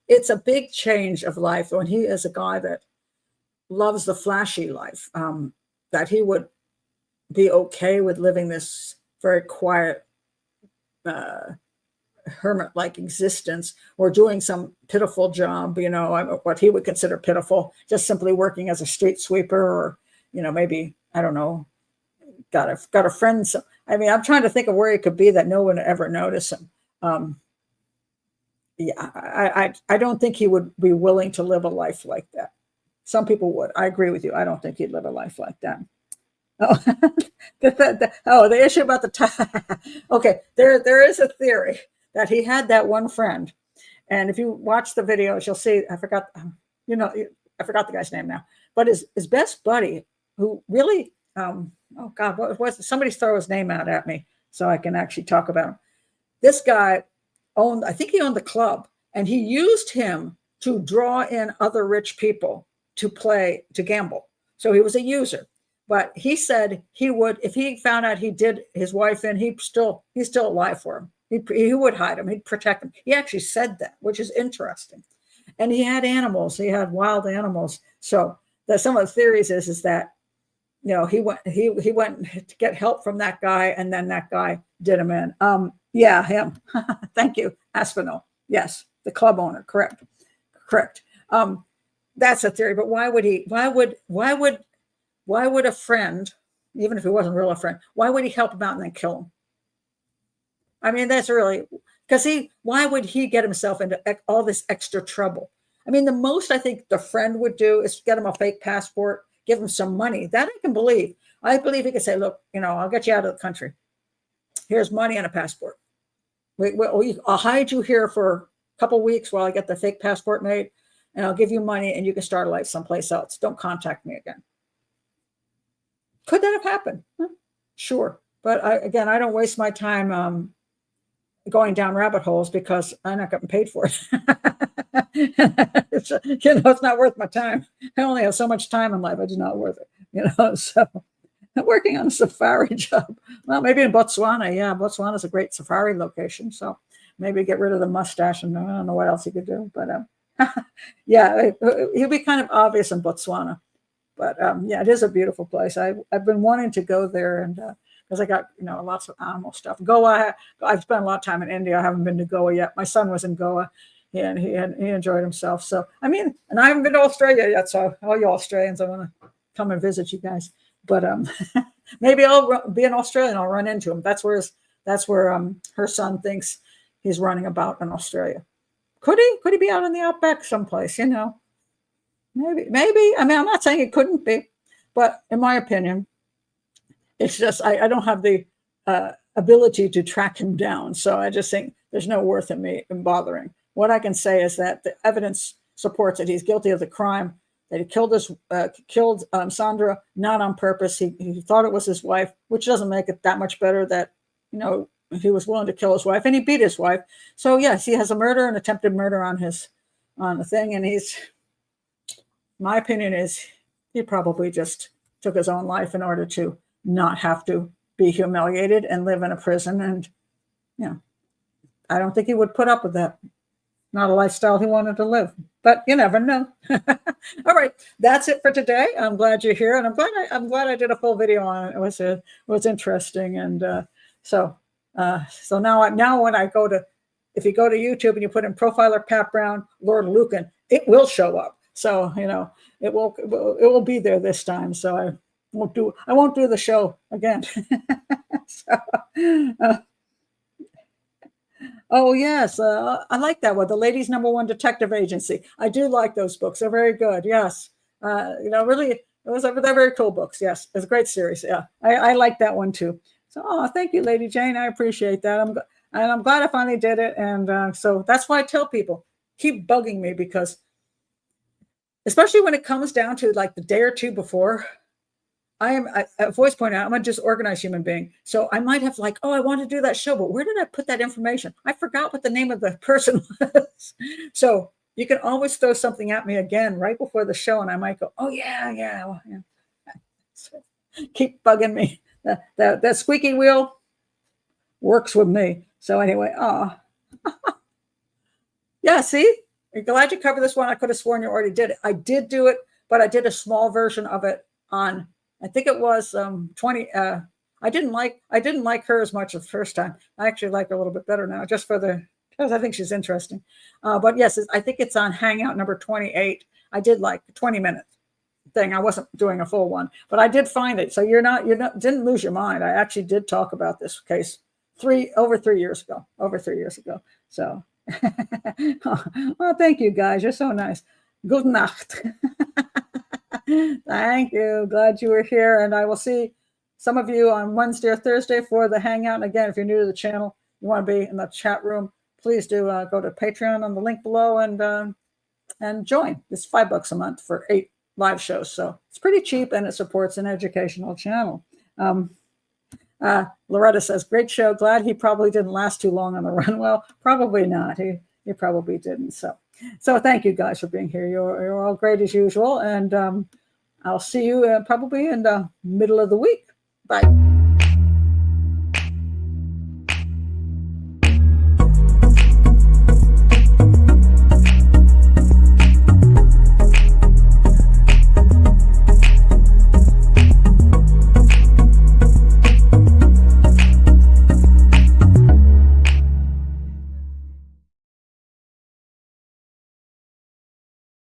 Speaker 1: it's a big change of life when he is a guy that loves the flashy life, that he would be okay with living this very quiet, hermit-like existence, or doing some pitiful job, what he would consider pitiful, just simply working as a street sweeper, or maybe, I don't know, got a friend. So, I mean, I'm trying to think of where he could be that no one would ever notice him. I don't think he would be willing to live a life like that. Some people would. I agree with you. I don't think he'd live a life like that. Oh, the issue about the okay, there is a theory that he had that one friend, and if you watch the videos, you'll see. I forgot the guy's name now, but his best buddy, who really, oh God, what was it? Somebody throw his name out at me so I can actually talk about him. This guy I think he owned the club, and he used him to draw in other rich people to gamble. So he was a user. But he said he would, if he found out he did his wife in, he's still alive for him. He would hide him. He'd protect him. He actually said that, which is interesting. And he had animals. He had wild animals. So some of the theories is that, he went to get help from that guy, and then that guy did him in. Yeah, him. Thank you, Aspinall. Yes, the club owner. Correct. That's a theory. But why would a friend, even if he wasn't really a friend, why would he help him out and then kill him? I mean, that's really, because why would he get himself into all this extra trouble? I mean, the most I think the friend would do is get him a fake passport, give him some money. That I can believe. I believe he could say, look, I'll get you out of the country. Here's money and a passport. I'll hide you here for a couple of weeks while I get the fake passport made, and I'll give you money and you can start a life someplace else. Don't contact me again. Could that have happened? Sure. But I don't waste my time going down rabbit holes because I'm not getting paid for it. It's not worth my time. I only have so much time in life. It's not worth it. So I'm working on a safari job. Well, maybe in Botswana. Yeah, Botswana is a great safari location. So maybe get rid of the mustache, and I don't know what else he could do. But yeah, he'll be kind of obvious in Botswana. But yeah, it is a beautiful place. I've been wanting to go there, and because I got lots of animal stuff. Goa, I've spent a lot of time in India. I haven't been to Goa yet. My son was in Goa, and he enjoyed himself. So I mean, and I haven't been to Australia yet. So all you Australians, I want to come and visit you guys. But maybe I'll be in Australia and I'll run into him. That's where her son thinks he's running about in Australia. Could he be out in the outback someplace? Maybe. I mean, I'm not saying it couldn't be, but in my opinion, it's just I don't have the ability to track him down. So I just think there's no worth in me in bothering. What I can say is that the evidence supports that he's guilty of the crime, that he killed Sandra not on purpose. He thought it was his wife, which doesn't make it that much better that he was willing to kill his wife, and he beat his wife. So yes, he has a murder and attempted murder on the thing, and my opinion is he probably just took his own life in order to not have to be humiliated and live in a prison. And I don't think he would put up with that. Not a lifestyle he wanted to live, but you never know. All right, that's it for today. I'm glad you're here, and I'm glad I did a full video on it. It was interesting, and so now when I go to, if you go to YouTube and you put in Profiler Pat Brown, Lord Lucan, it will show up. So it will be there this time. So I won't do the show again. Oh yes, I like that one. The Ladies' #1 Detective Agency. I do like those books. They're very good. Yes, really, they're very cool books. Yes, it's a great series. Yeah, I like that one too. So, thank you, Lady Jane. I appreciate that. I'm glad I finally did it. And so that's why I tell people, keep bugging me, because especially when it comes down to like the day or two before, I've always pointed out, I'm a disorganized human being. So I might have like, I want to do that show, but where did I put that information? I forgot what the name of the person was. So you can always throw something at me again right before the show, and I might go, oh yeah. Well, yeah. So keep bugging me. That squeaky wheel works with me. So anyway, yeah, see? I'm glad you covered this one. I could have sworn you already did it. I did do it, but I did a small version of it on, I think it was 20. I didn't like her as much the first time. I actually like her a little bit better now, just because I think she's interesting. But yes, I think it's on Hangout number 28. I did like the 20-minute thing. I wasn't doing a full one, but I did find it. So you didn't lose your mind. I actually did talk about this case over 3 years ago. So. Well, thank you guys. You're so nice. Good Nacht. Thank you. Glad you were here. And I will see some of you on Wednesday or Thursday for the Hangout. And again, if you're new to the channel, you want to be in the chat room, please do go to Patreon on the link below and join. It's $5 a month for 8 live shows. So it's pretty cheap, and it supports an educational channel. Loretta says, great show. Glad he probably didn't last too long on the run. Well, probably not. He probably didn't. So thank you guys for being here. You're all great as usual. And I'll see you probably in the middle of the week. Bye.